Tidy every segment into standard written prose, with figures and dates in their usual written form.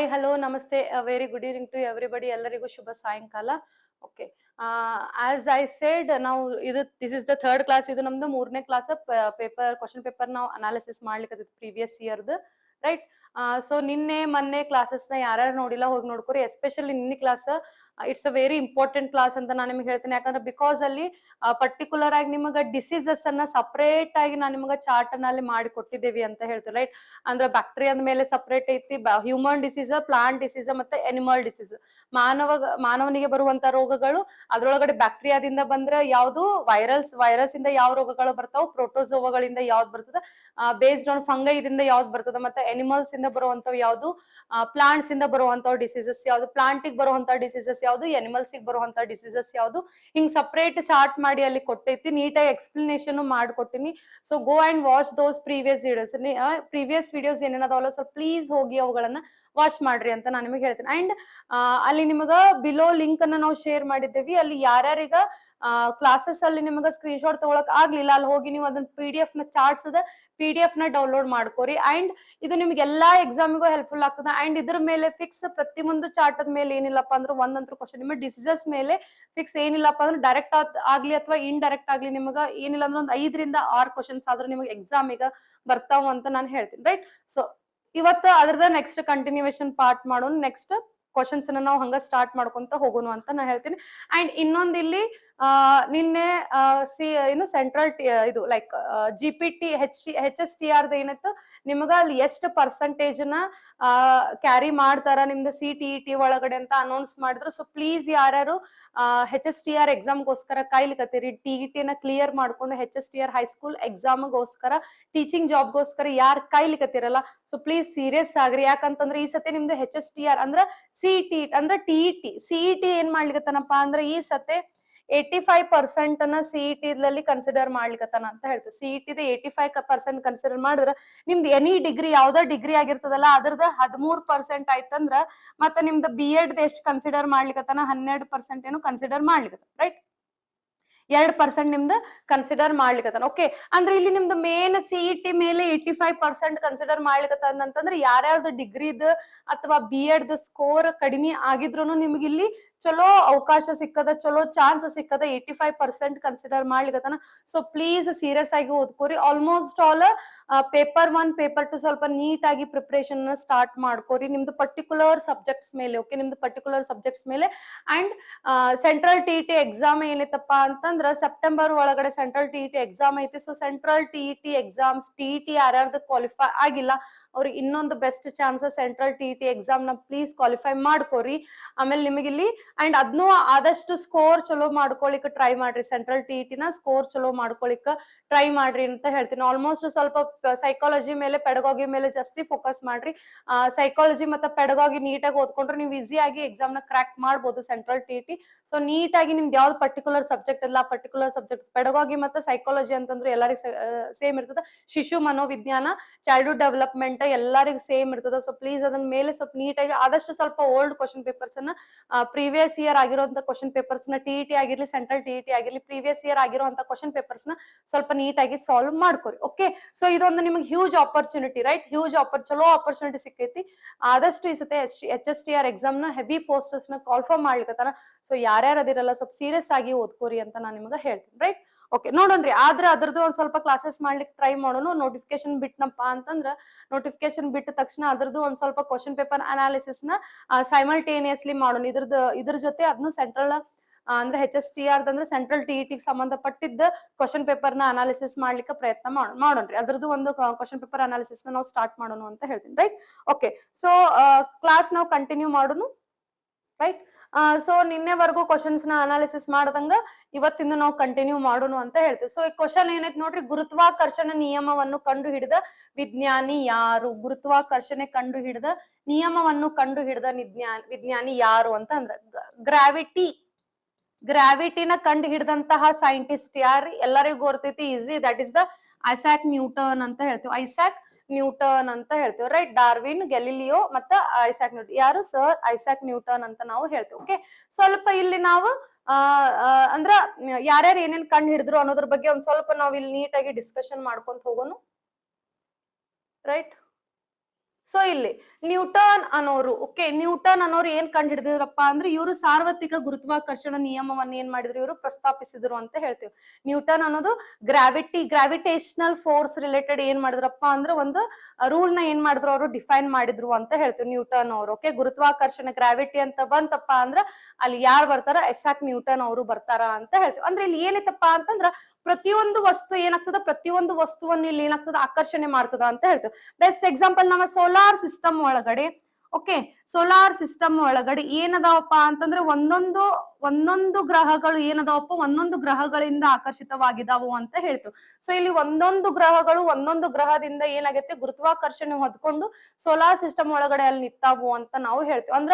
Hi, hello, ನಮಸ್ತೆ, very good evening to everybody. ಎಲ್ಲರಿಗೂ ಶುಭ ಸಾಯಂಕಾಲ. ಓಕೆ, ಆಸ್ ಐ ಸೆಡ್, ನಾವು this is the third class. ಇದು ನಮ್ದು ಮೂರನೇ ಕ್ಲಾಸ್. ಕ್ವಶನ್ ಪೇಪರ್ ನಾವು ಅನಾಲಿಸಿಸ್ ಮಾಡ್ಲಿಕ್ಕೆ ಪ್ರೀವಿಯಸ್ ಇಯರ್ದು, ರೈಟ್. ಸೊ ನಿನ್ನೆ ಮೊನ್ನೆ ಕ್ಲಾಸಸ್ ನ ಯಾರ್ಯಾರು ನೋಡಿಲ್ಲ ಹೋಗಿ ನೋಡ್ಕೊರಿ. ಎಸ್ಪೆಷಲಿ ನಿನ್ನೆ class it's a very important class ಅಂತ ನಾನು ನಿಮ್ಗೆ ಹೇಳ್ತೀನಿ. ಯಾಕಂದ್ರೆ ಬಿಕಾಸ್ ಅಲ್ಲಿ ಪರ್ಟಿಕ್ಯುಲರ್ ಆಗಿ ನಿಮಗೆ ಡಿಸೀಸಸ್ ಅನ್ನ ಸಪರೇಟ್ ಆಗಿ ನಾನು ನಿಮಗೆ ಚಾರ್ಟ್ ಅನ್ನ ಅಲ್ಲಿ ಮಾಡಿ ಕೊಟ್ಟಿದ್ದೇವಿ ಅಂತ ಹೇಳ್ತೀವಿ, ರೈಟ್. ಅಂದ್ರೆ ಬ್ಯಾಕ್ಟೀರಿಯಾದ ಮೇಲೆ ಸಪರೇಟ್ ಐತಿ, ಹ್ಯೂಮನ್ ಡಿಸೀಸ್, ಪ್ಲಾಂಟ್ ಡಿಸೀಸ್ ಮತ್ತೆ ಅನಿಮಲ್ ಡಿಸೀಸ್. ಮಾನವನಿಗೆ ಬರುವಂತ ರೋಗಗಳು, ಅದ್ರೊಳಗಡೆ ಬ್ಯಾಕ್ಟೀರಿಯಾದಿಂದ ಬಂದ್ರೆ ಯಾವ್ದು, ವೈರಸ್ ಇಂದ ಯಾವ ರೋಗಗಳು ಬರ್ತಾವ, ಪ್ರೋಟೋಸೋವಗಳಿಂದ ಯಾವ್ದು ಬರ್ತದ, ಬೇಸ್ಡ್ ಆನ್ ಫಂಗೈ ದಿಂದ ಯಾವ್ದು ಬರ್ತದ, ಮತ್ತೆ ಅನಿಮಲ್ಸ್ ಇಂದ ಬರುವಂತವ್ ಯಾವ್ದು, ಪ್ಲಾಂಟ್ಸ್ ಇಂದ ಬರುವಂತ ಡಿಸೀಸಸ್ ಯಾವ್ದು, ಪ್ಲಾಂಟಿಗೆ ಬರುವಂತ ಡಿಸೀಸಸ್ ಯಾವ್ದು, ಅನಿಮಲ್ಸ್ ಗೆ ಬರುವಂತ ಡಿಸೀಸಸ್ ಯಾವ್ದು, ಹಿಂಗ್ ಸಪರೇಟ್ ಚಾರ್ಟ್ ಮಾಡಿ ಅಲ್ಲಿ ಕೊಟ್ಟೈತಿ. ನೀಟಾಗಿ ಎಕ್ಸ್ಪ್ಲನೇಷನ್ ಮಾಡ್ಕೊಟ್ಟಿನಿ. So go and watch those previous videos ಏನೇನದಾವಲ್ಲ, ಸೊ ಪ್ಲೀಸ್ ಹೋಗಿ ಅವುಗಳನ್ನ ವಾಚ್ ಮಾಡ್ರಿ ಅಂತ ನಾನು ನಿಮಗೆ ಹೇಳ್ತೀನಿ. ಅಂಡ್ ಅಲ್ಲಿ ನಿಮಗ ಬಿಲೋ ಲಿಂಕ್ ಅನ್ನ ನಾವು ಶೇರ್ ಮಾಡಿದ್ದೇವಿ. ಅಲ್ಲಿ ಯಾರ್ಯಾರೀಗ ಕ್ಲಾಸಸ್ ಅಲ್ಲಿ ನಿಮಗೆ ಸ್ಕ್ರೀನ್ ಶಾಟ್ ತಗೊಳಕ್ ಆಗ್ಲಿಲ್ಲ, ಅಲ್ಲಿ ಹೋಗಿ ನೀವು ಅದನ್ನ PDF ನ ಚಾರ್ಟ್ಸ್ ಅದ PDF ನ ಡೌನ್ಲೋಡ್ ಮಾಡ್ಕೋರಿ. ಅಂಡ್ ಇದು ನಿಮ್ಗೆ ಎಲ್ಲಾ ಎಕ್ಸಾಮಿಗೂ ಹೆಲ್ಪ್ಫುಲ್ ಆಗ್ತದ. ಅಂಡ್ ಇದ್ರ ಮೇಲೆ ಫಿಕ್ಸ್ ಪ್ರತಿಯೊಂದು ಚಾರ್ಟ್ ಅದ ಮೇಲೆ ಏನಿಲ್ಲಪ್ಪ ಅಂದ್ರೆ ಒಂದಂತೂ ಕ್ವಶನ್ ನಿಮ್ಮ ಡಿಸೀಸಸ್ ಮೇಲೆ ಫಿಕ್ಸ್ ಏನಿಲ್ಲಪ್ಪ ಅಂದ್ರೆ ಡೈರೆಕ್ಟ್ ಆಗ್ಲಿ ಅಥವಾ ಇಂಡೈರೆಕ್ಟ್ ಆಗ್ಲಿ ನಿಮಗ ಏನಿಲ್ಲ ಅಂದ್ರೆ ಒಂದು 5 ರಿಂದ 6 ಕ್ವಶನ್ಸ್ ಆದ್ರೂ ನಿಮಗೆ ಎಕ್ಸಾಮ್ ಈಗ ಬರ್ತಾವ ಅಂತ ನಾನು ಹೇಳ್ತೀನಿ, ರೈಟ್. ಸೊ ಇವತ್ತು ಅದ್ರದ ನೆಕ್ಸ್ಟ್ ಕಂಟಿನ್ಯೂಯೇಷನ್ ಪಾರ್ಟ್ ಮಾಡೋಣ. ನೆಕ್ಸ್ಟ್ ಕ್ವಶನ್ಸ್ ನಾವು ಹಂಗ ಸ್ಟಾರ್ಟ್ ಮಾಡ್ಕೊಂತ ಹೋಗೋಣ ಅಂತ ನಾನು ಹೇಳ್ತೀನಿ. ಅಂಡ್ ಇನ್ನೊಂದು ಇಲ್ಲಿ ನಿನ್ನೆ ಏನು ಸೆಂಟ್ರಲ್ ಇದು ಲೈಕ್ GPT HSTR ಏನಿತ್ತು ನಿಮಗ ಅಲ್ಲಿ ಎಷ್ಟು ಪರ್ಸೆಂಟೇಜ್ ನ ಕ್ಯಾರಿ ಮಾಡ್ತಾರ ನಿಮ್ದು CTET ಒಳಗಡೆ ಅಂತ ಅನೌನ್ಸ್ ಮಾಡಿದ್ರು. ಸೊ ಪ್ಲೀಸ್ ಯಾರ್ಯಾರು HSTR ಎಕ್ಸಾಮ್ಗೋಸ್ಕರ ಕಾಯ್ಲಿಕತ್ತೀರಿ, TET ನ ಕ್ಲಿಯರ್ ಮಾಡ್ಕೊಂಡು HSTR ಹೈಸ್ಕೂಲ್ ಎಕ್ಸಾಮ್ಗೋಸ್ಕರ ಟೀಚಿಂಗ್ ಜಾಬ್ಗೋಸ್ಕರ ಯಾರು ಕಾಯ್ಲಿಕತ್ತೀರಲ್ಲ, ಸೊ ಪ್ಲೀಸ್ ಸೀರಿಯಸ್ ಆಗ್ರಿ. ಯಾಕಂತಂದ್ರೆ ಈ ಸತಿ ನಿಮ್ದು HSTR ಅಂದ್ರ CET ಅಂದ್ರೆ CET ಏನ್ ಮಾಡ್ಲಿಕತ್ತಾನಪ್ಪ ಅಂದ್ರೆ ಈ ಸತಿ 85% ಅನ್ನ CET ಕನ್ಸಿಡರ್ ಮಾಡ್ಲಿಕತ್ತಾನ ಅಂತ ಹೇಳ್ತೀವಿ. CET 85% ಕನ್ಸಿಡರ್ ಮಾಡಿದ್ರ ನಿಮ್ದು ಎನಿ ಡಿಗ್ರಿ ಯಾವ್ದೋ ಡಿಗ್ರಿ ಆಗಿರ್ತದಲ್ಲ ಅದ್ರದ 13% ಆಯ್ತಂದ್ರ ಮತ್ತೆ ನಿಮ್ದು B.Ed ಎಷ್ಟು ಕನ್ಸಿಡರ್ ಮಾಡ್ಲಿಕತ್ತಾನ 12% ಏನು ಕನ್ಸಿಡರ್ ಮಾಡ್ಲಿಕತ್ತಾನ, ರೈಟ್. 2% ನಿಮ್ದು ಕನ್ಸಿಡರ್ ಮಾಡ್ಲಿಕತ್ತಾನ. ಓಕೆ, ಅಂದ್ರೆ ಇಲ್ಲಿ ನಿಮ್ದು ಮೇನ್ CET ಮೇಲೆ 85% ಕನ್ಸಿಡರ್ ಮಾಡ್ಲಿಕತ್ತಾನ ಅಂತಂದ್ರೆ ಯಾರ್ಯಾವ್ದು ಡಿಗ್ರಿದ ಅಥವಾ B.Ed ಸ್ಕೋರ್ ಕಡಿಮೆ ಆಗಿದ್ರು ನಿಮ್ಗೆ ಇಲ್ಲಿ ಚಲೋ ಅವಕಾಶ ಸಿಕ್ಕದ, ಚಲೋ ಚಾನ್ಸ್ ಸಿಕ್ಕದ. 85% ಕನ್ಸಿಡರ್ ಮಾಡ್ಲಿಕತ್ತಾನ. ಸೊ ಪ್ಲೀಸ್ ಸೀರಿಯಸ್ ಆಗಿ ಓದ್ಕೋರಿ. ಆಲ್ಮೋಸ್ಟ್ ಆಲ್ ಪೇಪರ್ 1 ಪೇಪರ್ 2 ಸ್ವಲ್ಪ ನೀಟ್ ಆಗಿ ಪ್ರಿಪರೇಷನ್ ಸ್ಟಾರ್ಟ್ ಮಾಡ್ಕೋರಿ ನಿಮ್ದು ಪರ್ಟಿಕ್ಯುಲರ್ ಸಬ್ಜೆಕ್ಟ್ಸ್ ಮೇಲೆ. ಓಕೆ, ನಿಮ್ದು ಪರ್ಟಿಕ್ಯುಲರ್ ಸಬ್ಜೆಕ್ಟ್ಸ್ ಮೇಲೆ. ಅಂಡ್ ಸೆಂಟ್ರಲ್ TET ಎಕ್ಸಾಮ್ ಏನೈತಪ್ಪ ಅಂತಂದ್ರ ಸೆಪ್ಟೆಂಬರ್ ಒಳಗಡೆ ಸೆಂಟ್ರಲ್ TET ಎಕ್ಸಾಮ್ ಐತಿ. So central TET exams TET ಯಾರ್ಯಾರ್ದು ಕ್ವಾಲಿಫೈ ಆಗಿಲ್ಲ ಅವ್ರಿಗೆ ಇನ್ನೊಂದು best chances central TET exam ನ ಪ್ಲೀಸ್ ಕ್ವಾಲಿಫೈ ಮಾಡ್ಕೋರಿ. ಆಮೇಲೆ ನಿಮಗಿಲ್ಲಿ ಅಂಡ್ ಅದನ್ನು ಆದಷ್ಟು ಸ್ಕೋರ್ ಚಲೋ ಮಾಡ್ಕೊಳಿಕ್ ಟ್ರೈ ಮಾಡ್ರಿ. ಸೆಂಟ್ರಲ್ TET ನ ಸ್ಕೋರ್ ಚಲೋ ಮಾಡ್ಕೊಳಿಕ್ ಟ್ರೈ ಮಾಡ್ರಿ ಅಂತ ಹೇಳ್ತೀನಿ. ಆಲ್ಮೋಸ್ಟ್ ಸ್ವಲ್ಪ ಸೈಕಾಲಜಿ ಮೇಲೆ ಪೆಡಗಾಗಿ ಮೇಲೆ ಜಾಸ್ತಿ ಫೋಕಸ್ ಮಾಡ್ರಿ. ಸೈಕಾಲಜಿ ಮತ್ತೆ ಪೆಡಗಾಗಿ ನೀಟಾಗಿ ಓದ್ಕೊಂಡ್ರೆ ನೀವು ಈಸಿಯಾಗಿ ಎಕ್ಸಾಮ್ ನ ಕ್ರ್ಯಾಕ್ ಮಾಡ್ಬೋದು ಸೆಂಟ್ರಲ್ TET. ಸೊ ನೀಟಾಗಿ ನಿಮ್ಗೆ ಯಾವ್ದು ಪರ್ಟಿಕ್ಯುಲರ್ ಸಬ್ಜೆಕ್ಟ್ ಇಲ್ಲ, ಪರ್ಟಿಕ್ಯುಲರ್ ಸಬ್ಜೆಕ್ಟ್ ಪೆಡಗಾಗಿ ಮತ್ತೆ ಸೈಕಾಲಜಿ ಅಂತಂದ್ರೆ ಎಲ್ಲರಿಗೂ ಸೇಮ್ ಇರ್ತದ. ಶಿಶು ಮನೋವಿಜ್ಞಾನ, ಚೈಲ್ಡ್ಹುಡ್ ಡೆವಲಪ್ಮೆಂಟ್ ಎಲ್ಲರಿಗೂ ಸೇಮ್ ಇರ್ತದ. ಸೊ ಪ್ಲೀಸ್ ಅದನ್ನ ಮೇಲೆ ಸ್ವಲ್ಪ ನೀಟಾಗಿ ಆದಷ್ಟು ಸ್ವಲ್ಪ ಓಲ್ಡ್ ಕ್ವಶನ್ ಪೇಪರ್ಸ್ ಅನ್ನ ಪ್ರೀವಿಯಸ್ ಇಯರ್ ಆಗಿರುವಂತ ಕ್ವಶನ್ ಪೇಪರ್ಸ್ ನ TET ಆಗಿರ್ಲಿ ಸೆಂಟ್ರಲ್ TET ಆಗಿರ್ಲಿ ಪ್ರೀವಿಯಸ್ ಇಯರ್ ಆಗಿರುವಂತ ಕ್ವಶನ್ ಪೇಪರ್ಸ್ ನ ಸ್ವಲ್ಪ ನೀಟಾಗಿ ಸಾಲ್ವ್ ಮಾಡ್ಕೊರಿ. ಓಕೆ, ಸೊ ಇದೊಂದು ನಿಮ್ಗೆ ಹ್ಯೂಜ್ ಆಪರ್ಚುನಿಟಿ, ರೈಟ್. ಚಲೋ ಆಪರ್ಚುನಿಟಿ ಸಿಕ್ಕೈತಿ. ಆದಷ್ಟು ಈ ಸತಿ HSTR ಎಕ್ಸಾಮ್ ನ ಹೆವಿ ಪೋಸ್ಟರ್ಸ್ ನ ಕಾಲ್ಫರ್ಮ್ ಮಾಡ್ಲಿಕತ್ತಾನ. ಸೊ ಯಾರ್ಯಾರು ಅದಿರಲ್ಲ ಸ್ವಲ್ಪ ಸೀರಿಯಸ್ ಆಗಿ ಓದ್ಕೋರಿ ಅಂತ ನಾನು ನಿಮ್ಗೆ ಹೇಳ್ತೀನಿ, ರೈಟ್. ಓಕೆ, ನೋಡೋಣ್ರಿ. ಆದ್ರೆ ಅದ್ರದ್ದು ಒಂದ್ ಸ್ವಲ್ಪ ಕ್ಲಾಸಸ್ ಮಾಡ್ಲಿಕ್ಕೆ ಟ್ರೈ ಮಾಡೋಣ. ನೋಟಿಫಿಕೇಶನ್ ಬಿಟ್ನಪ್ಪ ಅಂತಂದ್ರ ನೋಟಿಫಿಕೇಶನ್ ಬಿಟ್ಟ ತಕ್ಷಣ ಅದ್ರದ್ದು ಒಂದ್ ಸ್ವಲ್ಪ ಕ್ವಶನ್ ಪೇಪರ್ ಅನಾಲಿಸಿಸ್ ನ ಸೈಮಲ್ಟೇನಿಯಸ್ಲಿ ಮಾಡೋಣ. ಇದ್ರ ಜೊತೆ ಅದನ್ನು ಸೆಂಟ್ರಲ್ ಅಂದ್ರೆ HSTR ಅಂದ್ರೆ ಸೆಂಟ್ರಲ್ TET ಸಂಬಂಧಪಟ್ಟಿದ್ದ ಕ್ವಶನ್ ಪೇಪರ್ ನ ಅನಾಲಿಸಿಸ್ ಮಾಡ್ಲಿಕ್ಕೆ ಪ್ರಯತ್ನ ಮಾಡೋಣ್ರಿ. ಅದ್ರದ್ದು ಒಂದು ಕ್ವಶನ್ ಪೇಪರ್ ಅನಾಲಿಸಿಸ್ ನ ನಾವು ಸ್ಟಾರ್ಟ್ ಮಾಡೋಣ ಅಂತ ಹೇಳ್ತೀನಿ, ರೈಟ್. ಓಕೆ, ಸೊ ಕ್ಲಾಸ್ ನಾವು ಕಂಟಿನ್ಯೂ ಮಾಡೋಣ, ರೈಟ್. ಸೊ ನಿನ್ನೆವರೆಗೂ ಕ್ವಶನ್ಸ್ ನ ಅನಾಲಿಸಿಸ್ ಮಾಡ್ದಂಗ ಇವತ್ತಿಂದ ನಾವು ಕಂಟಿನ್ಯೂ ಮಾಡೋಣ ಅಂತ ಹೇಳ್ತೀವಿ. ಸೊ ಈ ಕ್ವಶನ್ ಏನೈತಿ ನೋಡ್ರಿ, ಗುರುತ್ವಾಕರ್ಷಣ ನಿಯಮವನ್ನು ಕಂಡು ಹಿಡಿದ ವಿಜ್ಞಾನಿ ಯಾರು? ಗುರುತ್ವಾಕರ್ಷಣೆ ಕಂಡು ಹಿಡಿದ ನಿಯಮವನ್ನು ಕಂಡು ಹಿಡಿದ ವಿಜ್ಞಾನಿ ಯಾರು ಅಂತ ಅಂದ್ರ ಗ್ರಾವಿಟಿನ ಕಂಡು ಹಿಡಿದಂತಹ ಸೈಂಟಿಸ್ಟ್ ಯಾರು? ಎಲ್ಲರಿಗೂ ಗೊತ್ತೈತಿ, easy. That is the Isaac Newton ಅಂತ ಹೇಳ್ತೀವಿ. ಐಸಾಕ್ ನ್ಯೂಟನ್ ಅಂತ ಹೇಳ್ತೀವಿ, ರೈಟ್. ಡಾರ್ವಿನ್, ಗೆಲಿಲಿಯೋ ಮತ್ತೆ ಐಸಾಕ್ ನ್ಯೂಟನ್. ಯಾರು? ಸರ್ ಐಸಾಕ್ ನ್ಯೂಟನ್ ಅಂತ ನಾವು ಹೇಳ್ತೀವಿ. ಓಕೆ, ಸ್ವಲ್ಪ ಇಲ್ಲಿ ನಾವು ಅಂದ್ರ ಯಾರ್ಯಾರು ಏನೇನ್ ಕಂಡು ಹಿಡಿದ್ರು ಅನ್ನೋದ್ರ ಬಗ್ಗೆ ಒಂದ್ ಸ್ವಲ್ಪ ನಾವ್ ಇಲ್ಲಿ ನೀಟಾಗಿ ಡಿಸ್ಕಷನ್ ಮಾಡ್ಕೊಂತ ಹೋಗೋಣ, ರೈಟ್. ಸೊ ಇಲ್ಲಿ ನ್ಯೂಟನ್ ಅನ್ನೋರು, ಓಕೆ, ನ್ಯೂಟನ್ ಅನ್ನೋರು ಏನ್ ಕಂಡು ಹಿಡಿದಿದ್ರಪ್ಪ ಅಂದ್ರೆ ಇವರು ಸಾರ್ವತ್ರಿಕ ಗುರುತ್ವಾಕರ್ಷಣ ನಿಯಮವನ್ನ ಏನ್ ಮಾಡಿದ್ರು, ಇವರು ಪ್ರಸ್ತಾಪಿಸಿದ್ರು ಅಂತ ಹೇಳ್ತೀವಿ. ನ್ಯೂಟನ್ ಅನ್ನೋದು ಗ್ರಾವಿಟೇಷನಲ್ ಫೋರ್ಸ್ ರಿಲೇಟೆಡ್ ಏನ್ ಮಾಡಿದ್ರಪ್ಪ ಅಂದ್ರೆ ಒಂದು ರೂಲ್ ನ ಏನ್ ಮಾಡಿದ್ರು, ಅವರು ಡಿಫೈನ್ ಮಾಡಿದ್ರು ಅಂತ ಹೇಳ್ತೀವಿ ನ್ಯೂಟನ್ ಅವರು. ಓಕೆ, ಗುರುತ್ವಾಕರ್ಷಣೆ ಗ್ರಾವಿಟಿ ಅಂತ ಬಂತಪ್ಪ ಅಂದ್ರ ಅಲ್ಲಿ ಯಾರು ಬರ್ತಾರ, ಐಸಾಕ್ ನ್ಯೂಟನ್ ಅವರು ಬರ್ತಾರ ಅಂತ ಹೇಳ್ತೀವಿ. ಅಂದ್ರೆ ಇಲ್ಲಿ ಏನಿತ್ತಪ್ಪ ಅಂತಂದ್ರ ಪ್ರತಿಯೊಂದು ವಸ್ತು ಏನಾಗ್ತದ, ಪ್ರತಿಯೊಂದು ವಸ್ತುವನ್ನು ಇಲ್ಲಿ ಏನಾಗ್ತದ, ಆಕರ್ಷಣೆ ಮಾಡ್ತದ ಅಂತ ಹೇಳ್ತೀವಿ. ಬೆಸ್ಟ್ ಎಕ್ಸಾಂಪಲ್ ನಮ್ಮ ಸೋಲಾರ್ ಸಿಸ್ಟಮ್ ಒಳಗಡೆ, ಓಕೆ, ಸೋಲಾರ್ ಸಿಸ್ಟಮ್ ಒಳಗಡೆ ಏನದಾವಪ್ಪ ಅಂತಂದ್ರೆ ಒಂದೊಂದು ಗ್ರಹಗಳು ಏನದಾವಪ್ಪ, ಒಂದೊಂದು ಗ್ರಹಗಳಿಂದ ಆಕರ್ಷಿತವಾಗಿದಾವು ಅಂತ ಹೇಳ್ತು. ಸೊ ಇಲ್ಲಿ ಒಂದೊಂದು ಗ್ರಹಗಳು ಒಂದೊಂದು ಗ್ರಹದಿಂದ ಏನಾಗತ್ತೆ, ಗುರುತ್ವಾಕರ್ಷಣೆ ಹೊದ್ಕೊಂಡು ಸೋಲಾರ್ ಸಿಸ್ಟಮ್ ಒಳಗಡೆ ಅಲ್ಲಿ ನಿಂತಾವು ಅಂತ ನಾವು ಹೇಳ್ತೀವಿ. ಅಂದ್ರ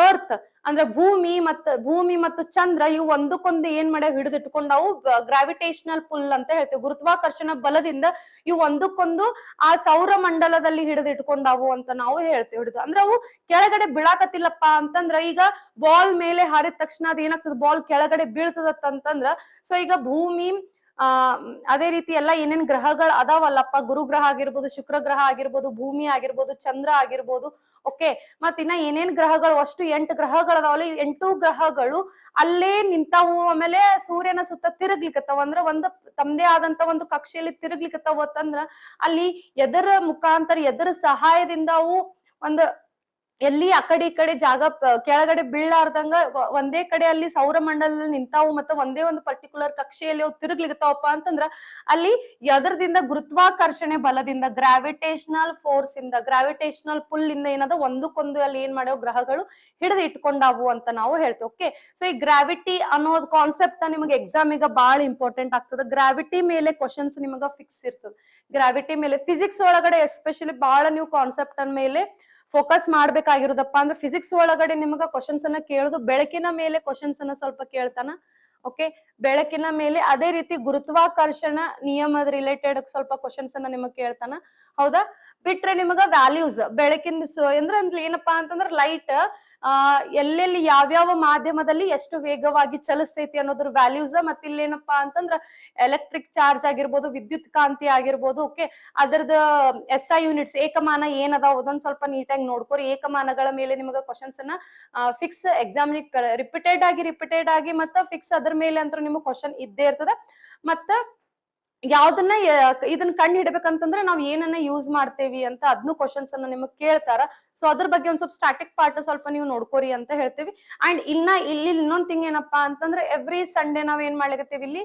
ಅರ್ತ್ ಅಂದ್ರೆ ಭೂಮಿ ಮತ್ತು ಚಂದ್ರ ಇವು ಒಂದಕ್ಕೊಂದು ಏನ್ ಮಾಡ್ಯಾವ, ಹಿಡಿದಿಟ್ಕೊಂಡಾವು ಗ್ರಾವಿಟೇಷನಲ್ ಪುಲ್ ಅಂತ ಹೇಳ್ತೀವಿ. ಗುರುತ್ವಾಕರ್ಷಣ ಬಲದಿಂದ ಇವು ಒಂದಕ್ಕೊಂದು ಆ ಸೌರ ಮಂಡಲದಲ್ಲಿ ಹಿಡಿದಿಟ್ಕೊಂಡಾವು ಅಂತ ನಾವು ಹೇಳ್ತೀವಿ. ಅಂದ್ರೆ ಅವು ಕೆಳಗಡೆ ಬೀಳಾಕತ್ತಿಲ್ಲಪ್ಪ ಅಂತಂದ್ರ, ಈಗ ಬಾಲ್ ಮೇಲೆ ಹಾರಿದ ತಕ್ಷಣ ಅದ್ ಏನಾಗ್ತದ, ಬಾಲ್ ಕೆಳಗಡೆ ಬೀಳ್ತದತ್ತಂತಂದ್ರ, ಸೊ ಈಗ ಭೂಮಿ ಅದೇ ರೀತಿ ಎಲ್ಲ ಏನೇನ್ ಗ್ರಹಗಳು ಅದಾವಲ್ಲಪ್ಪ, ಗುರುಗ್ರಹ ಆಗಿರ್ಬೋದು, ಶುಕ್ರ ಗ್ರಹ ಆಗಿರ್ಬೋದು, ಭೂಮಿ ಆಗಿರ್ಬೋದು, ಚಂದ್ರ ಆಗಿರ್ಬೋದು, ಓಕೆ, ಮತ್ ಇನ್ನ ಏನೇನ್ ಗ್ರಹಗಳು, ಅಷ್ಟು 8 ಗ್ರಹಗಳು ಅದಾವಲ್ಲ, 8 ಗ್ರಹಗಳು ಅಲ್ಲೇ ನಿಂತಾವು. ಆಮೇಲೆ ಸೂರ್ಯನ ಸುತ್ತ ತಿರುಗ್ಲಿಕ್ಕತ್ತಾವ, ಅಂದ್ರೆ ಒಂದು ತಮ್ಮದೇ ಆದಂತ ಒಂದು ಕಕ್ಷೆಯಲ್ಲಿ ತಿರುಗ್ಲಿಕ್ಕತ್ತಾವ ಅಂತಂದ್ರ ಅಲ್ಲಿ ಎದರ ಮುಖಾಂತರ, ಎದರ ಸಹಾಯದಿಂದ ಅವು ಒಂದು ಎಲ್ಲಿ ಆ ಕಡೆ ಈ ಕಡೆ ಜಾಗ ಕೆಳಗಡೆ ಬೀಳಾರ್ದಂಗ ಒಂದೇ ಕಡೆ ಅಲ್ಲಿ ಸೌರಮಂಡಲದಲ್ಲಿ ನಿಂತಾವು, ಮತ್ತೆ ಒಂದೇ ಒಂದು ಪರ್ಟಿಕ್ಯುಲರ್ ಕಕ್ಷೆಯಲ್ಲಿ ಅವು ತಿರುಗ್ಲಿಕ್ಕತ್ತಾವಪ್ಪ ಅಂತಂದ್ರ ಅಲ್ಲಿ ಎದರದಿಂದ, ಗುರುತ್ವಾಕರ್ಷಣೆ ಬಲದಿಂದ, ಗ್ರಾವಿಟೇಷನಲ್ ಫೋರ್ಸ್ ಇಂದ, ಗ್ರಾವಿಟೇಷನಲ್ ಪುಲ್ ಇಂದ ಏನದ ಒಂದಕ್ಕೊಂದು ಅಲ್ಲಿ ಏನ್ ಮಾಡ್ಯಾವ, ಗ್ರಹಗಳು ಹಿಡಿದು ಇಟ್ಕೊಂಡಾವು ಅಂತ ನಾವು ಹೇಳ್ತೇವೆ. ಓಕೆ, ಸೊ ಈ ಗ್ರಾವಿಟಿ ಅನ್ನೋದು ಕಾನ್ಸೆಪ್ಟ್ ನಿಮಗೆ ಎಕ್ಸಾಮ್ ಈಗ ಬಹಳ ಇಂಪಾರ್ಟೆಂಟ್ ಆಗ್ತದೆ. ಗ್ರಾವಿಟಿ ಮೇಲೆ ಕ್ವಶನ್ಸ್ ನಿಮಗ ಫಿಕ್ಸ್ ಇರ್ತದೆ. ಗ್ರಾವಿಟಿ ಮೇಲೆ ಫಿಸಿಕ್ಸ್ ಒಳಗಡೆ ಎಸ್ಪೆಷಲಿ ಬಹಳ ನೀವು ಕಾನ್ಸೆಪ್ಟ್ ಮೇಲೆ ಫೋಕಸ್ ಮಾಡ್ಬೇಕಾಗಿರೋದಪ್ಪ ಅಂದ್ರೆ ಫಿಸಿಕ್ಸ್ ಒಳಗಡೆ ನಿಮಗ ಕ್ವಶನ್ಸ್ ಅನ್ನ ಕೇಳುದು, ಬೆಳಕಿನ ಮೇಲೆ ಕ್ವಶನ್ಸ್ ಅನ್ನ ಸ್ವಲ್ಪ ಕೇಳ್ತಾನ. ಓಕೆ, ಬೆಳಕಿನ ಮೇಲೆ, ಅದೇ ರೀತಿ ಗುರುತ್ವಾಕರ್ಷಣ ನಿಯಮದ ರಿಲೇಟೆಡ್ ಸ್ವಲ್ಪ ಕ್ವಶನ್ಸ್ ಅನ್ನ ನಿಮಗ್ ಕೇಳ್ತಾನ. ಹೌದಾ, ಬಿಟ್ರೆ ನಿಮಗ ವ್ಯಾಲ್ಯೂಸ್ ಬೆಳಕಿನ ಅಂದ್ರೆ ಏನಪ್ಪಾ ಅಂತಂದ್ರೆ ಲೈಟ್ ಎಲ್ಲೆಲ್ಲಿ ಯಾವ್ಯಾವ ಮಾಧ್ಯಮದಲ್ಲಿ ಎಷ್ಟು ವೇಗವಾಗಿ ಚಲಿಸ್ತೈತಿ ಅನ್ನೋದ್ರ ವ್ಯಾಲ್ಯೂಸ್, ಮತ್ತೆ ಇಲ್ಲೇನಪ್ಪಾ ಅಂತಂದ್ರ ಎಲೆಕ್ಟ್ರಿಕ್ ಚಾರ್ಜ್ ಆಗಿರ್ಬೋದು, ವಿದ್ಯುತ್ ಕಾಂತಿ ಆಗಿರ್ಬೋದು, ಓಕೆ, ಅದರದ SI ಯೂನಿಟ್ಸ್ ಏಕಮಾನ ಏನದಾವ ಅದನ್ನ ಸ್ವಲ್ಪ ನೀಟಾಗಿ ನೋಡ್ಕೋರಿ. ಏಕಮಾನಗಳ ಮೇಲೆ ನಿಮಗ ಕ್ವಶನ್ಸ್ ಅನ್ನ ಫಿಕ್ಸ್ ಎಕ್ಸಾಮ್ ರಿಪೀಟೆಡ್ ಆಗಿ ಮತ್ತ ಫಿಕ್ಸ್ ಅದ್ರ ಮೇಲೆ ಅಂತ ನಿಮ್ಗೆ ಕ್ವಶನ್ ಇದ್ದೇ ಇರ್ತದ. ಮತ್ತ ಯಾವ್ದನ್ನ ಇದನ್ನ ಕಂಡು ಹಿಡ್ಬೇಕಂತಂದ್ರೆ ನಾವ್ ಏನನ್ನ ಯೂಸ್ ಮಾಡ್ತೇವಿ ಅಂತ ಅದನ್ನು ಕ್ವಶನ್ಸ್ ಅನ್ನ ನಿಮಗ್ ಕೇಳ್ತಾರ. ಸೊ ಅದ್ರ ಬಗ್ಗೆ ಒಂದ್ ಸ್ವಲ್ಪ ಸ್ಟಾಟಿಕ್ ಪಾರ್ಟ್ ಸ್ವಲ್ಪ ನೀವು ನೋಡ್ಕೋರಿ ಅಂತ ಹೇಳ್ತೀವಿ. ಅಂಡ್ ಇಲ್ಲಿ ಇನ್ನೊಂದ್ ಥಿಂಗ್ ಏನಪ್ಪಾ ಅಂತಂದ್ರೆ ಎವ್ರಿ ಸಂಡೇ ನಾವ್ ಏನ್ ಮಾಡ್ಲಿಕತ್ತೀವಿ, ಇಲ್ಲಿ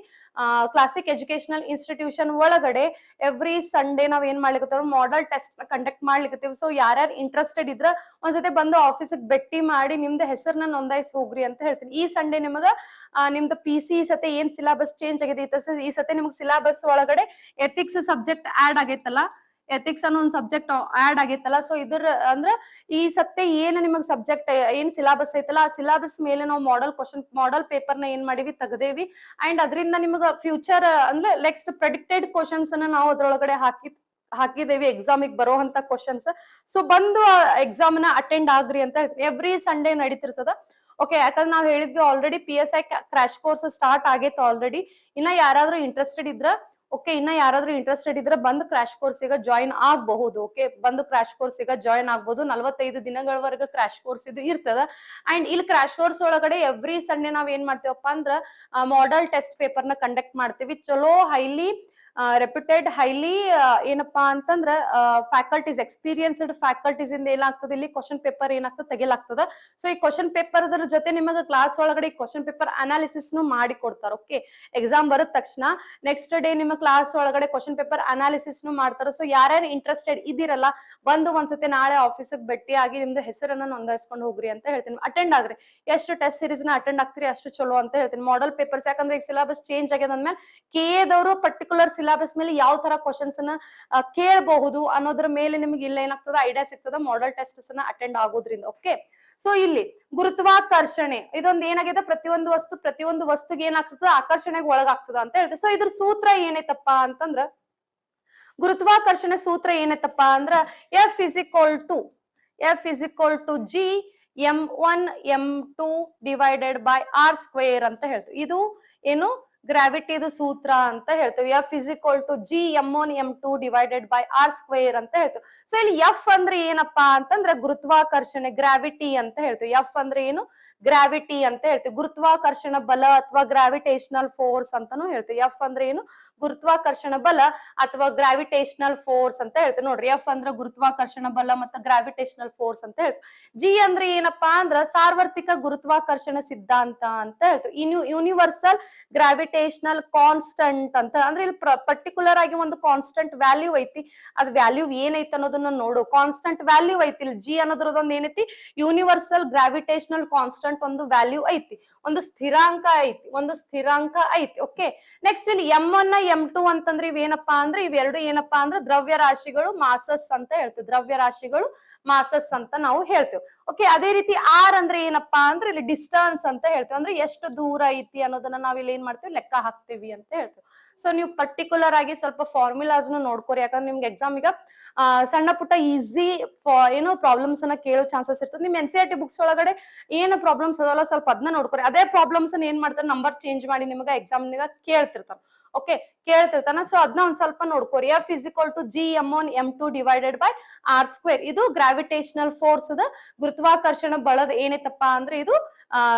ಕ್ಲಾಸಿಕ್ ಎಜುಕೇಶನಲ್ ಇನ್ಸ್ಟಿಟ್ಯೂಷನ್ ಒಳಗಡೆ ಎವ್ರಿ ಸಂಡೇ ನಾವ್ ಏನ್ ಮಾಡ್ಲಿಕತ್ತೇವೆ, ಮಾಡೆಲ್ ಟೆಸ್ಟ್ ಕಂಡಕ್ಟ್ ಮಾಡ್ಲಿಕತ್ತೀವಿ. ಸೊ ಯಾರ್ಯಾರು ಇಂಟ್ರೆಸ್ಟೆಡ್ ಇದ್ರ ಒಂದ್ಸತಿ ಬಂದು ಆಫೀಸಿಗೆ ಭೇಟಿ ಮಾಡಿ ನಿಮ್ದು ಹೆಸರನ್ನ ನೋಂದಾಯಿಸಿ ಹೋಗ್ರಿ ಅಂತ ಹೇಳ್ತೀನಿ. ಈ ಸಂಡೇ ನಿಮಗ ನಿಮ್ದು PC ಈ ಸತಿ ಏನ್ ಸಿಲಾಬಸ್ ಚೇಂಜ್ ಆಗೈತಿ, ಈ ಸತಿ ನಿಮ್ಗೆ ಸಿಲಾಬಸ್ ಒಳಗಡೆ ಎಥಿಕ್ಸ್ ಸಬ್ಜೆಕ್ಟ್ ಆಡ್ ಆಗೈತಲ್ಲ, ಎಥಿಕ್ಸ್ ಅನ್ನೋ ಒಂದು ಸಬ್ಜೆಕ್ಟ್ ಆಡ್ ಆಗೈತಲ್ಲ. ಸೊ ಇದ್ರ ಅಂದ್ರೆ ಈ ಸತ್ತೆ ಏನ್ ನಿಮಗ್ ಸಬ್ಜೆಕ್ಟ್ ಏನ್ ಸಿಲಾಬಸ್ ಐತಲ್ಲ, ಆ ಸಿಲಾಬಸ್ ಮೇಲೆ ನಾವು ಮಾಡೆಲ್ ಪೇಪರ್ ನ ಏನ್ ಮಾಡಿವಿ, ತೆಗದೇವಿ. ಅಂಡ್ ಅದರಿಂದ ನಿಮಗ ಫ್ಯೂಚರ್ ಅಂದ್ರೆ ನೆಕ್ಸ್ಟ್ ಪ್ರೆಡಿಕ್ಟೆಡ್ ಕ್ವಶನ್ಸ್ ಅನ್ನ ನಾವು ಅದ್ರೊಳಗಡೆ ಹಾಕಿದೇವಿ ಎಕ್ಸಾಮಿಗೆ ಬರೋಂತ ಕ್ವಶನ್ಸ್. ಸೊ ಬಂದು ಎಕ್ಸಾಮ್ ನ ಅಟೆಂಡ್ ಆಗ್ರಿ ಅಂತ ಎವ್ರಿ ಸಂಡೇ ನಡೀತಿರ್ತದ. ಓಕೆ, ಯಾಕಂದ್ರೆ ನಾವ್ ಹೇಳಿದ್ವಿ already PSI crash course start ಆಗೈತೆ ಆಲ್ರೆಡಿ. ಇನ್ನ ಯಾರಾದ್ರೂ ಇಂಟ್ರೆಸ್ಟೆಡ್ ಇದ್ರ ಬಂದು ಕ್ರಾಶ್ ಕೋರ್ಸ್ ಈಗ ಜಾಯಿನ್ ಆಗಬಹುದು. ಓಕೆ, ಬಂದು ಕ್ರಾಶ್ ಕೋರ್ಸ್ ಈಗ ಜಾಯಿನ್ ಆಗ್ಬಹುದು. 45 ದಿನಗಳವರೆಗೆ ಕ್ರಾಶ್ ಕೋರ್ಸ್ ಇದು ಇರ್ತದ. ಅಂಡ್ ಇಲ್ಲಿ ಕ್ರಾಶ್ ಕೋರ್ಸ್ ಒಳಗಡೆ ಎವ್ರಿ ಸಂಡೇ ನಾವ್ ಏನ್ ಮಾಡ್ತೇವಪ್ಪ ಅಂದ್ರ ಮಾಡೆಲ್ ಟೆಸ್ಟ್ ಪೇಪರ್ ನ ಕಂಡಕ್ಟ್ ಮಾಡ್ತೀವಿ. ಚಲೋ ಹೈಲಿ ರೆಪ್ಯೂಟೆಡ್ ಹೈಲಿ ಏನಪ್ಪಾ ಅಂತಂದ್ರ ಫ್ಯಾಕಲ್ಟೀಸ್, ಎಕ್ಸ್ಪೀರಿಯನ್ಸ್ಡ್ ಫ್ಯಾಕಲ್ಟೀಸ್ ಇಂದ ಏನಾಗ್ತದೆ, ಇಲ್ಲಿ ಕ್ವಶನ್ ಪೇಪರ್ ಏನಾಗ್ತದೆ ತೆಗಿಲಾಗ್ತದ. ಸೊ ಈ ಕ್ವಶನ್ ಪೇಪರ್ ಅದ್ರ ಜೊತೆ ನಿಮಗೆ ಕ್ಲಾಸ್ ಒಳಗಡೆ ಕ್ವಶನ್ ಪೇಪರ್ ಅನಾಲಿಸಿಸ್ ಮಾಡಿ ಕೊಡ್ತಾರ. ಓಕೆ, ಎಕ್ಸಾಮ್ ಬರದ ತಕ್ಷಣ ನೆಕ್ಸ್ಟ್ ಡೇ ನಿಮ್ಮ ಕ್ಲಾಸ್ ಒಳಗಡೆ ಕ್ವಶನ್ ಪೇಪರ್ ಅನಾಲಿಸಿಸ್ ಮಾಡ್ತಾರ. ಸೊ ಯಾರ್ಯಾರು ಇಂಟ್ರೆಸ್ಟೆಡ್ ಇದಿರಲ್ಲ ಬಂದು ಒಂದ್ಸತಿ ನಾಳೆ ಆಫೀಸಿಗೆ ಭೇಟಿ ಆಗಿ ನಿಮ್ದು ಹೆಸರನ್ನ ನೋಂದಾಯಿಸ್ಕೊಂಡು ಹೋಗ್ರಿ ಅಂತ ಹೇಳ್ತೀನಿ. ಅಟೆಂಡ್ ಆಗ್ರಿ, ಎಷ್ಟು ಟೆಸ್ಟ್ ಸೀರೀಸ್ ನ ಅಟೆಂಡ್ ಆಗ್ತೀರಿ ಅಷ್ಟು ಚಲೋ ಅಂತ ಹೇಳ್ತೀನಿ. ಮಾಡೆಲ್ ಪೇಪರ್ಸ್ ಯಾಕಂದ್ರೆ ಈಗ ಸಿಲೆಬಸ್ ಚೇಂಜ್ ಆಗ್ಯದ ಅಂದ್ಮೇಲೆ KA ಪರ್ಟಿಕ್ಯುಲರ್ ಸಿಲೆಬಸ್ ಮೇಲೆ ಯಾವ ತರ ಕ್ವಶನ್ಸ್ ಅನ್ನ ಕೇಳಬಹುದು ಅನ್ನೋದ್ರ ಮೇಲೆ ನಿಮ್ಗೆ ಇಲ್ಲ ಏನಾಗ್ತದ ಐಡಿಯಾ ಸಿಗ್ತದ ಮಾಡೆಲ್ ಟೆಸ್ಟ್ ಅನ್ನ ಅಟೆಂಡ್ ಆಗೋದ್ರಿಂದ. ಓಕೆ, ಸೊ ಇಲ್ಲಿ ಗುರುತ್ವಾಕರ್ಷಣೆ ಇದೊಂದು ಏನಾಗಿದೆ, ಪ್ರತಿಯೊಂದು ವಸ್ತುಗೆ ಏನಾಗ್ತದ, ಆಕರ್ಷಣೆಗೆ ಒಳಗಾಗ್ತದ ಅಂತ ಹೇಳ್ತೀವಿ. ಸೊ ಇದ್ರ ಸೂತ್ರ ಏನೈತಪ್ಪ ಅಂತಂದ್ರ, ಗುರುತ್ವಾಕರ್ಷಣೆ ಸೂತ್ರ ಏನೈತಪ್ಪ ಅಂದ್ರ F is equal to G m1 m2 divided by r square ಅಂತ ಹೇಳ್ತೀವಿ. ಇದು ಏನು ಗ್ರಾವಿಟಿದು ಸೂತ್ರ ಅಂತ ಹೇಳ್ತೇವೆ. F is equal to G(m1m2) divided by R² ಅಂತ ಹೇಳ್ತೇವೆ. ಸೊ ಇಲ್ಲಿ ಎಫ್ ಅಂದ್ರೆ ಏನಪ್ಪಾ ಅಂತಂದ್ರೆ ಗುರುತ್ವಾಕರ್ಷಣೆ, ಗ್ರಾವಿಟಿ ಅಂತ ಹೇಳ್ತೇವೆ. ಎಫ್ ಅಂದ್ರೆ ಏನು? ಗ್ರಾವಿಟಿ ಅಂತ ಹೇಳ್ತೀವಿ. ಗುರುತ್ವಾಕರ್ಷಣ ಬಲ ಅಥವಾ ಗ್ರಾವಿಟೇಷನಲ್ ಫೋರ್ಸ್ ಅಂತಾನು ಹೇಳ್ತೀವಿ. ಎಫ್ ಅಂದ್ರೆ ಏನು? ಗುರುತ್ವಾಕರ್ಷಣ ಬಲ ಅಥವಾ ಗ್ರಾವಿಟೇಷನಲ್ ಫೋರ್ಸ್ ಅಂತ ಹೇಳ್ತೀವಿ. ನೋಡ್ರಿ, ಎಫ್ ಅಂದ್ರೆ ಗುರುತ್ವಾಕರ್ಷಣ ಬಲ ಮತ್ತು ಗ್ರಾವಿಟೇಷನಲ್ ಫೋರ್ಸ್ ಅಂತ ಹೇಳ್ತೀವಿ. ಜಿ ಅಂದ್ರೆ ಏನಪ್ಪಾ ಅಂದ್ರ ಸಾರ್ವತ್ರಿಕ ಗುರುತ್ವಾಕರ್ಷಣ ಸಿದ್ಧಾಂತ ಅಂತ ಹೇಳ್ತೀವಿ. ಯೂನಿವರ್ಸಲ್ ಗ್ರಾವಿಟೇಷನಲ್ ಕಾನ್ಸ್ಟಂಟ್ ಅಂತ ಅಂದ್ರೆ ಇಲ್ಲಿ ಪರ್ಟಿಕ್ಯುಲರ್ ಆಗಿ ಒಂದು ಕಾನ್ಸ್ಟಂಟ್ ವ್ಯಾಲ್ಯೂ ಐತಿ. ಅದ್ ವ್ಯಾಲ್ಯೂ ಏನೈತಿ ಅನ್ನೋದನ್ನ ನೋಡು. ಕಾನ್ಸ್ಟಂಟ್ ವ್ಯಾಲ್ಯೂ ಐತಿ ಇಲ್ಲಿ. ಜಿ ಅನ್ನೋದ್ರದೊಂದು ಏನೈತಿ? ಯೂನಿವರ್ಸಲ್ ಗ್ರಾವಿಟೇಷನಲ್ ಕಾನ್ಸ್ಟಂಟ್ ಒಂದು ವ್ಯಾಲ್ಯೂ ಐತಿ, ಒಂದು ಸ್ಥಿರಾಂಕ ಐತಿ, ಒಂದು ಸ್ಥಿರಾಂಕ ಐತಿ. ಓಕೆ, ನೆಕ್ಸ್ಟ್ ಇಲ್ಲಿ M1 M2 ಅಂತಂದ್ರೆ ಇವೇನಪ್ಪಾ ಅಂದ್ರೆ ಇವೆರಡು ಏನಪ್ಪಾ ಅಂದ್ರೆ ದ್ರವ್ಯ ರಾಶಿಗಳು, ಮಾಸಸ್ ಅಂತ ಹೇಳ್ತೀವಿ. ದ್ರವ್ಯ ರಾಶಿಗಳು, ಮಾಸಸ್ ಅಂತ ನಾವು ಹೇಳ್ತೇವೆ. ಓಕೆ, ಅದೇ ರೀತಿ ಆರ್ ಅಂದ್ರೆ ಏನಪ್ಪಾ ಅಂದ್ರೆ ಇಲ್ಲಿ ಡಿಸ್ಟನ್ಸ್ ಅಂತ ಹೇಳ್ತೇವೆ. ಅಂದ್ರೆ ಎಷ್ಟು ದೂರ ಐತಿ ಅನ್ನೋದನ್ನ ನಾವ್ ಇಲ್ಲಿ ಏನ್ ಮಾಡ್ತೇವೆ? ಲೆಕ್ಕ ಹಾಕ್ತೇವಿ ಅಂತ ಹೇಳ್ತೇವೆ. ಸೊ ನೀವು ಪರ್ಟಿಕ್ಯುಲರ್ ಆಗಿ ಸ್ವಲ್ಪ ಫಾರ್ಮುಲಾಸ್ ನೋಡ್ಕೋರಿ. ಯಾಕಂದ್ರೆ ನಿಮ್ಗೆ ಎಕ್ಸಾಮ್ ಈಗ ಸಣ್ಣ ಪುಟ್ಟ ಈಸಿ ಏನೋ ಪ್ರಾಬ್ಲಮ್ಸ್ ಅನ್ನ ಕೇಳೋ ಚಾನ್ಸಸ್ ಇರ್ತದೆ. ನಿಮ್ NCERT ಬುಕ್ಸ್ ಒಳಗಡೆ ಏನು ಪ್ರಾಬ್ಲಮ್ಸ್ ಅದಲ್ಲ ಸ್ವಲ್ಪ ಅದನ್ನ ನೋಡ್ಕೊರಿ. ಅದೇ ಪ್ರಾಬ್ಲಮ್ಸ್ ಏನ್ ಮಾಡ್ತಾರೆ, ನಂಬರ್ ಚೇಂಜ್ ಮಾಡಿ ನಿಮಗೆ ಎಕ್ಸಾಮ್ ಕೇಳ್ತಿರ್ತಾರ. ಓಕೆ, ಕೇಳ್ತಿರ್ತಾನ. ಸೊ ಅದನ್ನ ಒಂದ್ ಸ್ವಲ್ಪ ನೋಡ್ಕೋರಿ. F is equal to G(m1m2) divided by R². ಇದು ಗ್ರಾವಿಟೇಷನಲ್ ಫೋರ್ಸ್ ದ ಗುರುತ್ವಾಕರ್ಷಣ ಬಲದ ಏನೈತಪ್ಪ ಅಂದ್ರೆ ಇದು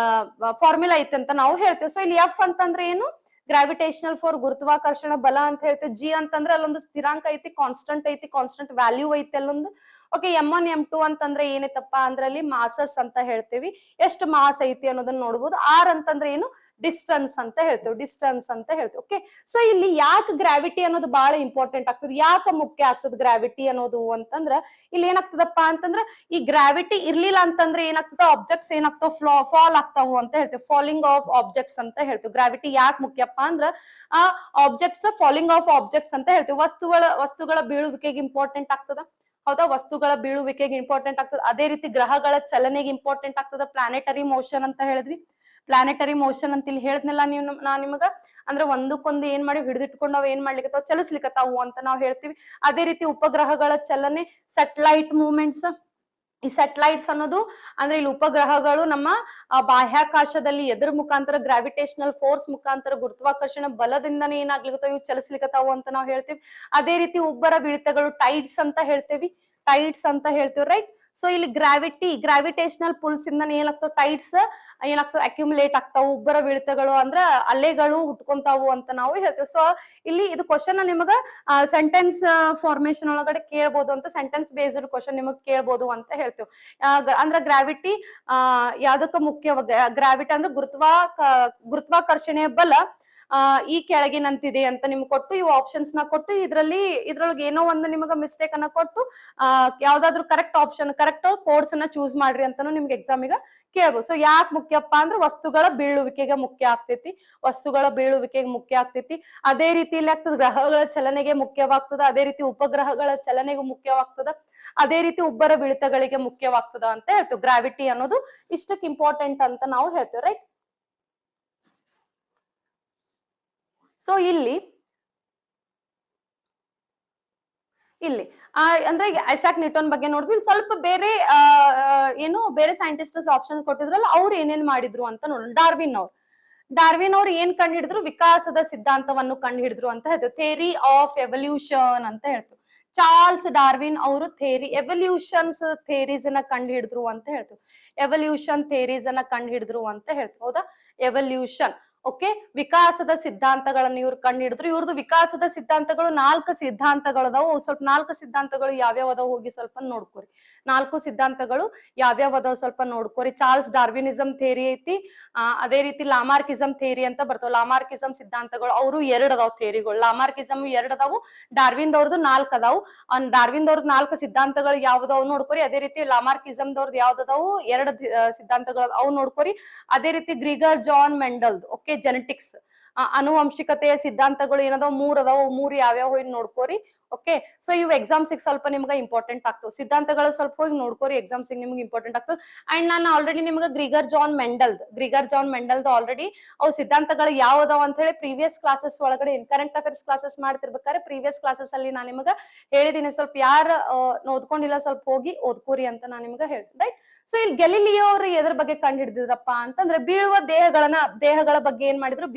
ಫಾರ್ಮುಲಾ ಐತೆ ಅಂತ ನಾವು ಹೇಳ್ತೇವೆ. ಸೊ ಇಲ್ಲಿ ಎಫ್ ಅಂತಂದ್ರೆ ಏನು? ಗ್ರಾವಿಟೇಷನಲ್ ಫೋರ್, ಗುರುತ್ವಾಕರ್ಷಣ ಬಲ ಅಂತ ಹೇಳ್ತೇವೆ. ಜಿ ಅಂತಂದ್ರೆ ಅಲ್ಲೊಂದು ಸ್ಥಿರಾಂಕ ಐತಿ, ಕಾನ್ಸ್ಟಂಟ್ ಐತಿ, ಕಾನ್ಸ್ಟಂಟ್ ವ್ಯಾಲ್ಯೂ ಐತಿ ಅಲ್ಲೊಂದು. ಓಕೆ, M1 M2 ಅಂತಂದ್ರೆ ಏನೈತಪ್ಪ ಅಂದ್ರೆ ಅಲ್ಲಿ ಮಾಸಸ್ ಅಂತ ಹೇಳ್ತೇವಿ. ಎಷ್ಟು ಮಾಸ್ ಐತಿ ಅನ್ನೋದನ್ನ ನೋಡ್ಬೋದು. ಆರ್ ಅಂತಂದ್ರೆ ಏನು? ಡಿಸ್ಟನ್ಸ್ ಅಂತ ಹೇಳ್ತೇವೆ. ಡಿಸ್ಟನ್ಸ್ ಅಂತ ಹೇಳ್ತೇವೆ. ಓಕೆ, ಸೊ ಇಲ್ಲಿ ಯಾಕೆ ಗ್ರಾವಿಟಿ ಅನ್ನೋದು ಬಹಳ ಇಂಪಾರ್ಟೆಂಟ್ ಆಗ್ತದೆ, ಯಾಕೆ ಮುಖ್ಯ ಆಗ್ತದೆ ಗ್ರಾವಿಟಿ ಅನ್ನೋದು ಅಂತಂದ್ರ ಇಲ್ಲಿ ಏನಾಗ್ತದಪ್ಪ ಅಂತಂದ್ರ ಈ ಗ್ರಾವಿಟಿ ಇರ್ಲಿಲ್ಲ ಅಂತಂದ್ರೆ ಏನಾಗ್ತದ, ಆಬ್ಜೆಕ್ಟ್ಸ್ ಏನಾಗ್ತಾವ? ಫಾಲ್ ಆಗ್ತಾವು ಅಂತ ಹೇಳ್ತೇವೆ. ಫಾಲಿಂಗ್ ಆಫ್ ಆಬ್ಜೆಕ್ಟ್ಸ್ ಅಂತ ಹೇಳ್ತೇವೆ. ಗ್ರಾವಿಟಿ ಯಾಕೆ ಮುಖ್ಯಪ್ಪ ಅಂದ್ರ ಆ ಆಬ್ಜೆಕ್ಟ್ಸ್, ಫಾಲಿಂಗ್ ಆಫ್ ಆಬ್ಜೆಕ್ಟ್ಸ್ ಅಂತ ಹೇಳ್ತೇವೆ. ವಸ್ತುಗಳ ಬೀಳುವಿಕೆಗೆ ಇಂಪಾರ್ಟೆಂಟ್ ಆಗ್ತದ. ಹೌದಾ? ವಸ್ತುಗಳ ಬೀಳುವಿಕೆಗೆ ಇಂಪಾರ್ಟೆಂಟ್ ಆಗ್ತದೆ. ಅದೇ ರೀತಿ ಗ್ರಹಗಳ ಚಲನೆಗೆ ಇಂಪಾರ್ಟೆಂಟ್ ಆಗ್ತದ. ಪ್ಲಾನೆಟರಿ ಮೋಷನ್ ಅಂತ ಹೇಳಿದ್ವಿ. ಪ್ಲಾನೆಟರಿ ಮೋಷನ್ ಅಂತ ಇಲ್ಲಿ ಹೇಳಿದ್ನಲ್ಲ ನಾ ನಿಮಗ, ಅಂದ್ರೆ ಒಂದಕ್ಕೊಂದು ಏನ್ ಮಾಡಿ ಹಿಡಿದಿಟ್ಕೊಂಡು ಅವ್ ಏನ್ ಮಾಡ್ಲಿಕ್ಕತ್ತಾವ? ಚಲಿಸ್ಲಿಕ್ಕತ್ತಾವು ಅಂತ ನಾವು ಹೇಳ್ತೀವಿ. ಅದೇ ರೀತಿ ಉಪಗ್ರಹಗಳ ಚಲನೆ, ಸೆಟಲೈಟ್ ಮೂವ್ಮೆಂಟ್ಸ್. ಈ ಸೆಟಲೈಟ್ಸ್ ಅನ್ನೋದು ಅಂದ್ರೆ ಇಲ್ಲಿ ಉಪಗ್ರಹಗಳು ನಮ್ಮ ಬಾಹ್ಯಾಕಾಶದಲ್ಲಿ ಎದ್ರ ಮುಖಾಂತರ ಗ್ರಾವಿಟೇಷನಲ್ ಫೋರ್ಸ್ ಮುಖಾಂತರ ಗುರುತ್ವಾಕರ್ಷಣ ಬಲದಿಂದನೇ ಏನಾಗ್ಲಿಕ್ಕತ್ತಾವ? ಇವು ಚಲಿಸ್ಲಿಕ್ಕತ್ತಾವು ಅಂತ ನಾವು ಹೇಳ್ತೀವಿ. ಅದೇ ರೀತಿ ಉಬ್ಬರ ಬೀಳ್ತಗಳು, ಟೈಡ್ಸ್ ಅಂತ ಹೇಳ್ತೇವಿ. ಟೈಡ್ಸ್ ಅಂತ ಹೇಳ್ತೀವಿ, ರೈಟ್? ಸೊ ಇಲ್ಲಿ ಗ್ರಾವಿಟೇಷನಲ್ ಪುಲ್ಸ್ ಇಂದ ಏನಾಗ್ತಾವ? ಟೈಡ್ಸ್ ಏನಾಗ್ತಾವ? ಅಕ್ಯುಮುಲೇಟ್ ಆಗ್ತಾವು. ಉಬ್ಬರ ಬೀಳ್ತಗಳು ಅಂದ್ರ ಅಲೆಗಳು ಹುಟ್ಕೊಂತಾವು ಅಂತ ನಾವು ಹೇಳ್ತೇವೆ. ಸೊ ಇಲ್ಲಿ ಇದು ಕ್ವಶನ್ ನಿಮಗ ಸೆಂಟೆನ್ಸ್ ಫಾರ್ಮೇಶನ್ ಒಳಗಡೆ ಕೇಳ್ಬೋದು ಅಂತ, ಸೆಂಟೆನ್ಸ್ ಬೇಸ್ಡ್ ಕ್ವಶನ್ ನಿಮಗ್ ಕೇಳ್ಬೋದು ಅಂತ ಹೇಳ್ತೇವೆ. ಅಂದ್ರ ಗ್ರಾವಿಟಿ ಯಾವ್ದಕ್ಕ ಮುಖ್ಯ? ಗ್ರಾವಿಟಿ ಅಂದ್ರೆ ಗುರುತ್ವಾಕರ್ಷಣೆಯ ಬಲ ಈ ಕೆಳಗಿನಂತಿದೆ ಅಂತ ನಿಮ್ಗೆ ಕೊಟ್ಟು, ಇವು ಆಪ್ಷನ್ಸ್ ನ ಕೊಟ್ಟು ಇದ್ರೊಳಗೆ ಏನೋ ಒಂದು ನಿಮಗ ಮಿಸ್ಟೇಕ್ ಅನ್ನ ಕೊಟ್ಟು ಯಾವ್ದಾದ್ರು ಕರೆಕ್ಟ್ ಆಪ್ಷನ್, ಕರೆಕ್ಟ್ ಕೋಡ್ಸ್ ಅನ್ನ ಚೂಸ್ ಮಾಡ್ರಿ ಅಂತಾನು ನಿಮ್ಗೆ ಎಕ್ಸಾಮ್ ಈಗ ಕೇಳ್ಬೋದು. ಸೊ ಯಾಕೆ ಮುಖ್ಯಪ್ಪ ಅಂದ್ರೆ ವಸ್ತುಗಳ ಬೀಳುವಿಕೆಗೆ ಮುಖ್ಯ ಆಗ್ತೈತಿ. ವಸ್ತುಗಳ ಬೀಳುವಿಕೆಗೆ ಮುಖ್ಯ ಆಗ್ತೈತಿ. ಅದೇ ರೀತಿ ಇಲ್ಲಿ ಆಗ್ತದ ಗ್ರಹಗಳ ಚಲನೆಗೆ ಮುಖ್ಯವಾಗ್ತದ. ಅದೇ ರೀತಿ ಉಪಗ್ರಹಗಳ ಚಲನೆಗೂ ಮುಖ್ಯವಾಗ್ತದ. ಅದೇ ರೀತಿ ಉಬ್ಬರ ಬೀಳ್ತಗಳಿಗೆ ಮುಖ್ಯವಾಗ್ತದ ಅಂತ ಹೇಳ್ತೇವೆ. ಗ್ರಾವಿಟಿ ಅನ್ನೋದು ಇಷ್ಟಕ್ಕೆ ಇಂಪಾರ್ಟೆಂಟ್ ಅಂತ ನಾವು ಹೇಳ್ತೇವೆ, ರೈಟ್? ಸೊ ಇಲ್ಲಿ ಅಂದ್ರೆ ಐಸಾಕ್ ನ್ಯೂಟನ್ ಬಗ್ಗೆ ನೋಡಿದ್ವಿ. ಸ್ವಲ್ಪ ಬೇರೆ ಏನು ಬೇರೆ ಸೈಂಟಿಸ್ಟಸ್ ಆಪ್ಷನ್ ಕೊಟ್ಟಿದ್ರಲ್ಲ, ಅವ್ರು ಏನೇನ್ ಮಾಡಿದ್ರು ಅಂತ ನೋಡೋಣ. ಡಾರ್ವಿನ್ ಅವ್ರು ಏನ್ ಕಂಡು ಹಿಡಿದ್ರು? ವಿಕಾಸದ ಸಿದ್ಧಾಂತವನ್ನು ಕಂಡು ಹಿಡಿದ್ರು ಅಂತ ಹೇಳ್ತೇವೆ. ಥಿಯರಿ ಆಫ್ ಎವಲ್ಯೂಷನ್ ಅಂತ ಹೇಳ್ತೇವೆ. ಚಾರ್ಲ್ಸ್ ಡಾರ್ವಿನ್ ಅವರು ಎವಲ್ಯೂಷನ್ಸ್ ಥಿಯರೀಸ್ ಅನ್ನ ಕಂಡು ಹಿಡಿದ್ರು ಅಂತ ಹೇಳ್ತೇವೆ. ಎವಲ್ಯೂಷನ್ ಥಿಯರೀಸ್ ಅನ್ನ ಕಂಡು ಹಿಡಿದ್ರು ಅಂತ ಹೇಳ್ತೇವೆ. ಹೌದಾ? ಎವಲ್ಯೂಷನ್. ಓಕೆ, ವಿಕಾಸದ ಸಿದ್ಧಾಂತಗಳನ್ನ ಇವ್ರು ಕಂಡು ಹಿಡಿದ್ರು. ಇವ್ರದ್ದು ವಿಕಾಸದ ಸಿದ್ಧಾಂತಗಳು 4 ಸಿದ್ಧಾಂತಗಳದಾವು. ಸ್ವಲ್ಪ 4 ಸಿದ್ಧಾಂತಗಳು ಯಾವ್ಯಾವ ಅದಾವ ಹೋಗಿ ಸ್ವಲ್ಪ ನೋಡ್ಕೋರಿ. 4 ಸಿದ್ಧಾಂತಗಳು ಯಾವ್ಯಾವ ಅದಾವ ಸ್ವಲ್ಪ ನೋಡ್ಕೋರಿ. ಚಾರ್ಲ್ಸ್ ಡಾರ್ವಿನಿಸಂ ಥಿಯರಿ ಐತಿ. ಅದೇ ರೀತಿ ಲಾಮಾರ್ಕಿಸಂ ಥಿಯರಿ ಅಂತ ಬರ್ತಾವ. ಲಾಮಾರ್ಕಿಸಂ ಸಿದ್ಧಾಂತಗಳು ಅವರು 2 ಅದಾವ ಥಿಯರಿಗಳು. ಲಾಮಾರ್ಕಿಸಂ 2 ಅದಾವು, ಡಾರ್ವಿನ್ ದವ್ರದ್ದು 4 ಅದಾವು. ಡಾರ್ವಿನ್ ದವ್ರದ್ದು 4 ಸಿದ್ಧಾಂತಗಳು ಯಾವ್ದಾವ್ ನೋಡ್ಕೋರಿ. ಅದೇ ರೀತಿ ಲಾಮಾರ್ಕಿಸಂ ದವ್ರದ್ದು ಯಾವ್ದಾವು 2 ಸಿದ್ಧಾಂತಗಳು ಅವು ನೋಡ್ಕೋರಿ. ಅದೇ ರೀತಿ ಗ್ರಿಗರ್ ಜಾನ್ ಮೆಂಡಲ್, ಓಕೆ, ಜೆನೆಟಿಕ್ಸ್ ಅನುವಂಶಿಕತೆಯ ಸಿದ್ಧಾಂತಗಳು ಏನದಾವ್ 3 ಅದಾವ. 3 ಯಾವ್ಯಾವ ಹೋಗಿ ನೋಡ್ಕೋರಿ. ಓಕೆ, ಸೊ ಇವು ಎಕ್ಸಾಮ್ಸಿಗೆ ಸ್ವಲ್ಪ ನಿಮ್ಗೆ ಇಂಪಾರ್ಟೆಂಟ್ ಆಗ್ತವೆ. ಸಿದ್ಧಾಂತಗಳು ಸ್ವಲ್ಪ ಹೋಗಿ ನೋಡ್ಕೋರಿ, ಎಕ್ಸಾಮ್ಸಿಗೆ ನಿಮ್ಗೆ ಇಂಪಾರ್ಟೆಂಟ್ ಆಗ್ತದೆ. ಅಂಡ್ ನಾನು ಆಲ್ರೆಡಿ ನಿಮ್ಗೆ ಗ್ರಿಗರ್ ಜಾನ್ ಮೆಂಡಲ್ದು ಆಲ್ರೆಡಿ ಅವು ಸಿದ್ಧಾಂತಗಳು ಯಾವ್ದಾವ ಅಂತ ಹೇಳಿ ಪ್ರೀವಿಯಸ್ ಕ್ಲಾಸಸ್ ಒಳಗಡೆ ಕರೆಂಟ್ ಅಫೇರ್ಸ್ ಕ್ಲಾಸಸ್ ಮಾಡ್ತಿರ್ಬೇಕಾದ್ರೆ ಪ್ರೀವಿಯಸ್ ಕ್ಲಾಸಸ್ ಅಲ್ಲಿ ನಾನು ನಿಮ್ಗೆ ಹೇಳಿದೀನಿ. ಸ್ವಲ್ಪ ಯಾರು ಓದ್ಕೊಂಡಿಲ್ಲ ಸ್ವಲ್ಪ ಹೋಗಿ ಓದ್ಕೋರಿ ಅಂತ ನಾನು ನಿಮ್ಗೆ ಹೇಳ್ತೀನಿ, ರೈಟ್? ಸೊ ಇಲ್ಲಿ ಗೆಲಿಲಿಯೋ ಅವರು ಎದ್ರ ಬಗ್ಗೆ ಕಂಡು ಹಿಡಿದಿದ್ರಪ್ಪ ಅಂತಂದ್ರೆ ದೇಹಗಳ ಬಗ್ಗೆ ಏನ್ ಮಾಡಿದ್ರು,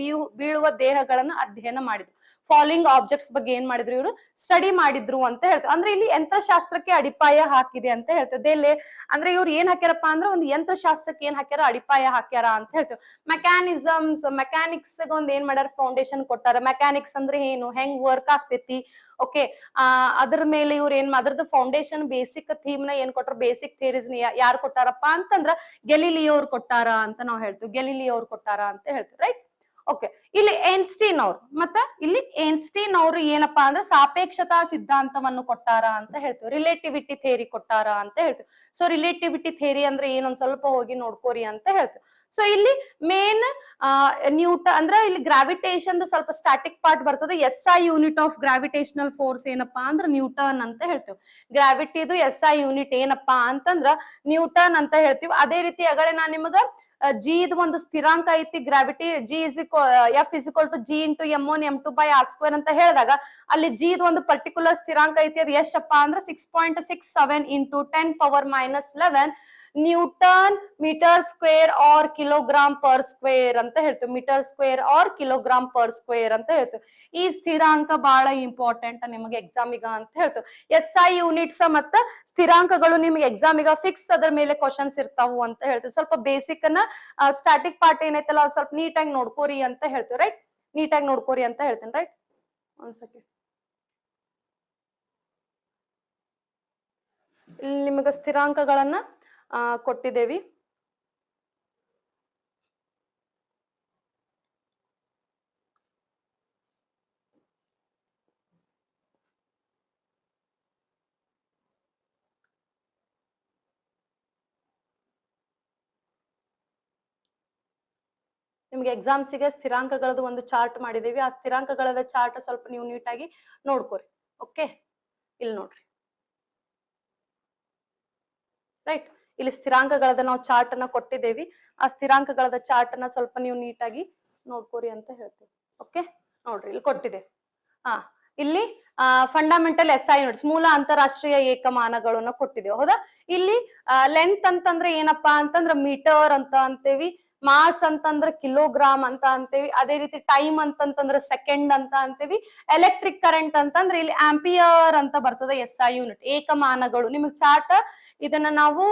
ಬೀಳುವ ದೇಹಗಳನ್ನ ಅಧ್ಯಯನ ಮಾಡಿದ್ರು. ಫಾಲಿಂಗ್ ಆಬ್ಜೆಕ್ಟ್ಸ್ ಬಗ್ಗೆ ಏನ್ ಮಾಡಿದ್ರು, ಇವರು ಸ್ಟಡಿ ಮಾಡಿದ್ರು ಅಂತ ಹೇಳ್ತಾರೆ. ಅಂದ್ರೆ ಇಲ್ಲಿ ಯಂತ್ರಶಾಸ್ತ್ರಕ್ಕೆ ಅಡಿಪಾಯ ಹಾಕಿದೆ ಅಂತ ಹೇಳ್ತದೆ. ಅಂದ್ರೆ ಇವ್ರು ಏನ್ ಹಾಕ್ಯಾರಪ್ಪ ಅಂದ್ರೆ ಒಂದು ಯಂತ್ರಶಾಸ್ತ್ರಕ್ಕೆ ಏನ್ ಹಾಕ್ಯಾರ, ಅಡಿಪಾಯ ಹಾಕ್ಯಾರ ಅಂತ ಹೇಳ್ತೇವೆ. ಮೆಕ್ಯಾನಿಕ್ಸ್ ಒಂದ್ ಏನ್ ಮಾಡ್ಯಾರ, ಫೌಂಡೇಶನ್ ಕೊಟ್ಟಾರ. ಮೆಕ್ಯಾನಿಕ್ಸ್ ಅಂದ್ರೆ ಏನು, ಹೆಂಗ್ ವರ್ಕ್ ಆಗ್ತೈತಿ, ಓಕೆ, ಅದ್ರ ಮೇಲೆ ಇವ್ರು ಅದ್ರದ್ದು ಫೌಂಡೇಶನ್ ಬೇಸಿಕ್ ಥೀಮ್ ನ ಏನ್ ಕೊಟ್ಟಾರ, ಬೇಸಿಕ್ ಥಿಯರೀಸ್ ಯಾರು ಕೊಟ್ಟಾರಪ್ಪ ಅಂತಂದ್ರ ಗೆಲಿಲಿಯೋ ಅವ್ರು ಕೊಟ್ಟಾರ ಅಂತ ನಾವು ಹೇಳ್ತೀವಿ. ಗೆಲಿಲಿಯೋ ಅವ್ರು ಕೊಟ್ಟಾರ ಅಂತ ಹೇಳ್ತೀವಿ, ರೈಟ್. ಓಕೆ, ಇಲ್ಲಿ ಏನ್ಸ್ಟೀನ್ ಅವ್ರು ಅವರು ಏನಪ್ಪಾ ಅಂದ್ರೆ ಸಾಪೇಕ್ಷತಾ ಸಿದ್ಧಾಂತವನ್ನು ಕೊಟ್ಟಾರ ಅಂತ ಹೇಳ್ತೀವಿ. ರಿಲೇಟಿವಿಟಿ ಥಿಯರಿ ಕೊಟ್ಟಾರ ಅಂತ ಹೇಳ್ತೀವಿ. ಸೊ ರಿಲೇಟಿವಿಟಿ ಥಿಯರಿ ಅಂದ್ರೆ ಏನೊಂದ್ ಸ್ವಲ್ಪ ಹೋಗಿ ನೋಡ್ಕೋರಿ ಅಂತ ಹೇಳ್ತೀವಿ. ಸೊ ಇಲ್ಲಿ ಮೇನ್ ಅಂದ್ರೆ ಇಲ್ಲಿ ಗ್ರಾವಿಟೇಷನ್ ಸ್ವಲ್ಪ ಸ್ಟಾಟಿಕ್ ಪಾರ್ಟ್ ಬರ್ತದೆ. SI unit of gravitational force ಏನಪ್ಪಾ ಅಂದ್ರೆ ನ್ಯೂಟನ್ ಅಂತ ಹೇಳ್ತೇವೆ. ಗ್ರಾವಿಟಿದು SI ಯೂನಿಟ್ ಏನಪ್ಪಾ ಅಂತಂದ್ರ ನ್ಯೂಟನ್ ಅಂತ ಹೇಳ್ತೀವಿ. ಅದೇ ರೀತಿ ಆಗಲೇ ನಾನ್ ನಿಮಗ ಜಿ ಇದು ಒಂದು ಸ್ಥಿರಾಂಕ ಐತಿ, gravity F = G × M1 M2/r² ಅಂತ ಹೇಳಿದಾಗ ಅಲ್ಲಿ ಜಿ ಇದು ಒಂದು ಪರ್ಟಿಕ್ಯುಲರ್ ಸ್ಥಿರಾಂಕ ಐತಿ. ಅದು ಎಷ್ಟಪ್ಪ ಅಂದ್ರೆ 6.67 × 10⁻⁻11 newton metre square or kilogram per square ಅಂತ ಹೇಳ್ತೀವಿ. Metre square or kilogram per square ಅಂತ ಹೇಳ್ತೀವಿ. ಈ ಸ್ಥಿರಾಂಕ ಬಹಳ ಇಂಪಾರ್ಟೆಂಟ್ ನಿಮಗೆ ಎಕ್ಸಾಮಿಗ ಅಂತ ಹೇಳ್ತೀವಿ. SI ಯೂನಿಟ್ಸ್ ಮತ್ತ ಸ್ಥಿರಾಂಕಗಳು ನಿಮ್ಗೆ ಎಕ್ಸಾಮಿಗ ಫಿಕ್ಸ್ ಅದ್ರ ಮೇಲೆ ಕ್ವಶನ್ಸ್ ಇರ್ತಾವು ಅಂತ ಹೇಳ್ತೀವಿ. ಸ್ವಲ್ಪ ಬೇಸಿಕ್ ಅನ್ನ ಸ್ಟಾಟಿಕ್ ಪಾರ್ಟ್ ಏನೈತಲ್ಲ ಅದು ಸ್ವಲ್ಪ ನೀಟಾಗಿ ನೋಡ್ಕೋರಿ ಅಂತ ಹೇಳ್ತೀವಿ, ರೈಟ್. ನೀಟಾಗಿ ನೋಡ್ಕೋರಿ ಅಂತ ಹೇಳ್ತೀನಿ, ರೈಟ್. ಒಂದ್ ಸೆಕೆಂಡ್, ಇಲ್ಲಿ ನಿಮಗೆ ಸ್ಥಿರಾಂಕಗಳನ್ನ ಕೊಟ್ಟಿದ್ದೇವಿ. ನಿಮ್ಗೆ ಎಕ್ಸಾಮ್ಸಿಗೆ ಸ್ಥಿರಾಂಕಗಳದ್ದು ಒಂದು ಚಾರ್ಟ್ ಮಾಡಿದೀವಿ. ಆ ಸ್ಥಿರಾಂಕಗಳ ಚಾರ್ಟ್ ಸ್ವಲ್ಪ ನೀವು ನೀಟಾಗಿ ನೋಡ್ಕೋರಿ, ಓಕೆ. ಇಲ್ಲಿ ನೋಡ್ರಿ, ರೈಟ್. ಇಲ್ಲಿ ಸ್ಥಿರಾಂಕಗಳದ ನಾವು ಚಾರ್ಟ್ ಅನ್ನ ಕೊಟ್ಟಿದ್ದೇವಿ. ಆ ಸ್ಥಿರಾಂಕಗಳದ ಚಾರ್ಟ್ ಅನ್ನ ಸ್ವಲ್ಪ ನೀವು ನೀಟಾಗಿ ನೋಡ್ಕೋರಿ ಅಂತ ಹೇಳ್ತೀವಿ, ಓಕೆ. ನೋಡ್ರಿ, ಇಲ್ಲಿ ಕೊಟ್ಟಿದೆ. ಇಲ್ಲಿ ಫಂಡಮೆಂಟಲ್ SI ಯೂನಿಟ್ಸ್, ಮೂಲ ಅಂತಾರಾಷ್ಟ್ರೀಯ ಏಕಮಾನಗಳನ್ನ ಕೊಟ್ಟಿದ್ದೇವೆ, ಹೌದಾ. ಇಲ್ಲಿ ಲೆಂತ್ ಅಂತಂದ್ರೆ ಏನಪ್ಪಾ ಅಂತಂದ್ರ ಮೀಟರ್ ಅಂತ ಅಂತೇವಿ. ಮಾಸ್ ಅಂತಂದ್ರ ಕಿಲೋಗ್ರಾಮ್ ಅಂತ ಅಂತೇವಿ. ಅದೇ ರೀತಿ ಟೈಮ್ ಅಂತಂತಂದ್ರ ಸೆಕೆಂಡ್ ಅಂತ ಅಂತೇವಿ. ಎಲೆಕ್ಟ್ರಿಕ್ ಕರೆಂಟ್ ಅಂತಂದ್ರೆ ಇಲ್ಲಿ ಆಂಪಿಯರ್ ಅಂತ ಬರ್ತದೆ SI ಯೂನಿಟ್. ಏಕಮಾನಗಳು ನಿಮಗ್ ಚಾರ್ಟ್ ಇದನ್ನ ನಾವು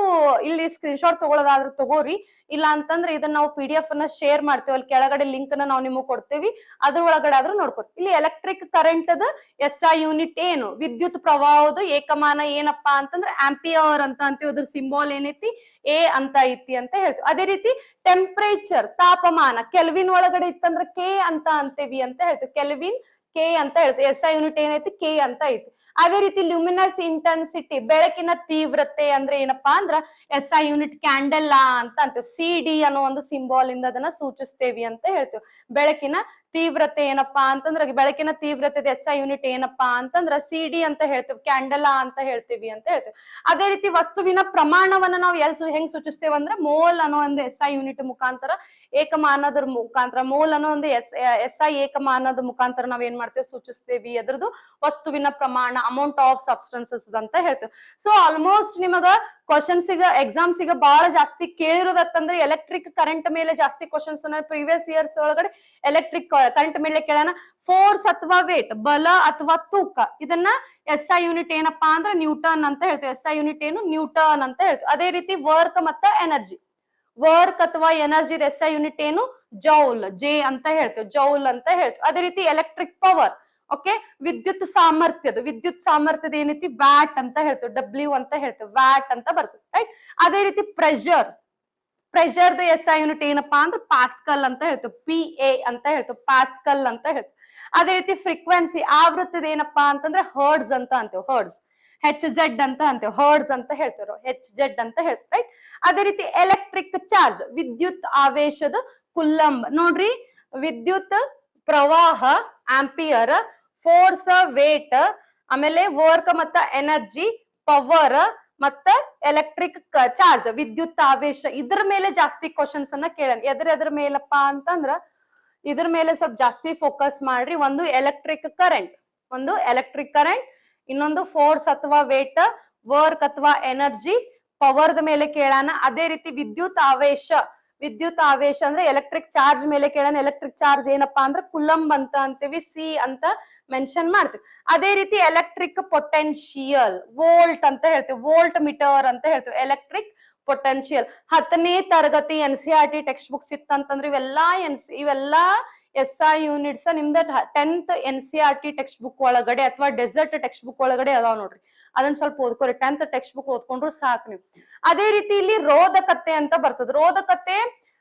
ಇಲ್ಲಿ ಸ್ಕ್ರೀನ್ ಶಾಟ್ ತಗೊಳ್ಳೋದಾದ್ರೆ ತಗೋರಿ. ಇಲ್ಲ ಅಂತಂದ್ರೆ ಇದನ್ನ ನಾವು PDF ಅನ್ನ ಶೇರ್ ಮಾಡ್ತೇವೆ. ಅಲ್ಲಿ ಕೆಳಗಡೆ ಲಿಂಕ್ ನ ನಾವು ನಿಮಗೆ ಕೊಡ್ತೇವಿ, ಅದ್ರೊಳಗಡೆ ಆದ್ರೂ ನೋಡ್ಕೊರಿ. ಇಲ್ಲಿ ಎಲೆಕ್ಟ್ರಿಕ್ ಕರೆಂಟ್ SI ಯೂನಿಟ್ ಏನು, ವಿದ್ಯುತ್ ಪ್ರವಾಹದ ಏಕಮಾನ ಏನಪ್ಪಾ ಅಂತಂದ್ರೆ ಆಂಪಿಯರ್ ಅಂತ ಅಂತೀವಿ. ಅದ್ರ ಸಿಂಬಾಲ್ ಏನೈತಿ, A ಅಂತ ಐತಿ ಅಂತ ಹೇಳ್ತೀವಿ. ಅದೇ ರೀತಿ ಟೆಂಪರೇಚರ್, ತಾಪಮಾನ, ಕೆಲ್ವಿನ್ ಒಳಗಡೆ ಇತ್ತಂದ್ರೆ K ಅಂತ ಅಂತೇವಿ ಅಂತ ಹೇಳ್ತೀವಿ. ಕೆಲ್ವಿನ್ K ಅಂತ ಹೇಳ್ತೀವಿ. SI ಯೂನಿಟ್ ಏನೈತಿ, K ಅಂತ ಐತಿ. ಅದೇ ರೀತಿ ಲ್ಯೂಮಿನಸ್ ಇಂಟೆನ್ಸಿಟಿ, ಬೆಳಕಿನ ತೀವ್ರತೆ ಅಂದ್ರೆ ಏನಪ್ಪಾ ಅಂದ್ರ SI ಯೂನಿಟ್ ಕ್ಯಾಂಡೆಲ್ಲಾ ಅಂತ ಅಂತೀವಿ. CD ಅನ್ನೋ ಒಂದು ಸಿಂಬಾಲ್ ಇಂದ ಅದನ್ನ ಸೂಚಿಸ್ತೇವಿ ಅಂತ ಹೇಳ್ತೀವಿ. ಬೆಳಕಿನ ತೀವ್ರತೆ ಏನಪ್ಪಾ ಅಂತಂದ್ರೆ, ಬೆಳಕಿನ ತೀವ್ರತೆ SI ಯೂನಿಟ್ ಏನಪ್ಪಾ ಅಂತಂದ್ರ CD ಅಂತ ಹೇಳ್ತೀವಿ, ಕ್ಯಾಂಡೆಲಾ ಅಂತ ಹೇಳ್ತೀವಿ ಅಂತ ಹೇಳ್ತೀವಿ. ಅದೇ ರೀತಿ ವಸ್ತುವಿನ ಪ್ರಮಾಣವನ್ನ ನಾವು ಹೆಂಗ್ ಸೂಚಿಸ್ತೇವೆ ಅಂದ್ರೆ ಮೋಲ್ ಅನ್ನೋ ಒಂದು SI ಯೂನಿಟ್ ಮುಖಾಂತರ, ಏಕಮಾನದ ಮುಖಾಂತರ, ಮೋಲ್ ಅನ್ನೋ ಒಂದು SI ಏಕಮಾನದ ಮುಖಾಂತರ ನಾವ್ ಏನ್ ಮಾಡ್ತೇವೆ, ಸೂಚಿಸ್ತೇವಿ. ಅದ್ರದ್ದು ವಸ್ತುವಿನ ಪ್ರಮಾಣ, ಅಮೌಂಟ್ ಆಫ್ ಸಬ್ಸ್ಟೆನ್ಸಸ್ ಅಂತ ಹೇಳ್ತೇವೆ. ಸೊ ಆಲ್ಮೋಸ್ಟ್ ನಿಮಗ ಕ್ವಶನ್ಸ್ ಎಕ್ಸಾಮ್ಸ್ ಬಹಳ ಜಾಸ್ತಿ ಕೇಳಿರೋದತ್ತಂದ್ರೆ ಎಲೆಕ್ಟ್ರಿಕ್ ಕರೆಂಟ್ ಮೇಲೆ ಜಾಸ್ತಿ ಕ್ವಶನ್ಸ್ ಪ್ರೀವಿಯಸ್ ಇಯರ್ಸ್ ಒಳಗಡೆ ಎಲೆಕ್ಟ್ರಿಕ್ ಕರೆಂಟ್ ಮೇಲೆ ಕೇಳೋಣ. ಫೋರ್ಸ್ ಅಥವಾ ವೇಟ್, ಬಲ ಅಥವಾ ತೂಕ, ಇದನ್ನ SI ಯೂನಿಟ್ ಏನಪ್ಪಾ ಅಂದ್ರೆ ನ್ಯೂಟನ್ ಅಂತ ಹೇಳ್ತೇವೆ. SI ಯೂನಿಟ್ ಏನು, ನ್ಯೂಟನ್ ಅಂತ ಹೇಳ್ತೇವೆ. ಅದೇ ರೀತಿ ವರ್ಕ್ ಮತ್ತೆ ಎನರ್ಜಿ, ವರ್ಕ್ ಅಥವಾ ಎನರ್ಜಿ SI ಯೂನಿಟ್ ಏನು, ಜೌಲ್, J ಅಂತ ಹೇಳ್ತೇವೆ, ಜೌಲ್ ಅಂತ ಹೇಳ್ತೇವೆ. ಅದೇ ರೀತಿ ಎಲೆಕ್ಟ್ರಿಕ್ ಪವರ್, ಓಕೆ. ವಿದ್ಯುತ್ ಸಾಮರ್ಥ್ಯದ ಏನೈತಿ, ವ್ಯಾಟ್ ಅಂತ ಹೇಳ್ತೇವೆ, W ಅಂತ ಹೇಳ್ತೇವೆ, ವ್ಯಾಟ್ ಅಂತ ಬರ್ತದೆ, ರೈಟ್. ಅದೇ ರೀತಿ ಪ್ರೆಷರ್ದ SI ಯೂನಿಟ್ ಏನಪ್ಪಾ ಅಂದ್ರೆ ಪಾಸ್ಕಲ್ ಅಂತ ಹೇಳ್ತೇವೆ, PA ಅಂತ ಹೇಳ್ತೇವೆ, ಪಾಸ್ಕಲ್ ಅಂತ ಹೇಳ್ತೇವೆ. ಅದೇ ರೀತಿ ಫ್ರೀಕ್ವೆನ್ಸಿ, ಆವೃತ್ತದ ಏನಪ್ಪಾ ಅಂತಂದ್ರೆ ಹರ್ಡ್ಸ್ ಅಂತ ಅಂತೇವೆ, ಹರ್ಡ್ಸ್, HZ ಅಂತ ಅಂತೇವೆ, ಹರ್ಡ್ಸ್ ಅಂತ ಹೇಳ್ತೇವೆ, HZ ಅಂತ ಹೇಳ್ತೇವೆ, ರೈಟ್. ಅದೇ ರೀತಿ ಎಲೆಕ್ಟ್ರಿಕ್ ಚಾರ್ಜ್, ವಿದ್ಯುತ್ ಆವೇಶದ ಕುಲ್ಲಂಬ್. ನೋಡ್ರಿ, ವಿದ್ಯುತ್ ಪ್ರವಾಹ ಆಂಪಿಯರ್, ಫೋರ್ಸ್ ವೇಟ್, ಆಮೇಲೆ ವರ್ಕ್ ಮತ್ತ ಎನರ್ಜಿ, ಪವರ್ ಮತ್ತ ಎಲೆಕ್ಟ್ರಿಕ್ ಚಾರ್ಜ್, ವಿದ್ಯುತ್ ಆವೇಶ. ಇದ್ರ ಮೇಲೆ ಜಾಸ್ತಿ ಕ್ವಶನ್ಸ್ ಅನ್ನ ಕೇಳೋಣ. ಎದ್ರ ಮೇಲಪ್ಪ ಅಂತಂದ್ರ ಇದ್ರ ಮೇಲೆ ಸ್ವಲ್ಪ ಜಾಸ್ತಿ ಫೋಕಸ್ ಮಾಡ್ರಿ. ಒಂದು ಎಲೆಕ್ಟ್ರಿಕ್ ಕರೆಂಟ್, ಇನ್ನೊಂದು ಫೋರ್ಸ್ ಅಥವಾ ವೇಟ್, ವರ್ಕ್ ಅಥವಾ ಎನರ್ಜಿ, ಪವರ್ದ ಮೇಲೆ ಕೇಳಾನ. ಅದೇ ರೀತಿ ವಿದ್ಯುತ್ ಆವೇಶ ಅಂದ್ರೆ ಎಲೆಕ್ಟ್ರಿಕ್ ಚಾರ್ಜ್ ಮೇಲೆ ಕೇಳಾನ. ಎಲೆಕ್ಟ್ರಿಕ್ ಚಾರ್ಜ್ ಏನಪ್ಪಾ ಅಂದ್ರೆ ಕುಲಂಬ್ ಅಂತ ಅಂತೀವಿ, ಸಿ ಅಂತ ಮೆನ್ಷನ್ ಮಾಡ್ತೀವಿ. ಅದೇ ರೀತಿ ಎಲೆಕ್ಟ್ರಿಕ್ ಪೊಟೆನ್ಶಿಯಲ್ ವೋಲ್ಟ್ ಅಂತ ಹೇಳ್ತೀವಿ, ವೋಲ್ಟ್ ಮೀಟರ್ ಅಂತ ಹೇಳ್ತೀವಿ, ಎಲೆಕ್ಟ್ರಿಕ್ ಪೊಟೆನ್ಶಿಯಲ್. 10ನೇ ತರಗತಿ NCERT ಟೆಕ್ಸ್ಟ್ ಬುಕ್ಸ್ ಇತ್ತಂತಂದ್ರೆ ಇವೆಲ್ಲಾ SI ಯೂನಿಟ್ಸ್ ನಿಮ್ದ 10th NCERT ಟೆಕ್ಸ್ಟ್ ಬುಕ್ ಒಳಗಡೆ ಅಥವಾ ಡೆಸರ್ಟ್ ಟೆಕ್ಸ್ಟ್ ಬುಕ್ ಒಳಗಡೆ ಅದಾವ್ ನೋಡ್ರಿ. ಅದನ್ನ ಸ್ವಲ್ಪ ಓದ್ಕೋರಿ. 10th ಟೆಕ್ಸ್ಟ್ ಬುಕ್ ಓದ್ಕೊಂಡ್ರು ಸಾಕು ನೀವು. ಅದೇ ರೀತಿ ಇಲ್ಲಿ ರೋಧಕತೆ ಅಂತ ಬರ್ತದೆ. ರೋಧಕತೆ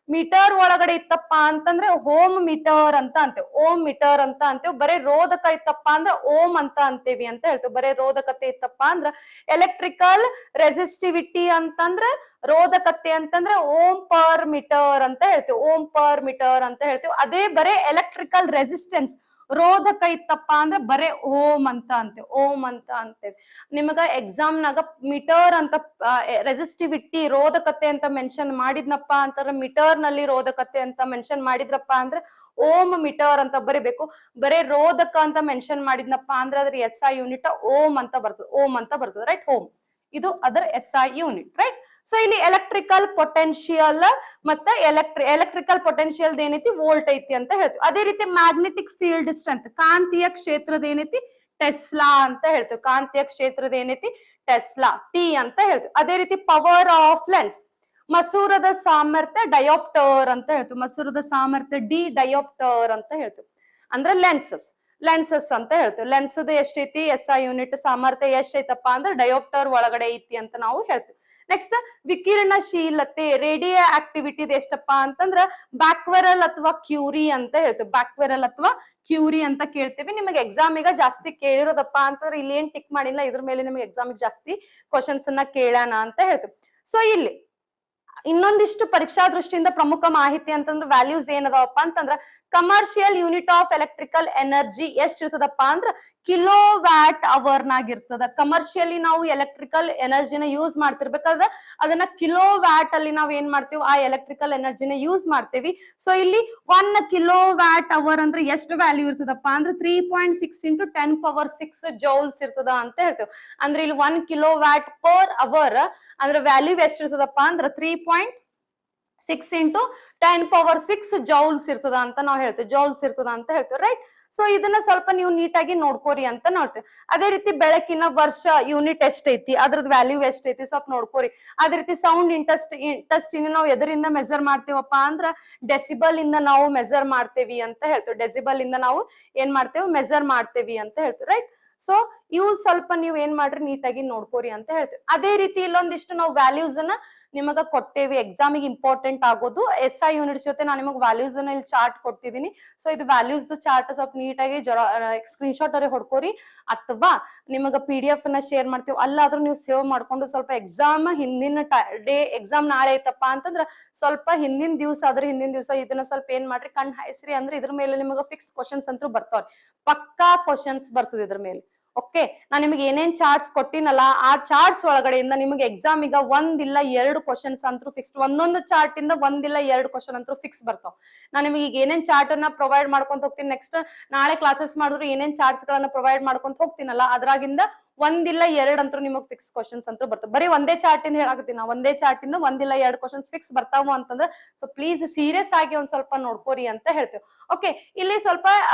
ಮೀಟರ್ ಒಳಗಡೆ ಇತ್ತಪ್ಪ ಅಂತಂದ್ರೆ ಓಮ್ ಮೀಟರ್ ಅಂತ ಅಂತೇವೆ, ಓಮ್ ಮೀಟರ್ ಅಂತ ಅಂತೇವೆ. ಬರೀ ರೋಧಕ ಇತ್ತಪ್ಪ ಅಂದ್ರೆ ಓಮ್ ಅಂತ ಅಂತೇವಿ ಅಂತ ಹೇಳ್ತೇವೆ. ಬರೀ ರೋಧಕತೆ ಇತ್ತಪ್ಪ ಅಂದ್ರ ಎಲೆಕ್ಟ್ರಿಕಲ್ ರೆಸಿಸ್ಟಿವಿಟಿ ಅಂತಂದ್ರೆ ರೋಧಕತೆ ಅಂತಂದ್ರೆ ಓಮ್ ಪರ್ ಮೀಟರ್ ಅಂತ ಹೇಳ್ತೇವೆ, ಓಮ್ ಪರ್ ಮೀಟರ್ ಅಂತ ಹೇಳ್ತೇವೆ. ಅದೇ ಬರೇ ಎಲೆಕ್ಟ್ರಿಕಲ್ ರೆಸಿಸ್ಟೆನ್ಸ್ ರೋಧಕ ಇತ್ತಪ್ಪ ಅಂದ್ರೆ ಬರೇ ಓಮ್ ಅಂತ ಅಂತೇವೆ, ಓಮ್ ಅಂತ ಅಂತೇವೆ. ನಿಮಗ ಎಕ್ಸಾಮ್ ನಾಗ ಮೀಟರ್ ಅಂತ ರೆಸಿಸ್ಟಿವಿಟಿ ರೋಧಕತೆ ಅಂತ ಮೆನ್ಷನ್ ಮಾಡಿದ್ನಪ್ಪ ಅಂತಂದ್ರೆ ಮೀಟರ್ ನಲ್ಲಿ ರೋಧಕತೆ ಅಂತ ಮೆನ್ಷನ್ ಮಾಡಿದ್ರಪ್ಪ ಅಂದ್ರೆ ಓಮ್ ಮೀಟರ್ ಅಂತ ಬರಿಬೇಕು. ಬರೇ ರೋಧಕ ಅಂತ ಮೆನ್ಷನ್ ಮಾಡಿದ್ನಪ್ಪ ಅಂದ್ರೆ ಅದ್ರ SI ಯೂನಿಟ್ ಓಮ್ ಅಂತ ಬರ್ತದೆ, ಓಮ್ ಅಂತ ಬರ್ತದೆ, ರೈಟ್. ಓಮ್ ಇದು ಅದರ SI ಯೂನಿಟ್, ರೈಟ್. ಸೊ ಇಲ್ಲಿ ಎಲೆಕ್ಟ್ರಿಕಲ್ ಪೊಟೆನ್ಶಿಯಲ್ ಮತ್ತೆ ಎಲೆಕ್ಟ್ರಿಕಲ್ ಪೊಟೆನ್ಶಿಯಲ್ ಏನೈತಿ ವೋಲ್ಟ್ ಐತಿ ಅಂತ ಹೇಳ್ತೀವಿ. ಅದೇ ರೀತಿ ಮ್ಯಾಗ್ನೆಟಿಕ್ ಫೀಲ್ಡ್ ಸ್ಟ್ರೆಂತ್ ಕಾಂತೀಯ ಕ್ಷೇತ್ರದ ಏನೈತಿ ಟೆಸ್ಲಾ ಅಂತ ಹೇಳ್ತೀವಿ. ಕಾಂತೀಯ ಕ್ಷೇತ್ರದ ಏನೈತಿ ಟೆಸ್ಲಾ, ಟಿ ಅಂತ ಹೇಳ್ತೀವಿ. ಅದೇ ರೀತಿ ಪವರ್ ಆಫ್ ಲೆನ್ಸ್ ಮಸೂರದ ಸಾಮರ್ಥ್ಯ ಡಯೋಪ್ಟರ್ ಅಂತ ಹೇಳ್ತೀವಿ. ಮಸೂರದ ಸಾಮರ್ಥ್ಯ ಡಿ ಡಯೋಪ್ಟರ್ ಅಂತ ಹೇಳ್ತೀವಿ. ಅಂದ್ರೆ ಲೆನ್ಸಸ್ ಅಂತ ಹೇಳ್ತೀವಿ. ಲೆನ್ಸ್ದ ಎಷ್ಟೈತಿ SI ಯೂನಿಟ್ ಸಾಮರ್ಥ್ಯ ಎಷ್ಟೈತಪ್ಪ ಅಂದ್ರೆ ಡಯೋಪ್ಟರ್ ಒಳಗಡೆ ಐತಿ ಅಂತ ನಾವು ಹೇಳ್ತೀವಿ. ನೆಕ್ಸ್ಟ್ ವಿಕಿರಣಶೀಲತೆ ರೇಡಿಯೋ ಆಕ್ಟಿವಿಟಿ ಎಷ್ಟಪ್ಪ ಅಂತಂದ್ರ ಬ್ಯಾಕ್ವೆರಲ್ ಅಥವಾ ಕ್ಯೂರಿ ಅಂತ ಹೇಳ್ತೀವಿ. ಬ್ಯಾಕ್ವೆರಲ್ ಅಥವಾ ಕ್ಯೂರಿ ಅಂತ ಕೇಳ್ತೀವಿ. ನಿಮಗೆ ಎಕ್ಸಾಮ್ ಈಗ ಜಾಸ್ತಿ ಕೇಳಿರೋದಪ್ಪ ಅಂತಂದ್ರೆ ಇಲ್ಲಿ ಏನ್ ಟಿಕ್ ಮಾಡಿಲ್ಲ, ಇದ್ರ ಮೇಲೆ ನಿಮಗೆ ಎಕ್ಸಾಮ್ ಜಾಸ್ತಿ ಕ್ವಶನ್ಸ್ ಅನ್ನ ಕೇಳೋಣ ಅಂತ ಹೇಳ್ತೀವಿ. ಸೊ ಇಲ್ಲಿ ಇನ್ನೊಂದಿಷ್ಟು ಪರೀಕ್ಷಾ ದೃಷ್ಟಿಯಿಂದ ಪ್ರಮುಖ ಮಾಹಿತಿ ಅಂತಂದ್ರೆ ವ್ಯಾಲ್ಯೂಸ್ ಏನದಾವಪ್ಪ ಅಂತಂದ್ರ commercial unit of electrical energy ಎಷ್ಟ್ ಇರ್ತದಪ್ಪ ಅಂದ್ರ ಕಿಲೋ ವ್ಯಾಟ್ ಅವರ್ ನಾಗ ಇರ್ತದ. ಕಮರ್ಷಿಯಲಿ ನಾವು ಎಲೆಕ್ಟ್ರಿಕಲ್ ಎನರ್ಜಿನ ಯೂಸ್ ಮಾಡ್ತಿರ್ಬೇಕಾದ್ರೆ ಅದನ್ನ ಕಿಲೋ ವ್ಯಾಟ್ ಅಲ್ಲಿ ನಾವ್ ಏನ್ ಮಾಡ್ತೀವಿ, ಆ ಎಲೆಕ್ಟ್ರಿಕಲ್ ಎನರ್ಜಿನ ಯೂಸ್ ಮಾಡ್ತೇವಿ. ಸೊ ಇಲ್ಲಿ 1 ಕಿಲೋ ವ್ಯಾಟ್ ಅವರ್ ಅಂದ್ರೆ ಎಷ್ಟು ವ್ಯಾಲ್ಯೂ ಇರ್ತದಪ್ಪ ಅಂದ್ರೆ 3.6 into 10⁶ ಜೌಲ್ಸ್ ಇರ್ತದ ಅಂತ ಹೇಳ್ತೇವೆ. ಅಂದ್ರೆ ಇಲ್ಲಿ 1 ಕಿಲೋ ವ್ಯಾಟ್ ಪರ್ ಅವರ್ ಅಂದ್ರೆ ವ್ಯಾಲ್ಯೂ ಎಷ್ಟ್ ಇರ್ತದಪ್ಪ ಅಂದ್ರೆ 3.6 into 10⁶ ಜೌಲ್ಸ್ ಇರ್ತದ ಅಂತ ನಾವು ಹೇಳ್ತೇವೆ, ಜೌಲ್ಸ್ ಇರ್ತದ ಅಂತ ಹೇಳ್ತೇವೆ, ರೈಟ್. ಸೊ ಇದನ್ನ ಸ್ವಲ್ಪ ನೀವು ನೀಟಾಗಿ ನೋಡ್ಕೋರಿ ಅಂತ ನೋಡ್ತೇವೆ. ಅದೇ ರೀತಿ ಬೆಳಕಿನ ವರ್ಷ ಯೂನಿಟ್ ಎಷ್ಟೈತಿ, ಅದ್ರದ್ ವ್ಯಾಲ್ಯೂ ಎಷ್ಟೈತಿ ಸ್ವಲ್ಪ ನೋಡ್ಕೋರಿ. ಅದೇ ರೀತಿ ಸೌಂಡ್ ಇಂಟೆಸ್ಟಿನ್ ನಾವು ಎದರಿಂದ ಮೆಜರ್ ಮಾಡ್ತೇವಪ್ಪ ಅಂದ್ರ ಡೆಸಿಬಲ್ ಇಂದ ನಾವು ಮೆಜರ್ ಮಾಡ್ತೇವಿ ಅಂತ ಹೇಳ್ತೇವೆ. ಡೆಸಿಬಲ್ ಇಂದ ನಾವು ಏನ್ ಮಾಡ್ತೇವೆ, ಮೆಜರ್ ಮಾಡ್ತೇವಿ ಅಂತ ಹೇಳ್ತೇವೆ, ರೈಟ್. ಸೊ ಇವು ಸ್ವಲ್ಪ ನೀವು ಏನ್ ಮಾಡ್ರಿ ನೀಟಾಗಿ ನೋಡ್ಕೋರಿ ಅಂತ ಹೇಳ್ತೇವೆ. ಅದೇ ರೀತಿ ಇಲ್ಲೊಂದಿಷ್ಟು ನಾವು ವ್ಯಾಲ್ಯೂಸ್ ಅನ್ನ ನಿಮಗ ಕೊಟ್ಟೇವಿ, ಎಕ್ಸಾಮಿಗೆ ಇಂಪಾರ್ಟೆಂಟ್ ಆಗೋದು. SI ಯೂನಿಟ್ಸ್ ಜೊತೆ ನಾನು ನಿಮಗೆ ವ್ಯಾಲ್ಯೂಸ್ ಅನ್ನ ಇಲ್ಲಿ ಚಾರ್ಟ್ ಕೊಟ್ಟಿದ್ದೀನಿ. ಸೊ ಇದು ವ್ಯಾಲ್ಯೂಸ್ ಚಾರ್ಟ್ ಸ್ವಲ್ಪ ನೀಟಾಗಿ ಸ್ಕ್ರೀನ್ ಶಾಟ್ ಅವರೇ ಹೊಡ್ಕೋರಿ, ಅಥವಾ ನಿಮಗ PDF ನ ಶೇರ್ ಮಾಡ್ತೀವಿ, ಅಲ್ಲಾದ್ರೂ ನೀವು ಸೇವ್ ಮಾಡ್ಕೊಂಡು ಸ್ವಲ್ಪ ಎಕ್ಸಾಮ್ ಹಿಂದಿನ ಡೇ ಎಕ್ಸಾಮ್ ನಾಳೆ ಐತಪ್ಪ ಅಂತಂದ್ರ ಸ್ವಲ್ಪ ಹಿಂದಿನ ದಿವಸ ಇದನ್ನ ಸ್ವಲ್ಪ ಏನ್ ಮಾಡ್ರಿ ಕಣ್ ಹಾಯಿಸ್ರಿ. ಅಂದ್ರೆ ಇದ್ರ ಮೇಲೆ ನಿಮಗೆ ಫಿಕ್ಸ್ ಕ್ವಶನ್ಸ್ ಅಂತೂ ಬರ್ತಾವ್ರಿ, ಪಕ್ಕಾ ಕ್ವಶನ್ಸ್ ಬರ್ತದೆ ಇದ್ರ ಮೇಲೆ. ಓಕೆ, ನಾನ್ ನಿಮಗೆ ಏನೇನ್ ಚಾರ್ಟ್ಸ್ ಕೊಟ್ಟಿನಲ್ಲ ಆ ಚಾರ್ಟ್ಸ್ ಒಳಗಡೆಯಿಂದ ನಿಮಗೆ ಎಕ್ಸಾಮ್ ಈಗ 1 ಇಲ್ಲ 2 ಕ್ವಶನ್ಸ್ ಅಂತೂ ಫಿಕ್ಸ್, ಒಂದೊಂದು ಚಾರ್ಟ್ ಇಂದ 1 ಇಲ್ಲ 2 ಕ್ವಶನ್ ಅಂತೂ ಫಿಕ್ಸ್ ಬರ್ತಾವ. ನಾನು ನಿಮಗೆ ಈಗ ಏನೇನ್ ಚಾರ್ಟ್ ಅನ್ನ ಪ್ರೊವೈಡ್ ಮಾಡ್ಕೊಂತ ಹೋಗ್ತೀನಿ, ನೆಕ್ಸ್ಟ್ ನಾಳೆ ಕ್ಲಾಸಸ್ ಮಾಡಿದ್ರು ಏನೇನ್ ಚಾರ್ಟ್ಸ್ ಗಳನ್ನ ಪ್ರೊವೈಡ್ ಮಾಡ್ಕೊಂತ ಹೋಗ್ತೀನಲ್ಲ ಅದ್ರಾಗಿಂದ 1 ಇಲ್ಲ 2 ಅಂತೂ ನಿಮಗೆ ಫಿಕ್ಸ್ ಕ್ವಶನ್ಸ್ ಅಂತೂ ಬರ್ತವೆ. ಬರೀ ಒಂದೇ ಚಾರ್ಟ್ ಇಂದ ಹೇಳಾಕತ್ತೀನಿ, ಒಂದೇ ಚಾರ್ಟ್ ಇಂದ 1 ಇಲ್ಲ 2 ಕ್ವಶನ್ಸ್ ಫಿಕ್ಸ್ ಬರ್ತಾವು ಅಂತಂದ್ರೆ ಸೊ ಪ್ಲೀಸ್ ಸೀರಿಯಸ್ ಆಗಿ ಒಂದ್ ಸ್ವಲ್ಪ ನೋಡ್ಕೋರಿ ಅಂತ ಹೇಳ್ತೇವೆ. ಓಕೆ, ಇಲ್ಲಿ ಸ್ವಲ್ಪ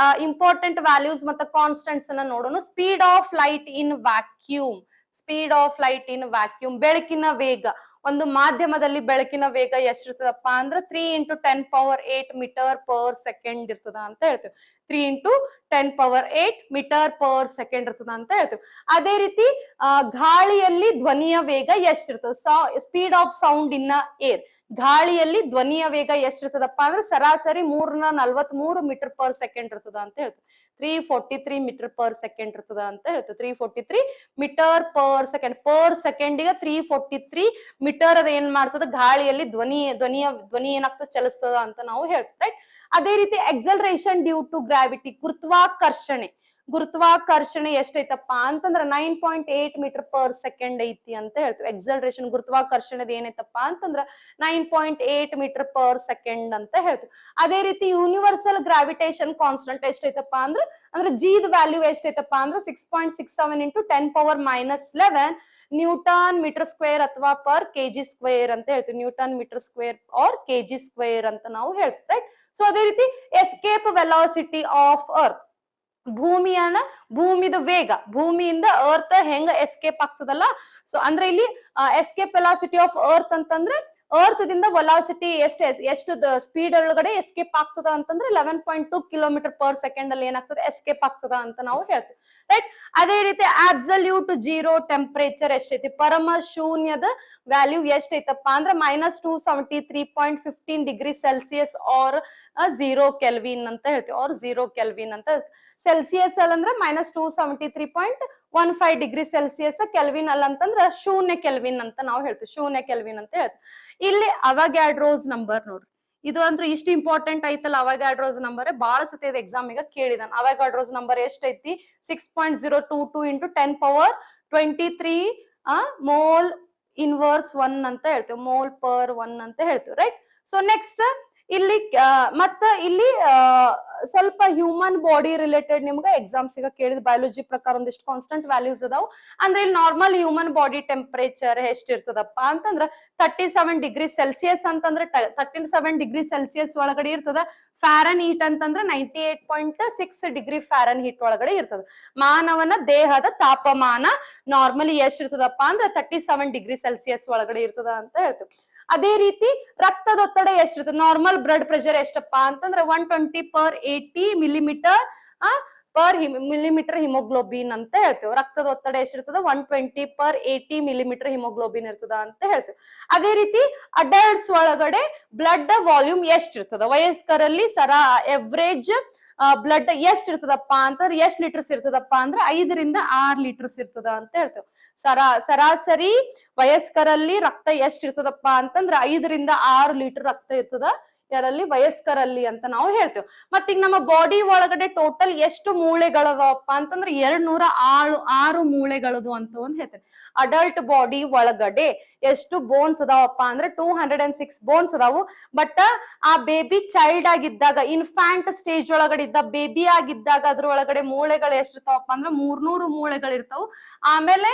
ಇಂಪಾರ್ಟೆಂಟ್ ವ್ಯಾಲ್ಯೂಸ್ ಮತ್ತೆ ಕಾನ್ಸ್ಟೆಂಟ್ಸ್ ಅನ್ನ ನೋಡೋಣ. Speed of light in vacuum, speed of light in vacuum ಬೆಳಕಿನ ವೇಗ, ಒಂದು ಮಾಧ್ಯಮದಲ್ಲಿ ಬೆಳಕಿನ ವೇಗ ಎಷ್ಟಿರ್ತದಪ್ಪ ಅಂದ್ರೆ 3 into 10⁸ ಮೀಟರ್ ಪರ್ ಸೆಕೆಂಡ್ ಇರ್ತದ ಅಂತ ಹೇಳ್ತೇವೆ. 3 into 10⁸ ಮೀಟರ್ ಪರ್ ಸೆಕೆಂಡ್ ಇರ್ತದ ಅಂತ ಹೇಳ್ತೇವೆ. ಅದೇ ರೀತಿ ಗಾಳಿಯಲ್ಲಿ ಧ್ವನಿಯ ವೇಗ ಎಷ್ಟಿರ್ತದ, speed of sound in air, ಗಾಳಿಯಲ್ಲಿ ಧ್ವನಿಯ ವೇಗ ಎಷ್ಟಿರ್ತದಪ್ಪ ಅಂದ್ರೆ ಸರಾಸರಿ 343 ಮೀಟರ್ ಪರ್ ಸೆಕೆಂಡ್ ಇರ್ತದ ಅಂತ ಹೇಳ್ತೇವೆ. 343 ಮೀಟರ್ ಪರ್ ಸೆಕೆಂಡ್ ಇರ್ತದ ಅಂತ ಹೇಳ್ತೇವೆ. 343 ಮೀಟರ್ ಪರ್ ಸೆಕೆಂಡಿಗೆ 343 ಮೀಟರ್ ಅದ ಏನ್ ಮಾಡ್ತದ ಗಾಳಿಯಲ್ಲಿ ಧ್ವನಿ ಏನಾಗ್ತದ ಚಲಿಸ್ತದ ಅಂತ ನಾವು ಹೇಳ್ತೇವೆ, ರೈಟ್. ಅದೇ ರೀತಿ ಎಕ್ಸಲರೇಷನ್ ಡ್ಯೂ ಟು ಗ್ರಾವಿಟಿ, ಗುರುತ್ವಾಕರ್ಷಣೆ ಎಷ್ಟೈತಪ್ಪ ಅಂತಂದ್ರ 9.8 ಮೀಟರ್ ಪರ್ ಸೆಕೆಂಡ್ ಐತಿ ಅಂತ ಹೇಳ್ತೀವಿ. ಎಕ್ಸಲರೇಷನ್ ಗುರುತ್ವಾಕರ್ಷಣೆದ ಏನೈತಪ್ಪ ಅಂತಂದ್ರ 9.8 ಮೀಟರ್ ಪರ್ ಸೆಕೆಂಡ್ ಅಂತ ಹೇಳ್ತೀವಿ. ಅದೇ ರೀತಿ ಯೂನಿವರ್ಸಲ್ ಗ್ರಾವಿಟೇಷನ್ ಕಾನ್ಸ್ಟೆಂಟ್ ಎಷ್ಟೈತಪ್ಪ ಅಂದ್ರೆ G ದ ವ್ಯಾಲ್ಯೂ ಎಷ್ಟೈತಪ್ಪ ಅಂದ್ರೆ 6.67 into 10⁻⁻11 ನ್ಯೂಟನ್ ಮೀಟರ್ ಸ್ಕ್ವೇರ್ ಅಥವಾ ಪರ್ ಕೆಜಿ ಸ್ಕ್ವೇರ್ ಅಂತ ಹೇಳ್ತೀವಿ. Newton metre square or KG square ಅಂತ ನಾವು ಹೇಳ್ತೀವಿ, ರೈಟ್. ಸೊ ಅದೇ ರೀತಿ ಎಸ್ಕೇಪ್ ವೆಲಾಸಿಟಿ ಆಫ್ ಅರ್ತ್, ಭೂಮಿದ ವೇಗ, ಭೂಮಿಯಿಂದ ಅರ್ತ್ ಹೆಂಗ ಎಸ್ಕೇಪ್ ಆಗ್ತದಲ್ಲ, ಸೊ ಅಂದ್ರೆ ಇಲ್ಲಿ ಎಸ್ಕೇಪ್ ವೆಲಾಸಿಟಿ ಆಫ್ ಅರ್ತ್ ಅಂತಂದ್ರೆ ಅರ್ತ್ ದಿಂದ ವೆಲಾಸಿಟಿ ಎಷ್ಟು ಸ್ಪೀಡ್ ಒಳಗಡೆ ಎಸ್ಕೇಪ್ ಆಗ್ತದ ಅಂತಂದ್ರೆ 11.2 ಕಿಲೋಮೀಟರ್ ಪರ್ ಸೆಕೆಂಡ್ ಅಲ್ಲಿ ಏನಾಗ್ತದೆ ಎಸ್ಕೇಪ್ ಆಗ್ತದ ಅಂತ ನಾವು ಹೇಳ್ತೀವಿ, ರೈಟ್. ಅದೇ ರೀತಿ ಅಬ್ಸಲ್ಯೂಟ್ ಜೀರೋ ಟೆಂಪರೇಚರ್ ಎಷ್ಟೈತಿ, ಪರಮ ಶೂನ್ಯದ ವ್ಯಾಲ್ಯೂ ಎಷ್ಟೈತಪ್ಪ ಅಂದ್ರೆ -273.15 ಡಿಗ್ರಿ ಸೆಲ್ಸಿಯಸ್ ಆರ್ 0 ಕೆಲ್ವಿನ್ ಅಂತ ಹೇಳ್ತೀವಿ, ಆರ್ 0 ಕೆಲ್ವಿನ್ ಅಂತ. ಸೆಲ್ಸಿಯಸ್ ಅಲ್ಲಂದ್ರೆ -273.15 ಡಿಗ್ರಿ ಸೆಲ್ಸಿಯಸ್, ಕೆಲ್ವಿನ್ ಅಲ್ಲ ಅಂತಂದ್ರೆ ಶೂನ್ಯ ಕೆಲ್ವಿನ್ ಅಂತ ನಾವು ಹೇಳ್ತೀವಿ, ಶೂನ್ಯ ಕೆಲ್ವಿನ್ ಅಂತ ಹೇಳ್ತೀವಿ. ಇಲ್ಲಿ ಅವಗ್ಯಾಡ್ರೋಸ್ ನಂಬರ್ ನೋಡ್ರಿ, ಇದು ಅಂದ್ರೆ ಇಷ್ಟು ಇಂಪಾರ್ಟೆಂಟ್ ಐತಲ್ಲ, ಅವಗ್ಯಾಡ್ರೋಸ್ ನಂಬರ್ ಬಹಳ ಸತಿ ಇದು ಎಕ್ಸಾಮ್ ಈಗ ಕೇಳಿದಾನ. ಅವಗ್ಯಾಡ್ರೋಸ್ ನಂಬರ್ ಎಷ್ಟೈತಿ 6.022 ಇಂಟು 10^23 ಮೋಲ್ ಇನ್ವರ್ಸ್ 1 ಅಂತ ಹೇಳ್ತೀವಿ, ಮೋಲ್ ಪರ್ 1 ಅಂತ ಹೇಳ್ತೀವಿ, ರೈಟ್. ಸೊ ನೆಕ್ಸ್ಟ್ ಇಲ್ಲಿ ಮತ್ತ ಇಲ್ಲಿ ಸ್ವಲ್ಪ ಹ್ಯೂಮನ್ ಬಾಡಿ ರಿಲೇಟೆಡ್ ನಿಮ್ಗೆ ಎಕ್ಸಾಮ್ಸ್ ಈಗ ಕೇಳಿದ ಬಯಾಲಜಿ ಪ್ರಕಾರ ಒಂದಿಷ್ಟು ಕಾನ್ಸ್ಟೆಂಟ್ ವ್ಯಾಲ್ಯೂಸ್ ಅದಾವ. ಅಂದ್ರೆ ಇಲ್ಲಿ ನಾರ್ಮಲ್ ಹ್ಯೂಮನ್ ಬಾಡಿ ಟೆಂಪರೇಚರ್ ಎಷ್ಟಿರ್ತದಪ್ಪ ಅಂತಂದ್ರ 37 ಡಿಗ್ರಿ ಸೆಲ್ಸಿಯಸ್ ಅಂತಂದ್ರೆ 37 ಡಿಗ್ರಿ ಸೆಲ್ಸಿಯಸ್ ಒಳಗಡೆ ಇರ್ತದ. ಫ್ಯಾರನ್ ಹೀಟ್ ಅಂತಂದ್ರೆ 98.6 ಡಿಗ್ರಿ ಫ್ಯಾರನ್ ಹೀಟ್ ಒಳಗಡೆ ಇರ್ತದ. ಮಾನವನ ದೇಹದ ತಾಪಮಾನ ನಾರ್ಮಲಿ ಎಷ್ಟಿರ್ತದಪ್ಪ ಅಂದ್ರೆ 37 ಡಿಗ್ರಿ ಸೆಲ್ಸಿಯಸ್ ಒಳಗಡೆ ಇರ್ತದ ಅಂತ ಹೇಳ್ತೀವಿ. ಅದೇ ರೀತಿ ರಕ್ತದೊತ್ತಡ ಎಷ್ಟಿರ್ತದೆ, ನಾರ್ಮಲ್ ಬ್ಲಡ್ ಪ್ರೆಷರ್ ಎಷ್ಟಪ್ಪ ಅಂತಂದ್ರೆ 120/80 ಮಿಲಿಮೀಟರ್ ಪರ್ ಮಿಲಿಮೀಟರ್ ಹಿಮೋಗ್ಲೋಬಿನ್ ಅಂತ ಹೇಳ್ತೇವೆ. ರಕ್ತದ ಒತ್ತಡ ಎಷ್ಟಿರ್ತದ 120/80 ಮಿಲಿಮೀಟರ್ ಹಿಮೋಗ್ಲೋಬಿನ್ ಇರ್ತದ ಅಂತ ಹೇಳ್ತೇವೆ. ಅದೇ ರೀತಿ ಅಡಲ್ಟ್ಸ್ ಒಳಗಡೆ ಬ್ಲಡ್ ವಾಲ್ಯೂಮ್ ಎಷ್ಟಿರ್ತದ, ವಯಸ್ಕರಲ್ಲಿ ಎವರೇಜ್ ಬ್ಲಡ್ ಎಷ್ಟ್ ಇರ್ತದಪ್ಪ ಅಂತಂದ್ರೆ ಎಷ್ಟ್ ಲೀಟರ್ಸ್ ಇರ್ತದಪ್ಪ ಅಂದ್ರೆ 5 ರಿಂದ 6 ಲೀಟರ್ಸ್ ಇರ್ತದ ಅಂತ ಹೇಳ್ತೇವೆ. ಸರಾಸರಿ ವಯಸ್ಕರಲ್ಲಿ ರಕ್ತ ಎಷ್ಟ್ ಇರ್ತದಪ್ಪ ಅಂತಂದ್ರೆ 5 ರಿಂದ 6 ಲೀಟರ್ ರಕ್ತ ಇರ್ತದ ಯಾರಲ್ಲಿ, ವಯಸ್ಕರಲ್ಲಿ ಅಂತ ನಾವು ಹೇಳ್ತೇವೆ. ಮತ್ತೀಗ ನಮ್ಮ ಬಾಡಿ ಒಳಗಡೆ ಟೋಟಲ್ ಎಷ್ಟು ಮೂಳೆಗಳದವಪ್ಪ ಅಂತಂದ್ರೆ 206 ಮೂಳೆಗಳದು ಅಂತ ಒಂದ್ ಹೇಳ್ತೇವೆ. ಅಡಲ್ಟ್ ಬಾಡಿ ಒಳಗಡೆ ಎಷ್ಟು ಬೋನ್ಸ್ ಅದಾವಪ್ಪ ಅಂದ್ರೆ 206 ಬೋನ್ಸ್ ಅದಾವು. ಬಟ್ ಆ ಬೇಬಿ ಚೈಲ್ಡ್ ಆಗಿದ್ದಾಗ, ಇನ್ಫ್ಯಾಂಟ್ ಸ್ಟೇಜ್ ಒಳಗಡೆ ಇದ್ದ ಬೇಬಿ ಆಗಿದ್ದಾಗ ಅದ್ರೊಳಗಡೆ ಮೂಳೆಗಳು ಎಷ್ಟಿರ್ತಾವಪ್ಪ ಅಂದ್ರೆ 300 ಮೂಳೆಗಳು ಇರ್ತಾವ. ಆಮೇಲೆ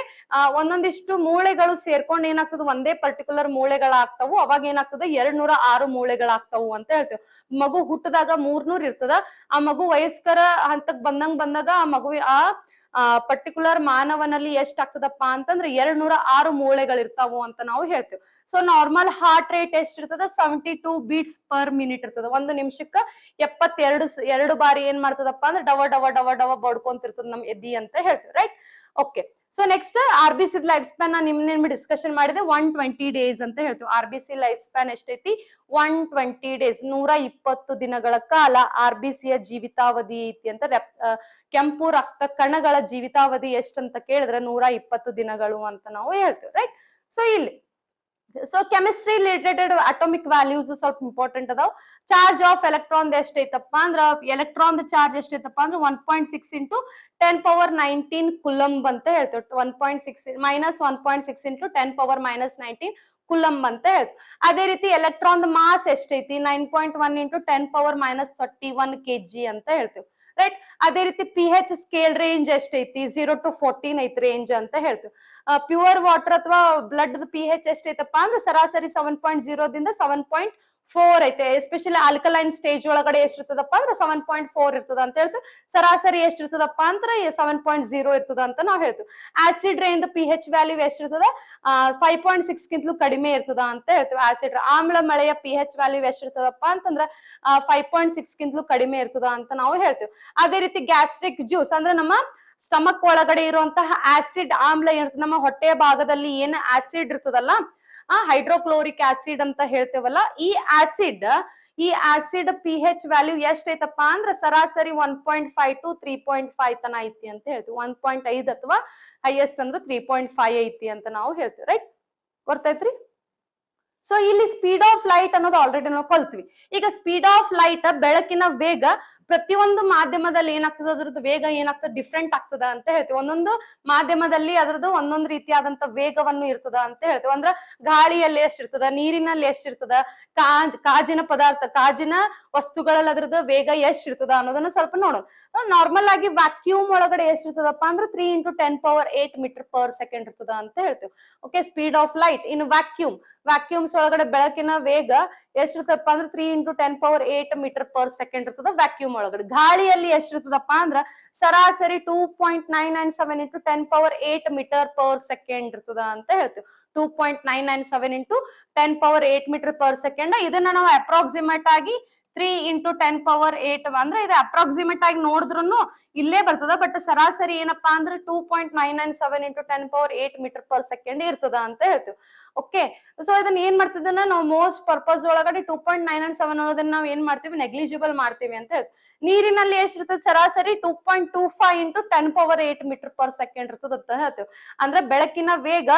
ಒಂದೊಂದಿಷ್ಟು ಮೂಳೆಗಳು ಸೇರ್ಕೊಂಡು ಏನಾಗ್ತದೆ ಒಂದೇ ಪರ್ಟಿಕ್ಯುಲರ್ ಮೂಳೆಗಳಾಗ್ತಾವು. ಅವಾಗ ಏನಾಗ್ತದೆ 206 ಮೂಳೆಗಳಾಗ್ತಾವು ಅಂತ ಹೇಳ್ತೇವೆ. ಮಗು ಹುಟ್ಟದಾಗ 300 ಇರ್ತದ. ಆ ಮಗು ವಯಸ್ಕರ ಹಂತಕ್ ಬಂದಾಗ ಆ ಮಗು ಪರ್ಟಿಕ್ಯುಲರ್ ಮಾನವನಲ್ಲಿ ಎಷ್ಟ್ ಆಗ್ತದಪ್ಪ ಅಂತಂದ್ರೆ 206 ಮೂಳೆಗಳಿರ್ತಾವು ಅಂತ ನಾವು ಹೇಳ್ತೇವೆ. ಸೊ ನಾರ್ಮಲ್ ಹಾರ್ಟ್ ರೇಟ್ ಎಷ್ಟಿರ್ತದ 72 ಬೀಟ್ಸ್ ಪರ್ ಮಿನಿಟ್ ಇರ್ತದ. ಒಂದು ನಿಮಿಷಕ್ಕ 72 ಬಾರಿ ಏನ್ ಮಾಡ್ತದಪ್ಪ ಅಂದ್ರೆ ಡವ ಡವ ಡವ ಡವ ಬಡ್ಕೊಂತಿರ್ತದ ನಮ್ ಎದಿ ಅಂತ ಹೇಳ್ತೇವೆ, right. Okay. So next RBC life span ನಿಮ್ನ ಡಿಸ್ಕಷನ್ ಮಾಡಿದೆ 120 ಡೇಸ್ ಅಂತ ಹೇಳ್ತೀವಿ. RBC ಲೈಫ್ ಸ್ಪ್ಯಾನ್ ಎಷ್ಟೈತಿ 120 ಡೇಸ್, 120 ದಿನಗಳ ಕಾಲ RBC ಯ ಜೀವಿತಾವಧಿ ಐತಿ ಅಂತ. ಕೆಂಪು ರಕ್ತ ಕಣಗಳ ಜೀವಿತಾವಧಿ ಎಷ್ಟಂತ ಕೇಳಿದ್ರೆ 120 ದಿನಗಳು ಅಂತ ನಾವು ಹೇಳ್ತೀವಿ, ರೈಟ್. ಸೊ ಇಲ್ಲಿ ಕೆಮಿಸ್ಟ್ರಿ ರಿಲೇಟೆಡ್ ಅಟೋಮಿಕ್ ವ್ಯಾಲ್ಯೂಸ್ ಸ್ವಲ್ಪ ಇಂಪಾರ್ಟೆಂಟ್ ಅದಾವ. ಚಾರ್ಜ್ ಆಫ್ ಎಲೆಕ್ಟ್ರಾನ್ ಎಷ್ಟೈತಪ್ಪ ಅಂದ್ರ ಎಲೆಕ್ಟ್ರಾನ್ ಚಾರ್ಜ್ ಎಷ್ಟೈತಪ್ಪ ಅಂದ್ರೆ 1.6 ಇಂಟು 10^19 ಕುಲಂಬ್ ಅಂತ ಹೇಳ್ತೇವೆ. 1.6 ಇಂಟು 10^-19 ಕುಲಂಬ್ ಅಂತ ಹೇಳ್ತೇವೆ. ಅದೇ ರೀತಿ ಎಲೆಕ್ಟ್ರಾನ್ ಮಾಸ್ ಎಷ್ಟೈತಿ 9.1 ಇಂಟು 10^-31 kg ಅಂತ ಹೇಳ್ತೇವೆ, ರೈಟ್. ಅದೇ ರೀತಿ pH ಸ್ಕೇಲ್ ರೇಂಜ್ ಎಷ್ಟೈತಿ 0 to 14 ಐತಿ ರೇಂಜ್ ಅಂತ ಹೇಳ್ತೇವೆ. ಪ್ಯೂರ್ ವಾಟರ್ ಅಥವಾ ಬ್ಲಡ್ pH ಎಷ್ಟೈತಪ್ಪ ಅಂದ್ರೆ ಸರಾಸರಿ 7.0 ದಿಂದ 7.4 ಐತೆ. ಎಸ್ಪೆಷಲಿ ಆಲ್ಕಲೈನ್ ಸ್ಟೇಜ್ ಒಳಗಡೆ ಎಷ್ಟಿರ್ತದಪ್ಪ ಅಂದ್ರೆ 7.4 ಇರ್ತದ ಅಂತ ಹೇಳ್ತೇವೆ. ಸರಾಸರಿ ಎಷ್ಟಿರ್ತದಪ್ಪ ಅಂದ್ರೆ 7.0 ಇರ್ತದ ಅಂತ ನಾವು ಹೇಳ್ತೇವೆ. ಆಸಿಡ್ ರೈನ್ pH ವ್ಯಾಲ್ಯೂ ಎಷ್ಟಿರ್ತದ 5.6 ಗಿಂತಲೂ ಕಡಿಮೆ ಇರ್ತದ ಅಂತ ಹೇಳ್ತೇವೆ. ಆಸಿಡ್ ಆಮ್ಲ ಮಳೆಯ pH ವ್ಯಾಲ್ಯೂ ಎಷ್ಟಿರ್ತದಪ್ಪ ಅಂತಂದ್ರ 5.6 ಗಿಂತಲೂ ಕಡಿಮೆ ಇರ್ತದ ಅಂತ ನಾವು ಹೇಳ್ತೇವೆ. ಅದೇ ರೀತಿ ಗ್ಯಾಸ್ಟ್ರಿಕ್ ಜ್ಯೂಸ್ ಅಂದ್ರೆ ನಮ್ಮ ಸ್ಟಮಕ್ ಒಳಗಡೆ ಇರುವಂತಹ ಆಸಿಡ್ ಆಮ್ಲ ಇರ್ತದೆ. ನಮ್ಮ ಹೊಟ್ಟೆಯ ಭಾಗದಲ್ಲಿ ಏನ್ ಆಸಿಡ್ ಇರ್ತದಲ್ಲ, ಹೈಡ್ರೋಕ್ಲೋರಿಕ್ ಆಸಿಡ್ ಅಂತ ಹೇಳ್ತೇವಲ್ಲ, ಈ ಆಸಿಡ್ pH ವ್ಯಾಲ್ಯೂ ಎಷ್ಟೈತಪ್ಪ ಅಂದ್ರೆ ಸರಾಸರಿ 1.5 to 3.5 ತನ ಐತಿ ಅಂತ ಹೇಳ್ತೀವಿ. 1.5 ಅಥವಾ ಹೈಯೆಸ್ಟ್ ಅಂದ್ರೆ 3.5 ಐತಿ ಅಂತ ನಾವು ಹೇಳ್ತೀವಿ, ರೈಟ್. ಗೊತ್ತೈತ್ರಿ. ಸೊ ಇಲ್ಲಿ ಸ್ಪೀಡ್ ಆಫ್ ಲೈಟ್ ಅನ್ನೋದು ಆಲ್ರೆಡಿ ನಾವು ಕಲ್ತ್ವಿ. ಈಗ ಸ್ಪೀಡ್ ಆಫ್ ಲೈಟ್ ಬೆಳಕಿನ ವೇಗ ಪ್ರತಿಯೊಂದು ಮಾಧ್ಯಮದಲ್ಲಿ ಏನಾಗ್ತದೆ ಅದ್ರದ್ದು ವೇಗ ಏನಾಗ್ತದೆ ಡಿಫ್ರೆಂಟ್ ಆಗ್ತದ ಅಂತ ಹೇಳ್ತೀವಿ. ಒಂದೊಂದು ಮಾಧ್ಯಮದಲ್ಲಿ ಅದ್ರದ್ದು ಒಂದೊಂದು ರೀತಿಯಾದಂತ ವೇಗವನ್ನು ಇರ್ತದ ಅಂತ ಹೇಳ್ತೀವಿ. ಅಂದ್ರ ಗಾಳಿಯಲ್ಲಿ ಎಷ್ಟಿರ್ತದ, ನೀರಿನಲ್ಲಿ ಎಷ್ಟಿರ್ತದ, ಕಾಜಿನ ಪದಾರ್ಥ, ಕಾಜಿನ ವಸ್ತುಗಳಲ್ಲಿ ಅದ್ರದ್ದು ವೇಗ ಎಷ್ಟಿರ್ತದ ಅನ್ನೋದನ್ನ ಸ್ವಲ್ಪ ನೋಡೋಣ. ನಾರ್ಮಲ್ ಆಗಿ ವ್ಯಾಕ್ಯೂಮ್ ಒಳಗಡೆ ಎಷ್ಟಿರ್ತದಪ್ಪ ಅಂದ್ರೆ 3 × 10⁸ ಮೀಟರ್ ಪರ್ ಸೆಕೆಂಡ್ ಇರ್ತದ ಅಂತ ಹೇಳ್ತೀವಿ. Okay, speed of light in vacuums ಒಳಗಡೆ ಬೆಳಕಿನ ವೇಗ ಎಷ್ಟಿರ್ತದಪ್ಪ ಅಂದ್ರೆ 3 × 10⁸ ಮೀಟರ್ ಪರ್ ಸೆಕೆಂಡ್ ಇರ್ತದ ವ್ಯಾಕ್ಯೂಮ್ ಒಳಗಡೆ. ಗಾಳಿಯಲ್ಲಿ ಎಷ್ಟಿರ್ತದಪ್ಪ ಅಂದ್ರ ಸರಾಸರಿ 2.997 × 10⁸ ಮೀಟರ್ ಪರ್ ಸೆಕೆಂಡ್ ಇರ್ತದ ಅಂತ ಹೇಳ್ತೀವಿ. 2.997 × 10⁸ ಮೀಟರ್ ಪರ್ ಸೆಕೆಂಡ್. ಇದನ್ನ ನಾವು ಅಪ್ರಾಕ್ಸಿಮೇಟ್ ಆಗಿ 3 × 10⁸ ಅಂದ್ರೆ ಇದು ಅಪ್ರಾಕ್ಸಿಮೇಟ್ ಆಗಿ ನೋಡಿದ್ರು ಇಲ್ಲೇ ಬರ್ತದ. ಬಟ್ ಸರಾಸರಿ ಏನಪ್ಪಾ ಅಂದ್ರೆ 2.997 × 10⁸ ಮೀಟರ್ ಪರ್ ಸೆಕೆಂಡ್ ಇರ್ತದ ಅಂತ ಹೇಳ್ತೀವಿ. ಓಕೆ, ಸೊ ಇದನ್ನ ಏನ್ ಮಾಡ್ತಿದ್ದನ್ನ ನಾವು ಮೋಸ್ಟ್ ಪರ್ಪಸ್ ಒಳಗಡೆ 2.997 ಅನ್ನೋದನ್ನ ನಾವು ಏನ್ ಮಾಡ್ತೀವಿ, ನೆಗ್ಲಿಜಿಬಲ್ ಮಾಡ್ತೀವಿ ಅಂತ ಹೇಳ್ತೀವಿ. ನೀರಿನಲ್ಲಿ ಎಷ್ಟಿರ್ತದೆ ಸರಾಸರಿ 2.25 × 10⁸ ಮೀಟರ್ ಪರ್ ಸೆಕೆಂಡ್ ಇರ್ತದ ಅಂತ ಹೇಳ್ತೀವಿ. ಅಂದ್ರೆ ಬೆಳಕಿನ ವೇಗ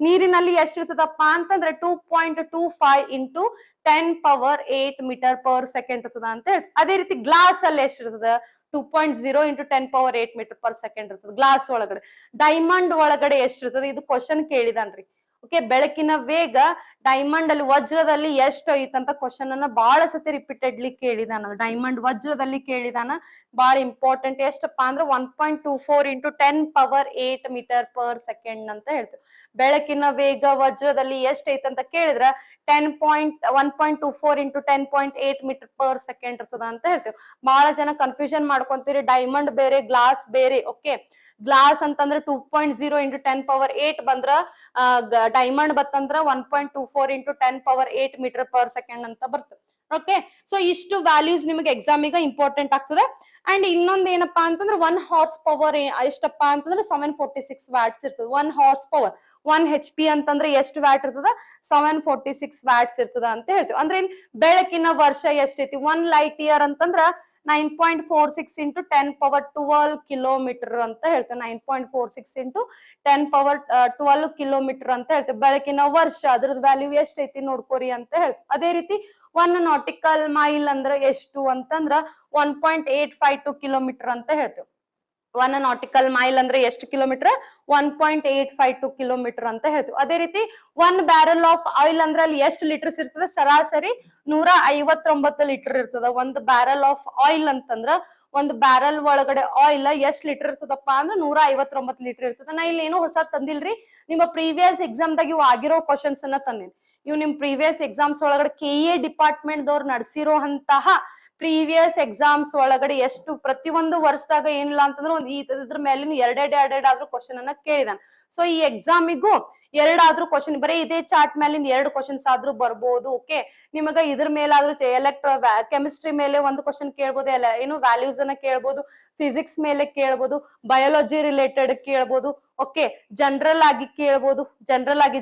ನೀರಿನಲ್ಲಿ ಎಷ್ಟಿರ್ತದಪ್ಪ ಅಂತಂದ್ರೆ 2.25 × 10⁸ ಮೀಟರ್ ಪರ್ ಸೆಕೆಂಡ್ ಇರ್ತದ ಅಂತ ಹೇಳ್ತೀವಿ. ಅದೇ ರೀತಿ ಗ್ಲಾಸ್ ಅಲ್ಲಿ ಎಷ್ಟಿರ್ತದ 2.0 × 10⁸ ಮೀಟರ್ ಪರ್ ಸೆಕೆಂಡ್ ಇರ್ತದೆ ಗ್ಲಾಸ್ ಒಳಗಡೆ. ಡೈಮಂಡ್ ಒಳಗಡೆ ಎಷ್ಟಿರ್ತದೆ, ಇದು ಕ್ವಶನ್ ಕೇಳಿದಾನ್ರಿ. ಓಕೆ, ಬೆಳಕಿನ ವೇಗ ಡೈಮಂಡ್ ಅಲ್ಲಿ ವಜ್ರದಲ್ಲಿ ಎಷ್ಟು ಐತಂತ ಕ್ವಶನ್ ಅನ್ನ ಬಹಳ ಸತಿ ರಿಪೀಟೆಡ್ಲಿ ಕೇಳಿದಾನ. ಡೈಮಂಡ್ ವಜ್ರದಲ್ಲಿ ಕೇಳಿದಾನ, ಬಹಳ ಇಂಪಾರ್ಟೆಂಟ್. ಎಷ್ಟಪ್ಪಾ ಅಂದ್ರೆ 1.24 × 10⁸ ಮೀಟರ್ ಪರ್ ಸೆಕೆಂಡ್ ಅಂತ ಹೇಳ್ತೀವಿ. ಬೆಳಕಿನ ವೇಗ ವಜ್ರದಲ್ಲಿ ಎಷ್ಟ್ ಐತಂತ ಕೇಳಿದ್ರ 1.24 × 10⁸ ಮೀಟರ್ ಪರ್ ಸೆಕೆಂಡ್ ಇರ್ತದ ಅಂತ ಹೇಳ್ತೀವಿ. ಬಹಳ ಜನ ಕನ್ಫ್ಯೂಷನ್ ಮಾಡ್ಕೊಂತೀರಿ, ಡೈಮಂಡ್ ಬೇರೆ ಗ್ಲಾಸ್ ಬೇರೆ. ಓಕೆ, ಗ್ಲಾಸ್ ಅಂತಂದ್ರೆ 2.0 × 10⁸ ಬಂದ್ರ ಡೈಮಂಡ್ ಬತ್ತಂದ್ರ 1.24 × 10⁸ ಮೀಟರ್ ಪರ್ ಸೆಕೆಂಡ್ ಅಂತ ಬರ್ತದೆ. ಓಕೆ, ಸೊ ಇಷ್ಟು ವ್ಯಾಲ್ಯೂಸ್ ನಿಮಗೆ ಎಕ್ಸಾಮಿಗೆ ಇಂಪಾರ್ಟೆಂಟ್ ಆಗ್ತದೆ. ಅಂಡ್ ಇನ್ನೊಂದ್ ಏನಪ್ಪಾ ಅಂತಂದ್ರೆ 1 ಹಾರ್ಸ್ ಪವರ್ ಎಷ್ಟಪ್ಪಾ ಅಂತಂದ್ರೆ 746 ವ್ಯಾಟ್ಸ್ ಇರ್ತದೆ. 1 ಹಾರ್ಸ್ ಪವರ್ 1 HP ಅಂತಂದ್ರೆ ಎಷ್ಟು ವ್ಯಾಟ್ ಇರ್ತದ, 746 ವ್ಯಾಟ್ಸ್ ಇರ್ತದ ಅಂತ ಹೇಳ್ತೀವಿ. ಅಂದ್ರೆ ಬೆಳಕಿನ ವರ್ಷ ಎಷ್ಟೈತಿ, 1 ಲೈಟ್ ಇಯರ್ ಅಂತಂದ್ರ 9.46 × 10⁻12 ಕಿಲೋಮೀಟರ್ ಅಂತ ಹೇಳ್ತೇವೆ. 9.46 × 10⁻12 ಕಿಲೋಮೀಟರ್ ಅಂತ ಹೇಳ್ತೇವೆ. ಬೆಳಕಿನ ವರ್ಷ ಅದ್ರದ್ದು ವ್ಯಾಲ್ಯೂ ಎಷ್ಟೈತಿ ನೋಡ್ಕೋರಿ ಅಂತ ಹೇಳ್ತೇವೆ. ಅದೇ ರೀತಿ 1 ನಾಟಿಕಲ್ ಮೈಲ್ ಅಂದ್ರೆ ಎಷ್ಟು ಅಂತಂದ್ರ 1.852 ಕಿಲೋಮೀಟರ್ ಅಂತ ಹೇಳ್ತೇವೆ. 1 ನಾಟಿಕಲ್ ಮೈಲ್ ಅಂದ್ರೆ ಎಷ್ಟು ಕಿಲೋಮೀಟರ್, 1.852 ಕಿಲೋಮೀಟರ್ ಅಂತ ಹೇಳ್ತೀವಿ. ಅದೇ ರೀತಿ 1 ಬ್ಯಾರಲ್ ಆಫ್ ಆಯಿಲ್ ಅಂದ್ರೆ ಅಲ್ಲಿ ಎಷ್ಟು ಲೀಟರ್ಸ್ ಇರ್ತದೆ, ಸರಾಸರಿ 159 ಲೀಟರ್ ಇರ್ತದ. 1 ಬ್ಯಾರಲ್ ಆಫ್ ಆಯಿಲ್ ಅಂತಂದ್ರ ಒಂದು ಬ್ಯಾರಲ್ ಒಳಗಡೆ ಆಯಿಲ್ ಎಷ್ಟ್ ಲೀಟರ್ ಇರ್ತದಪ್ಪ ಅಂದ್ರೆ 159 ಲೀಟರ್ ಇರ್ತದ. ನಾ ಇಲ್ಲಿ ಏನೋ ಹೊಸ ತಂದಿಲ್ರಿ, ನಿಮ್ಮ ಪ್ರೀವಿಯಸ್ ಎಕ್ಸಾಮ್ ದಾಗ ಇವು ಆಗಿರೋ ಕ್ವಶನ್ಸ್ ಅನ್ನ ತಂದಿನಿ. ಇವು ನಿಮ್ ಪ್ರೀವಿಯಸ್ ಎಕ್ಸಾಮ್ಸ್ ಒಳಗಡೆ KA ಡಿಪಾರ್ಟ್ಮೆಂಟ್ ದವ್ರು ನಡೆಸಿರೋ ಅಂತಹ ಪ್ರೀವಿಯಸ್ ಎಕ್ಸಾಮ್ಸ್ ಒಳಗಡೆ ಎಷ್ಟು ಪ್ರತಿಯೊಂದು ವರ್ಷದಾಗ ಏನಿಲ್ಲ ಅಂತಂದ್ರೆ ಒಂದು ಇದ್ರ ಮೇಲಿನ ಎರಡೆರಡು ಆದ್ರೂ ಕ್ವಶನ್ ಅನ್ನ ಕೇಳಿದಾನ. ಸೊ ಈ ಎಕ್ಸಾಮಿಗೂ ಎರಡಾದ್ರೂ ಕ್ವಶನ್, ಬರೀ ಇದೇ ಚಾರ್ಟ್ ಮೇಲಿಂದ 2 ಕ್ವಶನ್ಸ್ ಆದ್ರೂ ಬರ್ಬೋದು. ಓಕೆ, ನಿಮಗ ಇದ್ರ ಮೇಲಾದ್ರೂ ಕೆಮಿಸ್ಟ್ರಿ ಮೇಲೆ ಒಂದು ಕ್ವಶನ್ ಕೇಳ್ಬೋದು, ಏನು ವ್ಯಾಲ್ಯೂಸ್ ಅನ್ನ ಕೇಳ್ಬೋದು, ಫಿಸಿಕ್ಸ್ ಮೇಲೆ ಕೇಳ್ಬೋದು, ಬಯಾಲಜಿ ರಿಲೇಟೆಡ್ ಕೇಳ್ಬೋದು. ಓಕೆ, ಜನರಲ್ ಆಗಿ ಕೇಳ್ಬೋದು. ಜನರಲ್ ಆಗಿ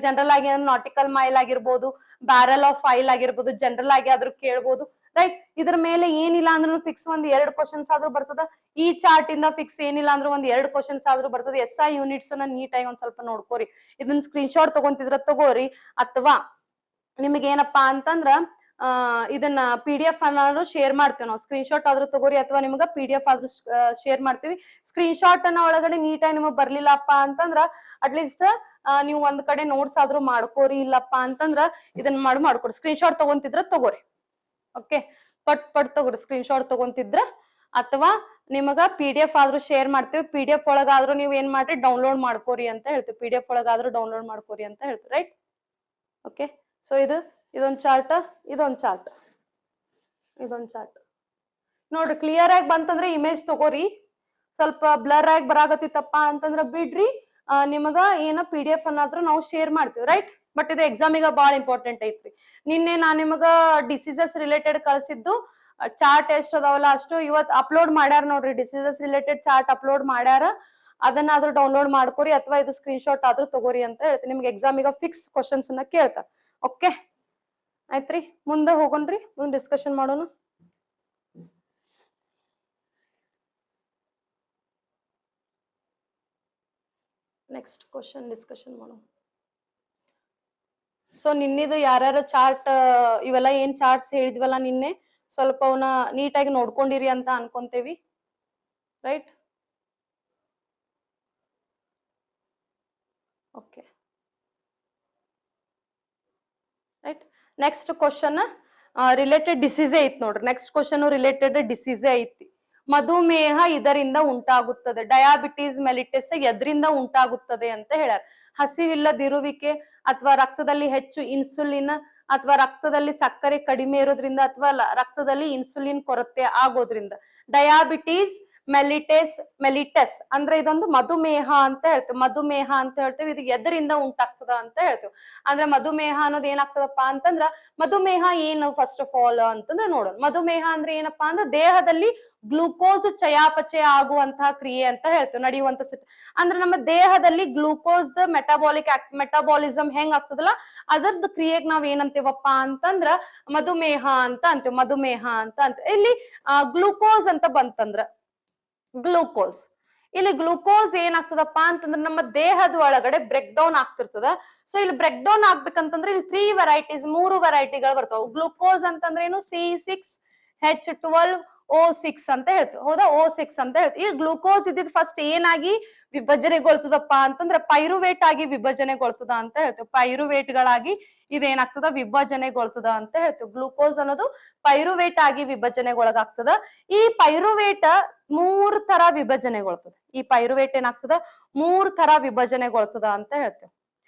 ನಾಟಿಕಲ್ ಮೈಲ್ ಆಗಿರ್ಬೋದು, ಬ್ಯಾರಲ್ ಆಫ್ ಆಯಿಲ್ ಆಗಿರ್ಬೋದು, ಜನರಲ್ ಆಗಿ ಆದ್ರೂ ಕೇಳ್ಬೋದು. ರೈಟ್, ಇದ್ರ ಮೇಲೆ ಏನಿಲ್ಲ ಅಂದ್ರೂ ಫಿಕ್ಸ್ ಒಂದ್ 2 ಕ್ವಶನ್ಸ್ ಆದ್ರೂ ಬರ್ತದ. ಈ ಚಾರ್ಟ್ ಇಂದ ಫಿಕ್ಸ್ ಏನಿಲ್ಲ ಅಂದ್ರೆ ಒಂದ್ 2 ಕ್ವಶನ್ಸ್ ಆದ್ರೂ ಬರ್ತದೆ. SI ಯೂನಿಟ್ಸ್ ಅನ್ನ ನೀಟಾಗಿ ಒಂದ್ ಸ್ವಲ್ಪ ನೋಡ್ಕೋರಿ. ಇದನ್ನ ಸ್ಕ್ರೀನ್ ಶಾಟ್ ತಗೊಂತಿದ್ರ ತಗೋರಿ, ಅಥವಾ ನಿಮಗೆ ಏನಪ್ಪಾ ಅಂತಂದ್ರ ಇದನ್ನ PDF ಅನ್ನಾದ್ರೂ ಶೇರ್ ಮಾಡ್ತೇವೆ ನಾವು. ಸ್ಕ್ರೀನ್ ಶಾಟ್ ಆದ್ರೂ ತಗೋರಿ, ಅಥವಾ ನಿಮ್ಗ PDF ಆದ್ರೂ ಶೇರ್ ಮಾಡ್ತೀವಿ. ಸ್ಕ್ರೀನ್ ಶಾಟ್ ಅನ್ನ ಒಳಗಡೆ ನೀಟಾಗಿ ನಿಮಗ್ ಬರ್ಲಿಲ್ಲಪ್ಪ ಅಂತಂದ್ರ ಅಟ್ಲೀಸ್ಟ್ ನೀವು ಒಂದ್ ಕಡೆ ನೋಟ್ಸ್ ಆದ್ರೂ ಮಾಡ್ಕೋರಿ. ಇಲ್ಲಪ್ಪ ಅಂತಂದ್ರ ಇದನ್ನ ಮಾಡ್ಕೊರಿ. ಸ್ಕ್ರೀನ್ ಶಾಟ್ ತಗೊಂತಿದ್ರ ತಗೋರಿ. ಓಕೆ, ಪಟ್ ತಗೋರಿ ಸ್ಕ್ರೀನ್ ಶಾಟ್ ತಗೊಂತಿದ್ರ, ಅಥವಾ ನಿಮಗ PDF ಆದ್ರೂ ಶೇರ್ ಮಾಡ್ತೀವಿ. PDF ಒಳಗಾದ್ರೂ ನೀವ್ ಏನ್ ಮಾಡ್ರಿ, ಡೌನ್ಲೋಡ್ ಮಾಡ್ಕೋರಿ ಅಂತ ಹೇಳ್ತೀವಿ. PDF ಒಳಗಾದ್ರೂ ಡೌನ್ಲೋಡ್ ಮಾಡ್ಕೋರಿ ಅಂತ ಹೇಳ್ತೀವಿ. Right, okay. ಸೊ ಇದೊಂದ್ ಚಾರ್ಟ್, ಇದೊಂದ್ ಚಾರ್ಟ್ ನೋಡ್ರಿ. ಕ್ಲಿಯರ್ ಆಗಿ ಬಂತಂದ್ರೆ ಇಮೇಜ್ ತಗೋರಿ. ಸ್ವಲ್ಪ ಬ್ಲರ್ ಆಗಿ ಬರಾಗತ್ತಿತ್ತಪ್ಪ ಅಂತಂದ್ರ ಬಿಡ್ರಿ. ನಿಮಗ ಏನ PDF ಅನ್ನಾದ್ರೂ ನಾವು ಶೇರ್ ಮಾಡ್ತೀವಿ. ರೈಟ್, ಬಟ್ ಇದು ಎಕ್ಸಾಮಿಗ ಬಾಳ ಇಂಪಾರ್ಟೆಂಟ್ ಐತ್ರಿ. ನಿನ್ನೆ ನಾನ್ ನಿಮಗ ಡಿಸೀಸಸ್ ರಿಲೇಟೆಡ್ ಕಳ್ಸಿದ್ದು ಚಾರ್ಟ್ ಎಷ್ಟ್ ಅದಾವಲ್ಲ ಅಷ್ಟು ಇವತ್ ಅಪ್ಲೋಡ್ ಮಾಡ್ಯಾರ ನೋಡ್ರಿ. ಡಿಸೀಸಸ್ ರಿಲೇಟೆಡ್ ಚಾರ್ಟ್ ಅಪ್ಲೋಡ್ ಮಾಡ್ಯಾರ, ಅದನ್ನಾದ್ರೂ ಡೌನ್ಲೋಡ್ ಮಾಡ್ಕೋರಿ, ಅಥವಾ ಇದು ಸ್ಕ್ರೀನ್ ಶಾಟ್ ಆದ್ರೂ ತಗೋರಿ ಅಂತ ಹೇಳ್ತೀನಿ. ನಿಮ್ಗೆ ಎಕ್ಸಾಮಿಗ ಫಿಕ್ಸ್ ಕ್ವಶನ್ಸ್ ಅನ್ನ ಕೇಳ್ತಾರ. ಓಕೆ, ಆಯ್ತ್ರಿ. ಮುಂದೆ ಹೋಗೋಣ್ರಿ, ಮುಂದೆ ಡಿಸ್ಕಷನ್ ಮಾಡೋಣ. ನೆಕ್ಸ್ಟ್ ಕ್ವಶನ್ ಡಿಸ್ಕಷನ್ ಮಾಡೋಣ. ಸೊ ನಿನ್ನಿದು ಯಾರ್ಯಾರು ಚಾರ್ಟ್, ಇವೆಲ್ಲ ಏನ್ ಚಾರ್ಟ್ಸ್ ಹೇಳಿದ್ವಲ್ಲ ನಿನ್ನೆ, ಸ್ವಲ್ಪ ಅವನ್ನ ನೀಟಾಗಿ ನೋಡ್ಕೊಂಡಿರಿ ಅಂತ ಅನ್ಕೊಂತೇವಿ, right? Okay, right. Next question related disease ಐತಿ ನೋಡ್ರಿ. ನೆಕ್ಸ್ಟ್ ಕ್ವಶನ್ ರಿಲೇಟೆಡ್ ಡಿಸೀಸ್ ಐತಿ. ಮಧುಮೇಹ ಇದರಿಂದ ಉಂಟಾಗುತ್ತದೆ. ಡಯಾಬಿಟೀಸ್ ಮೆಲಿಟಸ್ ಎದ್ರಿಂದ ಉಂಟಾಗುತ್ತದೆ ಅಂತ ಹೇಳ್ಯಾರ. ಹಸಿವಿಲ್ಲದಿರುವಿಕೆ ಅಥವಾ ರಕ್ತದಲ್ಲಿ ಹೆಚ್ಚು ಇನ್ಸುಲಿನ್ ಅಥವಾ ರಕ್ತದಲ್ಲಿ ಸಕ್ಕರೆ ಕಡಿಮೆ ಇರೋದ್ರಿಂದ ಅಥವಾ ರಕ್ತದಲ್ಲಿ ಇನ್ಸುಲಿನ್ ಕೊರತೆ ಆಗೋದ್ರಿಂದ. ಡಯಾಬಿಟೀಸ್ ಮೆಲಿಟಸ್ ಅಂದ್ರೆ ಇದೊಂದು ಮಧುಮೇಹ ಅಂತ ಹೇಳ್ತೇವೆ. ಮಧುಮೇಹ ಅಂತ ಹೇಳ್ತೇವೆ. ಇದು ಎದರಿಂದ ಉಂಟಾಗ್ತದ ಅಂತ ಹೇಳ್ತೇವೆ. ಅಂದ್ರೆ ಮಧುಮೇಹ ಅನ್ನೋದು ಏನಾಗ್ತದಪ್ಪ ಅಂತಂದ್ರ, ಮಧುಮೇಹ ಏನು ಫಸ್ಟ್ ಆಫ್ ಆಲ್ ಅಂತಂದ್ರೆ ನೋಡೋಣ. ಮಧುಮೇಹ ಅಂದ್ರೆ ಏನಪ್ಪಾ ಅಂದ್ರೆ ದೇಹದಲ್ಲಿ ಗ್ಲೂಕೋಸ್ ಚಯಾಪಚಯ ಆಗುವಂತಹ ಕ್ರಿಯೆ ಅಂತ ಹೇಳ್ತೇವೆ, ನಡೆಯುವಂತ ಅಂದ್ರೆ ನಮ್ಮ ದೇಹದಲ್ಲಿ ಗ್ಲೂಕೋಸ್ ಮೆಟಾಬಾಲಿಸಮ್ ಹೆಂಗ್ ಆಗ್ತದಲ್ಲ ಅದರದ್ದು ಕ್ರಿಯೆಗೆ ನಾವ್ ಏನಂತೇವಪ್ಪ ಅಂತಂದ್ರ ಮಧುಮೇಹ ಅಂತ ಅಂತೇವೆ. ಮಧುಮೇಹ ಅಂತ ಇಲ್ಲಿ ಗ್ಲೂಕೋಸ್ ಅಂತ ಬಂತಂದ್ರ ಗ್ಲೂಕೋಸ್, ಇಲ್ಲಿ ಗ್ಲೂಕೋಸ್ ಏನಾಗ್ತದಪ್ಪ ಅಂತಂದ್ರೆ ನಮ್ಮ ದೇಹದ ಒಳಗಡೆ ಬ್ರೇಕ್ ಡೌನ್ ಆಗ್ತಿರ್ತದ. ಸೊ ಇಲ್ಲಿ ಬ್ರೇಕ್ ಡೌನ್ ಆಗ್ಬೇಕಂತಂದ್ರೆ ಇಲ್ಲಿ 3 ವೆರೈಟೀಸ್, 3 ವೆರೈಟಿಗಳು ಬರ್ತಾವ. ಗ್ಲೂಕೋಸ್ ಅಂತಂದ್ರೆ ಏನು, C6H12O6 ಅಂತ ಹೇಳ್ತೀವಿ, ಹೌದಾ? O6 ಅಂತ ಹೇಳ್ತೀವಿ. ಈ ಗ್ಲೂಕೋಸ್ ಇದ್ದಿದ್ ಫಸ್ಟ್ ಏನಾಗಿ ವಿಭಜನೆಗೊಳ್ತದಪ್ಪ ಅಂತಂದ್ರೆ ಪೈರುವೇಟ್ ಆಗಿ ವಿಭಜನೆಗೊಳ್ತದ ಅಂತ ಹೇಳ್ತೇವೆ. ಪೈರುವೇಟ್ ಗಳಾಗಿ ಇದೇನಾಗ್ತದ, ವಿಭಜನೆಗೊಳ್ತದ ಅಂತ ಹೇಳ್ತೇವೆ. ಗ್ಲೂಕೋಸ್ ಅನ್ನೋದು ಪೈರುವೇಟ್ ಆಗಿ ವಿಭಜನೆಗೊಳಗಾಗ್ತದ. ಈ ಪೈರುವೇಟ್ 3 ತರ ವಿಭಜನೆಗೊಳ್ತದ. ಈ ಪೈರುವೇಟ್ ಏನಾಗ್ತದ, 3 ತರ ವಿಭಜನೆಗೊಳ್ತದ ಅಂತ ಹೇಳ್ತೇವೆ.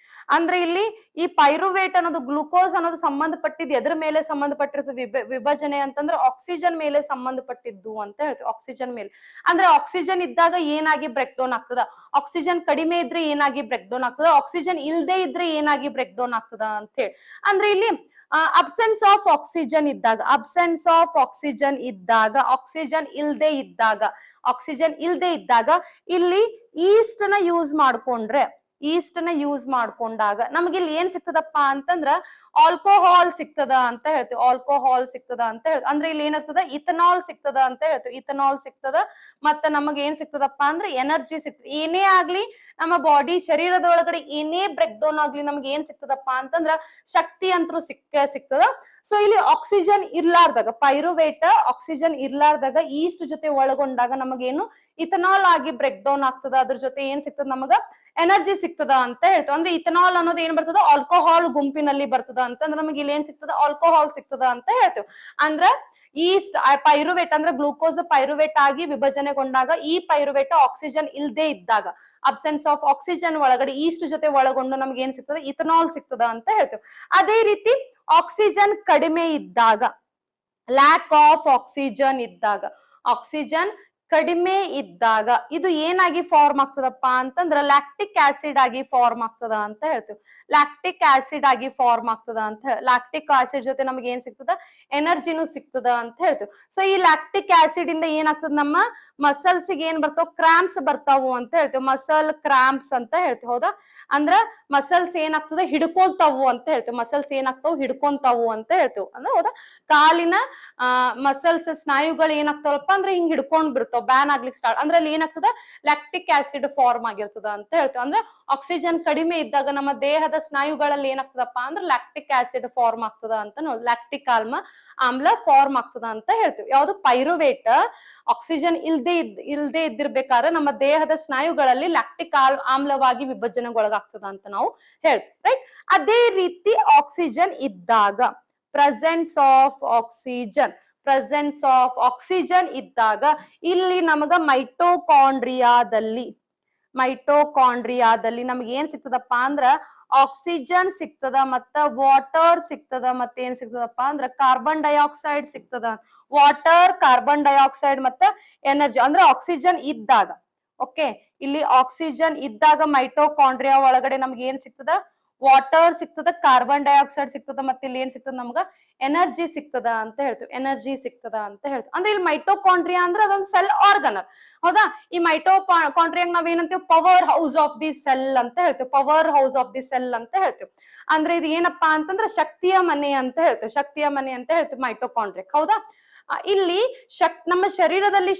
ಅಂದ್ರೆ ಇಲ್ಲಿ ಈ ಪೈರುವೇಟ್ ಅನ್ನೋದು, ಗ್ಲೂಕೋಸ್ ಅನ್ನೋದು ಸಂಬಂಧಪಟ್ಟಿದ್ದು ಎದ್ರ ಮೇಲೆ ಸಂಬಂಧಪಟ್ಟಿರ್ತದೆ ವಿಭಜನೆ ಅಂತಂದ್ರೆ ಆಕ್ಸಿಜನ್ ಮೇಲೆ ಸಂಬಂಧಪಟ್ಟಿದ್ದು ಅಂತ ಹೇಳ್ತೀವಿ. ಆಕ್ಸಿಜನ್ ಮೇಲೆ ಅಂದ್ರೆ ಆಕ್ಸಿಜನ್ ಇದ್ದಾಗ ಏನಾಗಿ ಬ್ರೇಕ್ ಡೌನ್ ಆಗ್ತದ, ಆಕ್ಸಿಜನ್ ಕಡಿಮೆ ಇದ್ರೆ ಏನಾಗಿ ಬ್ರೇಕ್ ಡೌನ್ ಆಗ್ತದ, ಆಕ್ಸಿಜನ್ ಇಲ್ದೇ ಇದ್ರೆ ಏನಾಗಿ ಬ್ರೇಕ್ ಡೌನ್ ಆಗ್ತದ ಅಂತ ಹೇಳಿ. ಅಂದ್ರೆ ಇಲ್ಲಿ ಅಬ್ಸೆನ್ಸ್ ಆಫ್ ಆಕ್ಸಿಜನ್ ಇದ್ದಾಗ, ಅಬ್ಸೆನ್ಸ್ ಆಫ್ ಆಕ್ಸಿಜನ್ ಇದ್ದಾಗ, ಆಕ್ಸಿಜನ್ ಇಲ್ದೇ ಇದ್ದಾಗ, ಆಕ್ಸಿಜನ್ ಇಲ್ದೇ ಇದ್ದಾಗ ಇಲ್ಲಿ ಈಸ್ಟ್ ನ ಯೂಸ್ ಮಾಡ್ಕೊಂಡ್ರೆ, ಈಸ್ಟ್ ನ ಯೂಸ್ ಮಾಡ್ಕೊಂಡಾಗ ನಮ್ಗೆ ಇಲ್ಲಿ ಏನ್ ಸಿಗ್ತದಪ್ಪ ಅಂತಂದ್ರ ಆಲ್ಕೋಹಾಲ್ ಸಿಗ್ತದ ಅಂತ ಹೇಳ್ತೀವಿ. ಆಲ್ಕೋಹಾಲ್ ಸಿಗ್ತದ ಅಂತ ಹೇಳಿ ಅಂದ್ರೆ ಇಲ್ಲಿ ಏನಿರ್ತದ, ಇಥನಾಲ್ ಸಿಗ್ತದ ಅಂತ ಹೇಳ್ತೀವಿ. ಇಥನಾಲ್ ಸಿಗ್ತದ. ಮತ್ತೆ ನಮಗೆ ಏನ್ ಸಿಗ್ತದಪ್ಪ ಅಂದ್ರೆ ಎನರ್ಜಿ ಸಿಗ್ತದೆ. ಏನೇ ಆಗ್ಲಿ ನಮ್ಮ ಬಾಡಿ ಶರೀರದ ಒಳಗಡೆ ಏನೇ ಬ್ರೇಕ್ ಡೌನ್ ಆಗ್ಲಿ ನಮ್ಗೆ ಏನ್ ಸಿಗ್ತದಪ್ಪ ಅಂತಂದ್ರ ಶಕ್ತಿ ಅಂತೂ ಸಿಗ್ತದ. ಸೊ ಇಲ್ಲಿ ಆಕ್ಸಿಜನ್ ಇರ್ಲಾರ್ದಾಗ, ಪೈರುವೇಟ್ ಆಕ್ಸಿಜನ್ ಇರ್ಲಾರ್ದಾಗ ಈಸ್ಟ್ ಜೊತೆ ಒಳಗೊಂಡಾಗ ನಮಗೇನು ಇಥನಾಲ್ ಆಗಿ ಬ್ರೇಕ್ ಡೌನ್ ಆಗ್ತದ. ಅದ್ರ ಜೊತೆ ಏನ್ ಸಿಗ್ತದ, ನಮಗ ಎನರ್ಜಿ ಸಿಗ್ತದ ಅಂತ ಹೇಳ್ತೇವೆ. ಅಂದ್ರೆ ಇಥನಾಲ್ ಅನ್ನೋದು ಏನ್ ಬರ್ತದ, ಆಲ್ಕೋಹಾಲ್ ಗುಂಪಿನಲ್ಲಿ ಬರ್ತದ ಅಂತಂದ್ರೆ ನಮಗೆ ಇಲ್ಲಿ ಏನ್ ಸಿಗ್ತದ, ಆಲ್ಕೋಹಾಲ್ ಸಿಗ್ತದ ಅಂತ ಹೇಳ್ತೇವೆ. ಅಂದ್ರ ಈಸ್ಟ್ ಪೈರುವೇಟ್ ಅಂದ್ರೆ ಗ್ಲೂಕೋಸ್ ಪೈರುವೇಟ್ ಆಗಿ ವಿಭಜನೆಗೊಂಡಾಗ ಈ ಪೈರುವೇಟ್ ಆಕ್ಸಿಜನ್ ಇಲ್ದೇ ಇದ್ದಾಗ, ಅಬ್ಸೆನ್ಸ್ ಆಫ್ ಆಕ್ಸಿಜನ್ ಒಳಗಡೆ ಈಸ್ಟ್ ಜೊತೆ ಒಳಗೊಂಡು ನಮ್ಗೆ ಏನ್ ಸಿಗ್ತದೆ, ಇಥನಾಲ್ ಸಿಗ್ತದ ಅಂತ ಹೇಳ್ತೇವೆ. ಅದೇ ರೀತಿ ಆಕ್ಸಿಜನ್ ಕಡಿಮೆ ಇದ್ದಾಗ, ಲ್ಯಾಕ್ ಆಫ್ ಆಕ್ಸಿಜನ್ ಇದ್ದಾಗ, ಆಕ್ಸಿಜನ್ ಕಡಿಮೆ ಇದ್ದಾಗ ಇದು ಏನಾಗಿ ಫಾರ್ಮ್ ಆಗ್ತದಪ್ಪ ಅಂತಂದ್ರ ಲ್ಯಾಕ್ಟಿಕ್ ಆಸಿಡ್ ಆಗಿ ಫಾರ್ಮ್ ಆಗ್ತದ ಅಂತ ಹೇಳ್ತೀವಿ. ಲ್ಯಾಕ್ಟಿಕ್ ಆಸಿಡ್ ಆಗಿ ಫಾರ್ಮ್ ಆಗ್ತದ ಅಂತ ಹೇಳಿ, ಲ್ಯಾಕ್ಟಿಕ್ ಆಸಿಡ್ ಜೊತೆ ನಮ್ಗೆ ಏನ್ ಸಿಗ್ತದ, ಎನರ್ಜಿನೂ ಸಿಗ್ತದ ಅಂತ ಹೇಳ್ತೀವಿ. ಸೊ ಈ ಲ್ಯಾಕ್ಟಿಕ್ ಆಸಿಡ್ ಇಂದ ಏನಾಗ್ತದ, ನಮ್ಮ ಮಸಲ್ಸ್ ಗೆ ಏನ್ ಬರ್ತಾವ, ಕ್ರಾಂಪ್ಸ್ ಬರ್ತಾವು ಅಂತ ಹೇಳ್ತೀವಿ. ಮಸಲ್ ಕ್ರಾಂಪ್ಸ್ ಅಂತ ಹೇಳ್ತೀವಿ, ಹೌದಾ? ಅಂದ್ರ ಮಸಲ್ಸ್ ಏನಾಗ್ತದೆ, ಹಿಡ್ಕೊಂತಾವು ಅಂತ ಹೇಳ್ತೀವಿ. ಮಸಲ್ಸ್ ಏನಾಗ್ತಾವು, ಹಿಡ್ಕೊಂತಾವು ಅಂತ ಹೇಳ್ತೀವಿ. ಅಂದ್ರೆ ಹೌದಾ, ಕಾಲಿನ ಮಸಲ್ಸ್ ಸ್ನಾಯುಗಳು ಏನಾಗ್ತಾವಪ್ಪ ಅಂದ್ರೆ ಹಿಂಗ್ ಹಿಡ್ಕೊಂಡ್ ಬಿಡ್ತಾವ, ಬ್ಯಾನ್ ಆಗ್ಲಿಕ್ಕೆ ಸ್ಟಾರ್ಟ್. ಅಂದ್ರೆ ಅಲ್ಲಿ ಏನಾಗ್ತದ, ಲ್ಯಾಕ್ಟಿಕ್ ಆಸಿಡ್ ಫಾರ್ಮ್ ಆಗಿರ್ತದ ಅಂತ ಹೇಳ್ತೀವಿ. ಅಂದ್ರೆ ಆಕ್ಸಿಜನ್ ಕಡಿಮೆ ಇದ್ದಾಗ ನಮ್ಮ ದೇಹದ ಸ್ನಾಯುಗಳಲ್ಲಿ ಏನಾಗ್ತದಪ್ಪ ಅಂದ್ರೆ ಲ್ಯಾಕ್ಟಿಕ್ ಆಸಿಡ್ ಫಾರ್ಮ್ ಆಗ್ತದ ಅಂತ ನೋಡಿ, ಲ್ಯಾಕ್ಟಿಕ್ ಆಮ್ಲ ಫಾರ್ಮ್ ಆಗ್ತದ ಅಂತ ಹೇಳ್ತೀವಿ. ಯಾವ್ದು, ಪೈರುವೇಟ್ ಆಕ್ಸಿಜನ್ ಇಲ್ದೇ ಇದ್ದಿರ್ಬೇಕಾದ್ರೆ ನಮ್ಮ ದೇಹದ ಸ್ನಾಯುಗಳಲ್ಲಿ ಲ್ಯಾಕ್ಟಿಕ್ ಆಮ್ಲವಾಗಿ ವಿಭಜನೆಗೊಳಗಾಗ್ತದ ಅಂತ ನಾವು ಹೇಳ್ತೀವಿ, ರೈಟ್? ಅದೇ ರೀತಿ ಆಕ್ಸಿಜನ್ ಇದ್ದಾಗ, presence of oxygen, presence of oxygen ಇದ್ದಾಗ ಇಲ್ಲಿ ನಮಗ ಮೈಟೋಕಾಂಡ್ರಿಯಾದಲ್ಲಿ ನಮ್ಗೆ ಏನ್ ಸಿಗ್ತದಪ್ಪ ಅಂದ್ರ ಆಕ್ಸಿಜನ್ ಸಿಗ್ತದ, ಮತ್ತ ವಾಟರ್ ಸಿಗ್ತದ, ಮತ್ತೆ ಏನ್ ಸಿಗ್ತದಪ್ಪ ಅಂದ್ರ ಕಾರ್ಬನ್ ಡೈಆಕ್ಸೈಡ್ ಸಿಗ್ತದ. ವಾಟರ್, ಕಾರ್ಬನ್ ಡೈಆಕ್ಸೈಡ್ ಮತ್ತೆ ಎನರ್ಜಿ ಅಂದ್ರೆ ಆಕ್ಸಿಜನ್ ಇದ್ದಾಗ. ಓಕೆ, ಇಲ್ಲಿ ಆಕ್ಸಿಜನ್ ಇದ್ದಾಗ ಮೈಟೋಕಾಂಡ್ರಿಯಾ ಒಳಗಡೆ ನಮ್ಗೆ ಏನ್ ಸಿಗ್ತದ, ವಾಟರ್ ಸಿಗ್ತದ, ಕಾರ್ಬನ್ ಡೈಆಕ್ಸೈಡ್ ಸಿಗ್ತದ, ಮತ್ತೆ ಇಲ್ಲಿ ಏನ್ ಸಿಗ್ತದ, ನಮ್ಗ ಎನರ್ಜಿ ಸಿಗ್ತದ ಅಂತ ಹೇಳ್ತೀವಿ. ಎನರ್ಜಿ ಸಿಗ್ತದ ಅಂತ ಹೇಳ್ತೀವಿ. ಅಂದ್ರೆ ಇಲ್ಲಿ ಮೈಟೋಕಾಂಡ್ರಿಯಾ ಅಂದ್ರೆ ಅದೊಂದು ಸೆಲ್ ಆರ್ಗನ್, ಹೌದಾ? ಈ ಮೈಟೋಕಾಂಡ್ರಿಯಾ ನಾವ್ ಏನಂತೀವಿ, power house of the cell ಅಂತ ಹೇಳ್ತೀವಿ. Power house of the cell ಅಂತ ಹೇಳ್ತೀವಿ. ಅಂದ್ರೆ ಇದು ಏನಪ್ಪಾ ಅಂತಂದ್ರೆ ಶಕ್ತಿಯ ಮನೆ ಅಂತ ಹೇಳ್ತೀವಿ. ಶಕ್ತಿಯ ಮನೆ ಅಂತ ಹೇಳ್ತೀವಿ ಮೈಟೋಕಾಂಡ್ರಿಯಾ, ಹೌದಾ? ಇಲ್ಲಿ ನಮ್ಮ ಶರೀರದಲ್ಲಿ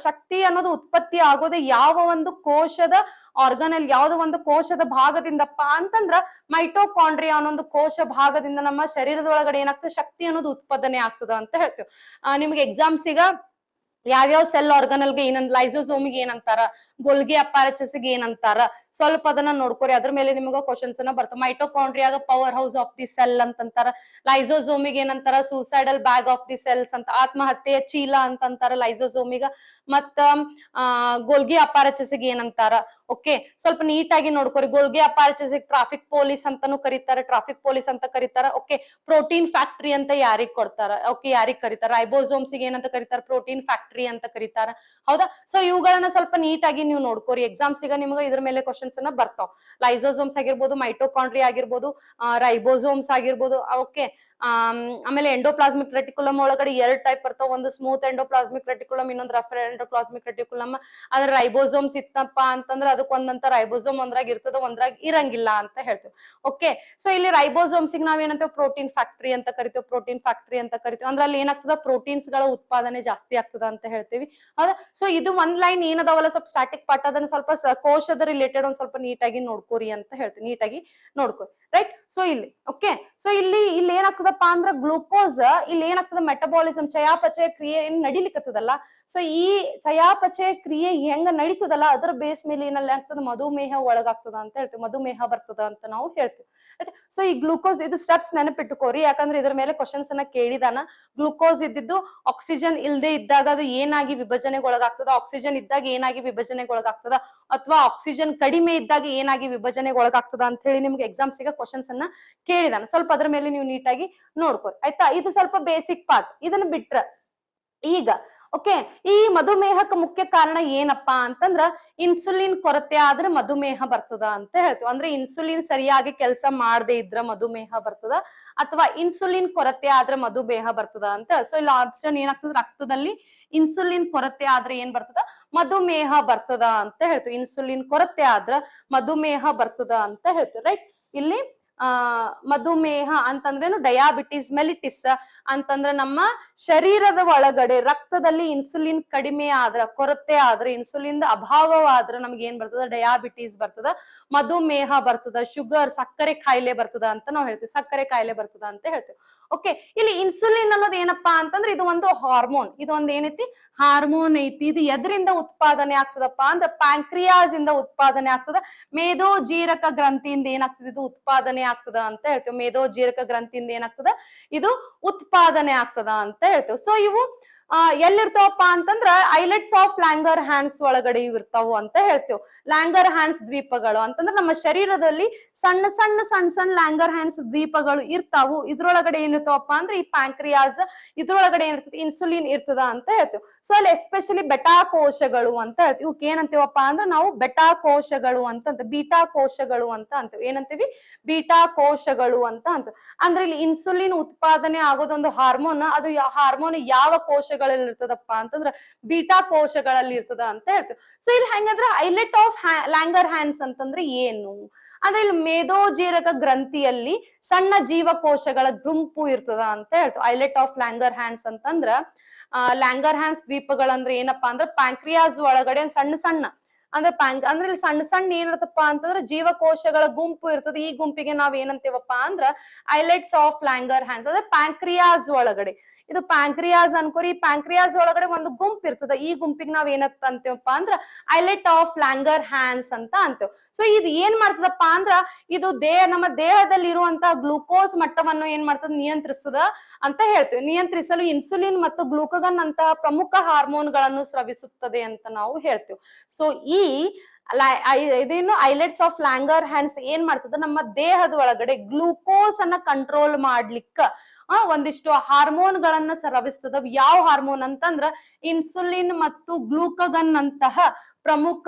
ಶಕ್ತಿ ಅನ್ನೋದು ಉತ್ಪತ್ತಿ ಆಗೋದೇ ಯಾವ ಒಂದು ಕೋಶದ ಆರ್ಗನಲ್, ಯಾವ್ದೋ ಒಂದು ಕೋಶದ ಭಾಗದಿಂದಪ್ಪ ಅಂತಂದ್ರ ಮೈಟೋಕಾಂಡ್ರಿಯಾ ಅನ್ನೋ ಒಂದು ಕೋಶ ಭಾಗದಿಂದ ನಮ್ಮ ಶರೀರದೊಳಗಡೆ ಏನಾಗ್ತದೆ, ಶಕ್ತಿ ಅನ್ನೋದು ಉತ್ಪಾದನೆ ಆಗ್ತದ ಅಂತ ಹೇಳ್ತೇವೆ. ನಿಮ್ಗೆ ಎಕ್ಸಾಮ್ಸಿಗ ಯಾವ್ಯಾವ ಸೆಲ್ ಆರ್ಗನಲ್ಗೆ ಏನಂತ, ಲೈಸೋಸೋಮಿಗೆ ಏನಂತಾರ, ಗೋಲ್ಗಿ ಅಪಾರಚಸ್ಗೆ ಏನಂತಾರ, ಸ್ವಲ್ಪ ಅದನ್ನ ನೋಡ್ಕೊರಿ. ಅದ್ರ ಮೇಲೆ ನಿಮ್ಗ ಕ್ವಶನ್ಸ್ ಅನ್ನ ಬರ್ತಾವ. ಮೈಟೋಕಾಂಡ್ರಿಯಾಗ power house of the cell ಅಂತಂತಾರ, ಲೈಸೋಸೋಮಿಗೆ ಏನಂತಾರ, suicidal bag of the cells ಅಂತ, ಆತ್ಮಹತ್ಯೆಯ ಚೀಲ ಅಂತಂತಾರ ಲೈಸೋಸೋಮಿಗ. ಮತ್ತ ಗೋಲ್ಗಿ ಅಪಾರಚಸ್ಗೆ ಏನಂತಾರ. ಓಕೆ, ಸ್ವಲ್ಪ ನೀಟಾಗಿ ನೋಡ್ಕೊರಿ. ಗೋಲ್ಗಿ ಅಪಾರಚಸ್ಗೆ ಟ್ರಾಫಿಕ್ ಪೊಲೀಸ್ ಅಂತಾನು ಕರೀತಾರ, ಟ್ರಾಫಿಕ್ ಪೊಲೀಸ್ ಅಂತ ಕರೀತಾರ. ಓಕೆ, ಪ್ರೋಟೀನ್ ಫ್ಯಾಕ್ಟರಿ ಅಂತ ಯಾರಿಗ್ ಕೊಡ್ತಾರ, ಓಕೆ, ಯಾರಿಗ್ ಕರೀತಾರ. ರೈಬೋಸೋಮ್ಸ್ಗೆ ಏನಂತ ಕರೀತಾರ, ಪ್ರೋಟೀನ್ ಫ್ಯಾಕ್ಟರಿ ಅಂತ ಕರೀತಾರ. ಹೌದಾ? ಸೊ ಇವುಗಳನ್ನ ಸ್ವಲ್ಪ ನೀಟಾಗಿ ನೀವು ನೋಡ್ಕೋರಿ. ಎಕ್ಸಾಮ್ಸ್ ಈಗ ನಿಮ್ಗೆ ಇದ್ರ ಮೇಲೆ ಕ್ವಶನ್ಸ್ ಅನ್ನ ಬರ್ತಾವ. ಲೈಸೋಸೋಮ್ಸ್ ಆಗಿರ್ಬೋದು, ಮೈಟೋಕಾಂಡ್ರಿಯಾ ಆಗಿರ್ಬೋದು, ರೈಬೋಸೋಮ್ಸ್ ಆಗಿರ್ಬೋದು. ಓಕೆ, ಆಮೇಲೆ ಎಂಡೋಪ್ಲಾಸ್ಮಿಕ್ ರೆಟಿಕ್ಯುಲಮ್ ಒಳಗಡೆ 2 ಟೈಪ್ ಬರ್ತಾವ. ಒಂದು ಸ್ಮೂತ್ ಎಂಡೋಪ್ಲಾಸ್ಮಿಕ್ ರೆಟಿಕ್ಯುಲಮ್, ಇನ್ನೊಂದು ರಫ್ ಎಂಡೋಪ್ಲಾಸ್ಮಿಕ್ ರೆಟಿಕ್ಯುಲಮ್. ಅದ್ರ ರೈಬೋಸೋಮ್ಸ್ ಇತ್ತಪ್ಪ ಅಂತಂದ್ರೆ ಅದಕ್ಕೆ ಒಂದಂತ ರೈಬೋಸೋಮ್ ಒಂದ್ರಾಗ ಇರ್ತದ, ಒಂದ್ರಾಗ ಇರಂಗಿಲ್ಲ ಅಂತ ಹೇಳ್ತೇವೆ. ಓಕೆ, ಸೊ ಇಲ್ಲಿ ರೈಬೋಸೋಮ್ಸ್ ನಾವ್ ಏನಂತೇವೆ, ಪ್ರೋಟೀನ್ ಫ್ಯಾಕ್ಟರಿ ಅಂತ ಕರಿತೇವೆ, ಪ್ರೋಟೀನ್ ಫ್ಯಾಕ್ಟರಿ ಅಂತ ಕರಿತೇವೆ. ಅಂದ್ರೆ ಅಲ್ಲಿ ಏನಾಗ್ತದ, ಪ್ರೋಟೀನ್ಸ್ ಗಳ ಉತ್ಪಾದನೆ ಜಾಸ್ತಿ ಆಗ್ತದ ಅಂತ ಹೇಳ್ತೀವಿ. ಹೌದಾ? ಸೊ ಇದು ಒಂದ್ ಲೈನ್ ಏನದಾವಲ್ಲ, ಸ್ವಲ್ಪ ಸ್ಟಾಟಿಕ್ ಪಾರ್ಟ್, ಅದನ್ನ ಸ್ವಲ್ಪ ಕೋಶದ ರಿಲೇಟೆಡ್ ಒಂದ್ ಸ್ವಲ್ಪ ನೀಟಾಗಿ ನೋಡ್ಕೋರಿ ಅಂತ ಹೇಳ್ತೀವಿ. ನೀಟಾಗಿ ನೋಡ್ಕೋರಿ, ರೈಟ್? ಸೊ ಇಲ್ಲಿ ಓಕೆ, ಸೊ ಇಲ್ಲಿ ಏನಾಗ್ತದಪ್ಪ ಅಂದ್ರ ಗ್ಲೂಕೋಸ್ ಇಲ್ಲಿ ಏನಾಗ್ತದ, ಮೆಟಬಾಲಿಸಮ್, ಚಯಾಪಚಯ ಕ್ರಿಯೆ ಏನ್ ನಡಿಲಿಕ್ಕತ್ತದಲ್ಲ. ಸೊ ಈ ಚಯಾಪಚಯ ಕ್ರಿಯೆ ಹೆಂಗ ನಡೀತದಲ್ಲ ಅದರ ಬೇಸ್ ಮೇಲೆ ಏನಲ್ಲಿ ಆಗ್ತದ, ಮಧುಮೇಹ ಒಳಗಾಗ್ತದ ಅಂತ ಹೇಳ್ತೀವಿ, ಮಧುಮೇಹ ಬರ್ತದ ಅಂತ ನಾವು ಹೇಳ್ತೀವಿ. ಸೊ ಈ ಗ್ಲೂಕೋಸ್ ಇದು ಸ್ಟೆಪ್ಸ್ ನೆನಪಿಟ್ಟುಕೋರಿ, ಯಾಕಂದ್ರೆ ಇದ್ರ ಮೇಲೆ ಕ್ವಶನ್ಸ್ ಅನ್ನ ಕೇಳಿದಾನ. ಗ್ಲೂಕೋಸ್ ಇದ್ದಿದ್ದು ಆಕ್ಸಿಜನ್ ಇಲ್ದೇ ಇದ್ದಾಗ ಅದು ಏನಾಗಿ ವಿಭಜನೆಗೊಳಗಾಗ್ತದ, ಆಕ್ಸಿಜನ್ ಇದ್ದಾಗ ಏನಾಗಿ ವಿಭಜನೆಗೊಳಗಾಗ್ತದ, ಅಥವಾ ಆಕ್ಸಿಜನ್ ಕಡಿಮೆ ಇದ್ದಾಗ ಏನಾಗಿ ವಿಭಜನೆಗೊಳಗಾಗ್ತದ ಅಂತ ಹೇಳಿ ನಿಮ್ಗೆ ಎಕ್ಸಾಮ್ಸ್ ಗೆ ಕ್ವಶನ್ಸ್ ಅನ್ನ ಕೇಳಿದಾನ. ಸ್ವಲ್ಪ ಅದ್ರ ಮೇಲೆ ನೀವು ನೀಟಾಗಿ ನೋಡ್ಕೋರಿ, ಆಯ್ತಾ? ಇದು ಸ್ವಲ್ಪ ಬೇಸಿಕ್ ಪಾರ್ಟ್. ಇದನ್ನ ಬಿಟ್ರ ಈಗ ಓಕೆ, ಈ ಮಧುಮೇಹಕ್ಕೆ ಮುಖ್ಯ ಕಾರಣ ಏನಪ್ಪಾ ಅಂತಂದ್ರ ಇನ್ಸುಲಿನ್ ಕೊರತೆ ಆದ್ರೆ ಮಧುಮೇಹ ಬರ್ತದ ಅಂತ ಹೇಳ್ತೀವಿ. ಅಂದ್ರೆ ಇನ್ಸುಲಿನ್ ಸರಿಯಾಗಿ ಕೆಲಸ ಮಾಡದೇ ಇದ್ರ ಮಧುಮೇಹ ಬರ್ತದ, ಅಥವಾ ಇನ್ಸುಲಿನ್ ಕೊರತೆ ಆದ್ರೆ ಮಧುಮೇಹ ಬರ್ತದ ಅಂತ. ಸೊ ಇಲ್ಲಿ ಆಪ್ಷನ್ ಏನಾಗ್ತದ, ರಕ್ತದಲ್ಲಿ ಇನ್ಸುಲಿನ್ ಕೊರತೆ ಆದ್ರೆ ಏನ್ ಬರ್ತದ, ಮಧುಮೇಹ ಬರ್ತದ ಅಂತ ಹೇಳ್ತೀವಿ. ಇನ್ಸುಲಿನ್ ಕೊರತೆ ಆದ್ರ ಮಧುಮೇಹ ಬರ್ತದ ಅಂತ ಹೇಳ್ತೀವಿ, ರೈಟ್? ಇಲ್ಲಿ ಮಧುಮೇಹ ಅಂತಂದ್ರೇನು, ಡಯಾಬಿಟಿಸ್ ಮೆಲಿಟಿಸ್ ಅಂತಂದ್ರೆ ನಮ್ಮ ಶರೀರದ ಒಳಗಡೆ ರಕ್ತದಲ್ಲಿ ಇನ್ಸುಲಿನ್ ಕಡಿಮೆ ಆದ್ರ, ಕೊರತೆ ಆದ್ರೆ, ಇನ್ಸುಲಿನ್ ಅಭಾವವಾದ್ರ ನಮ್ಗೆ ಏನ್ ಬರ್ತದ, ಡಯಾಬಿಟಿಸ್ ಬರ್ತದ, ಮಧುಮೇಹ ಬರ್ತದ, ಶುಗರ್ ಸಕ್ಕರೆ ಕಾಯಿಲೆ ಬರ್ತದ ಅಂತ ನಾವು ಹೇಳ್ತೀವಿ, ಸಕ್ಕರೆ ಕಾಯಿಲೆ ಬರ್ತದ ಅಂತ ಹೇಳ್ತೀವಿ. ಓಕೆ, ಇಲ್ಲಿ ಇನ್ಸುಲಿನ್ ಅನ್ನೋದು ಏನಪ್ಪಾ ಅಂತಂದ್ರೆ ಇದು ಒಂದು ಹಾರ್ಮೋನ್, ಇದು ಒಂದು ಏನೈತಿ, ಹಾರ್ಮೋನ್ ಐತಿ. ಇದು ಎದರಿಂದ ಉತ್ಪಾದನೆ ಆಗ್ತದಪ್ಪ ಅಂದ್ರೆ ಪ್ಯಾಂಕ್ರಿಯಾಸ್ ಇಂದ ಉತ್ಪಾದನೆ ಆಗ್ತದ. ಮೇದೋಜೀರಕ ಗ್ರಂಥಿಯಿಂದ ಏನಾಗ್ತದೆ, ಇದು ಉತ್ಪಾದನೆ ಆಗ್ತದ ಅಂತ ಹೇಳ್ತೇವೆ. ಮೇದೋಜೀರಕ ಗ್ರಂಥಿಯಿಂದ ಏನಾಗ್ತದ, ಇದು ಉತ್ಪಾದನೆ ಆಗ್ತದ ಅಂತ ಹೇಳ್ತೇವೆ. ಸೊ ಇವು ಎಲ್ಲಿರ್ತಾವಪ್ಪ ಅಂತಂದ್ರ ಐಲೆಟ್ಸ್ ಆಫ್ ಲ್ಯಾಂಗರ್ ಹ್ಯಾಂಡ್ಸ್ ಒಳಗಡೆ ಇವ್ ಇರ್ತಾವು ಅಂತ ಹೇಳ್ತೇವೆ. ಲ್ಯಾಂಗರ್ ಹ್ಯಾಂಡ್ಸ್ ದ್ವೀಪಗಳು ಅಂತಂದ್ರೆ ನಮ್ಮ ಶರೀರದಲ್ಲಿ ಸಣ್ಣ ಸಣ್ಣ ಲ್ಯಾಂಗರ್ ಹ್ಯಾಂಡ್ಸ್ ದ್ವೀಪಗಳು ಇರ್ತಾವು. ಇದ್ರೊಳಗಡೆ ಏನಿರ್ತಾವಪ್ಪ ಅಂದ್ರೆ ಈ ಪ್ಯಾಂಕ್ರಿಯಾಸ್, ಇದ್ರೊಳಗಡೆ ಏನಿರ್ತದೆ, ಇನ್ಸುಲಿನ್ ಇರ್ತದ ಅಂತ ಹೇಳ್ತೇವೆ. ಸೊ ಅಲ್ಲಿ ಎಸ್ಪೆಷಲಿ ಬೆಟಾ ಕೋಶಗಳು ಅಂತ ಹೇಳ್ತೀವಿ. ಇವಕ್ಕೆ ಏನಂತೀವಪ್ಪ ಅಂದ್ರೆ ನಾವು ಬೆಟಾ ಕೋಶಗಳು ಅಂತ, ಬೀಟಾ ಕೋಶಗಳು ಅಂತ ಅಂತೀವಿ. ಏನಂತೀವಿ, ಬೀಟಾ ಕೋಶಗಳು ಅಂತ ಅಂತೀವಿ. ಅಂದ್ರೆ ಇಲ್ಲಿ ಇನ್ಸುಲಿನ್ ಉತ್ಪಾದನೆ ಆಗೋದೊಂದು ಹಾರ್ಮೋನ್, ಅದು ಹಾರ್ಮೋನ್ ಯಾವ ಕೋಶಗಳಲ್ಲಿ ಇರ್ತದಪ್ಪ ಅಂತಂದ್ರ ಬೀಟಾ ಕೋಶಗಳಲ್ಲಿ ಇರ್ತದ ಅಂತ ಹೇಳ್ತೀವಿ. ಸೊ ಇಲ್ಲಿ ಹೆಂಗಂದ್ರೆ ಐಲೆಟ್ ಆಫ್ ಲ್ಯಾಂಗರ್ ಹ್ಯಾಂಡ್ಸ್ ಅಂತಂದ್ರೆ ಏನು ಅಂದ್ರೆ ಇಲ್ಲಿ ಮೇದೋಜೀರಕ ಗ್ರಂಥಿಯಲ್ಲಿ ಸಣ್ಣ ಜೀವಕೋಶಗಳ ಗುಂಪು ಇರ್ತದ ಅಂತ ಹೇಳ್ತೀವಿ. ಐಲೆಟ್ ಆಫ್ ಲ್ಯಾಂಗರ್ ಹ್ಯಾಂಡ್ಸ್ ಅಂತಂದ್ರ ಲ್ಯಾಂಗರ್ ಹ್ಯಾಂಡ್ಸ್ ದ್ವೀಪಗಳಂದ್ರೆ ಏನಪ್ಪಾ ಅಂದ್ರೆ ಪ್ಯಾಂಕ್ರಿಯಾಸ್ ಒಳಗಡೆ ಸಣ್ಣ ಅಂದ್ರೆ ಅಂದ್ರೆ ಇಲ್ಲಿ ಸಣ್ಣ ಏನಿರ್ತಪ್ಪ ಅಂತಂದ್ರೆ ಜೀವಕೋಶಗಳ ಗುಂಪು ಇರ್ತದೆ. ಈ ಗುಂಪಿಗೆ ನಾವ್ ಏನಂತೀವಪ್ಪ ಅಂದ್ರ ಐಲೆಟ್ಸ್ ಆಫ್ ಲ್ಯಾಂಗರ್ ಹ್ಯಾಂಡ್ಸ್, ಅಂದ್ರೆ ಪ್ಯಾಂಕ್ರಿಯಾಸ್ ಒಳಗಡೆ. ಇದು ಪ್ಯಾಂಕ್ರಿಯಾಸ್ ಅನ್ಕೋರಿ. ಪ್ಯಾಂಕ್ರಿಯಾಸ್ ಒಳಗಡೆ ಒಂದು ಗುಂಪು ಇರ್ತದ. ಈ ಗುಂಪಿಗೆ ನಾವ್ ಏನಂತ ಅಂತೀವಪ್ಪ ಅಂದ್ರ ಐಲೆಟ್ ಆಫ್ ಲ್ಯಾಂಗರ್ ಹ್ಯಾಂಡ್ಸ್ ಅಂತ ಅಂತೇವ್. ಸೊ ಇದು ಏನ್ ಮಾಡ್ತದಪ್ಪ ಅಂದ್ರ ಇದು ನಮ್ಮ ದೇಹದಲ್ಲಿ ಇರುವಂತಹ ಗ್ಲೂಕೋಸ್ ಮಟ್ಟವನ್ನು ಏನ್ ಮಾಡ್ತದ, ನಿಯಂತ್ರಿಸ್ತದ ಅಂತ ಹೇಳ್ತೇವೆ. ನಿಯಂತ್ರಿಸಲು ಇನ್ಸುಲಿನ್ ಮತ್ತು ಗ್ಲೂಕಗನ್ ಅಂತಹ ಪ್ರಮುಖ ಹಾರ್ಮೋನ್ ಗಳನ್ನು ಸ್ರವಿಸುತ್ತದೆ ಅಂತ ನಾವು ಹೇಳ್ತೇವೆ. ಸೊ ಇದೇನು ಐಲೆಟ್ಸ್ ಆಫ್ ಲ್ಯಾಂಗರ್ ಹ್ಯಾಂಡ್ಸ್ ಏನ್ ಮಾಡ್ತದ, ನಮ್ಮ ದೇಹದ ಒಳಗಡೆ ಗ್ಲೂಕೋಸ್ ಅನ್ನ ಕಂಟ್ರೋಲ್ ಮಾಡ್ಲಿಕ್ಕ ಒಂದಿಷ್ಟು ಹಾರ್ಮೋನ್ ಗಳನ್ನ ಸ್ರವಿಸ್ತದ. ಯಾವ ಹಾರ್ಮೋನ್ ಅಂತಂದ್ರ ಇನ್ಸುಲಿನ್ ಮತ್ತು ಗ್ಲೂಕಗನ್ ಅಂತಹ ಪ್ರಮುಖ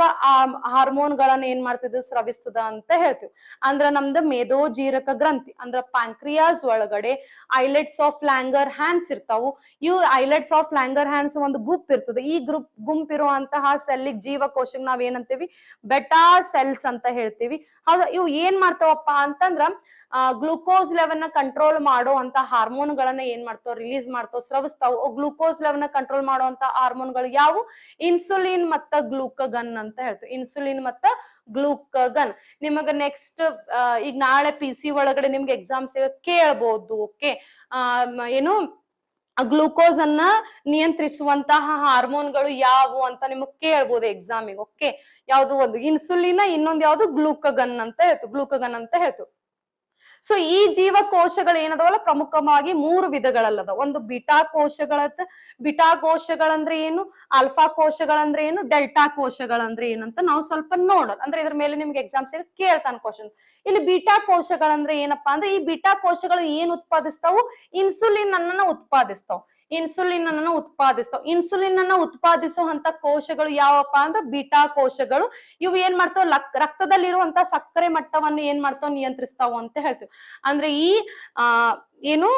ಹಾರ್ಮೋನ್ ಗಳನ್ನ ಏನ್ ಮಾಡ್ತಿದ್ವಿ, ಸ್ರವಿಸ್ತದ ಅಂತ ಹೇಳ್ತೀವಿ. ಅಂದ್ರ ನಮ್ದು ಮೇದೋಜೀರಕ ಗ್ರಂಥಿ ಅಂದ್ರ ಪ್ಯಾಂಕ್ರಿಯಾಸ್ ಒಳಗಡೆ ಐಲೆಟ್ಸ್ ಆಫ್ ಲ್ಯಾಂಗರ್ ಹ್ಯಾಂಡ್ಸ್ ಇರ್ತಾವು. ಇವು ಐಲೆಟ್ಸ್ ಆಫ್ ಲ್ಯಾಂಗರ್ ಹ್ಯಾಂಡ್ಸ್ ಒಂದು ಗುಂಪ್ ಇರ್ತದೆ. ಈ ಗುಂಪ್ ಇರುವಂತಹ ಸೆಲ್ಲಿಗ್ ಜೀವಕೋಶಕ್ಕೆ ನಾವ್ ಏನಂತೀವಿ, ಬೆಟಾ ಸೆಲ್ಸ್ ಅಂತ ಹೇಳ್ತೀವಿ. ಹೌದಾ? ಇವು ಏನ್ ಮಾಡ್ತಾವಪ್ಪ ಅಂತಂದ್ರ ಗ್ಲೂಕೋಸ್ ಲೆವೆಲ್ ನ ಕಂಟ್ರೋಲ್ ಮಾಡುವಂತ ಹಾರ್ಮೋನ್ ಗಳನ್ನ ಏನ್ ಮಾಡ್ತಾವ ರಿಲೀಸ್ ಮಾಡ್ತಾವ ಸ್ರವಿಸ್ತಾವ. ಗ್ಲೂಕೋಸ್ ಲೆವೆಲ್ ನ ಕಂಟ್ರೋಲ್ ಮಾಡುವಂತ ಹಾರ್ಮೋನ್ಗಳು ಯಾವು? ಇನ್ಸುಲಿನ್ ಮತ್ತ ಗ್ಲೂಕಗನ್ ಅಂತ ಹೇಳ್ತೀವಿ. ಇನ್ಸುಲಿನ್ ಮತ್ತ ಗ್ಲೂಕಗನ್. ನಿಮಗ ನೆಕ್ಸ್ಟ್ ಈಗ ನಾಳೆ PC ಒಳಗಡೆ ನಿಮ್ಗೆ ಎಕ್ಸಾಮ್ಸ್ ಕೇಳಬಹುದು. ಓಕೆ, ಏನು ಗ್ಲೂಕೋಸ್ ಅನ್ನ ನಿಯಂತ್ರಿಸುವಂತಹ ಹಾರ್ಮೋನ್ಗಳು ಯಾವುವು ಅಂತ ನಿಮಗ್ ಕೇಳ್ಬೋದು ಎಕ್ಸಾಮಿಗೆ. ಓಕೆ, ಯಾವ್ದು? ಒಂದು ಇನ್ಸುಲಿನ್, ಇನ್ನೊಂದು ಯಾವ್ದು? ಗ್ಲೂಕಗನ್ ಅಂತ ಹೇಳ್ತು, ಗ್ಲೂಕಗನ್ ಅಂತ ಹೇಳ್ತು. ಸೊ ಈ ಜೀವಕೋಶಗಳು ಏನದವಲ್ಲ ಪ್ರಮುಖವಾಗಿ 3 ವಿಧಗಳಲ್ಲದ. ಒಂದು ಬಿಟಾ ಕೋಶಗಳಂದ್ರೆ ಏನು, ಆಲ್ಫಾ ಕೋಶಗಳಂದ್ರೆ ಏನು, ಡೆಲ್ಟಾ ಕೋಶಗಳಂದ್ರೆ ಏನಂತ ನಾವು ಸ್ವಲ್ಪ ನೋಡೋಣ. ಅಂದ್ರೆ ಇದ್ರ ಮೇಲೆ ನಿಮ್ಗೆ ಎಕ್ಸಾಮ್ಸ್ ಕೇಳ್ತಾನೆ ಕ್ವಶನ್. ಇಲ್ಲಿ ಬಿಟಾ ಕೋಶಗಳಂದ್ರೆ ಏನಪ್ಪಾ ಅಂದ್ರೆ, ಈ ಬಿಟಾ ಕೋಶಗಳು ಏನ್ ಉತ್ಪಾದಿಸ್ತಾವು? ಇನ್ಸುಲಿನ್ ಅನ್ನ ಉತ್ಪಾದಿಸ್ತಾವ್. ಇನ್ಸುಲಿನ್ ಅನ್ನ ಉತ್ಪಾದಿಸುವಂತ ಕೋಶಗಳು ಯಾವಪ್ಪ ಅಂದ್ರೆ ಬಿಟಾ ಕೋಶಗಳು. ಇವು ಏನ್ ಮಾಡ್ತಾವ? ರಕ್ತದಲ್ಲಿರುವಂತ ಸಕ್ಕರೆ ಮಟ್ಟವನ್ನು ಏನ್ ಮಾಡ್ತಾವ? ನಿಯಂತ್ರಿಸ್ತಾವ ಅಂತ ಹೇಳ್ತೀವಿ. ಅಂದ್ರೆ ಈ ಏನು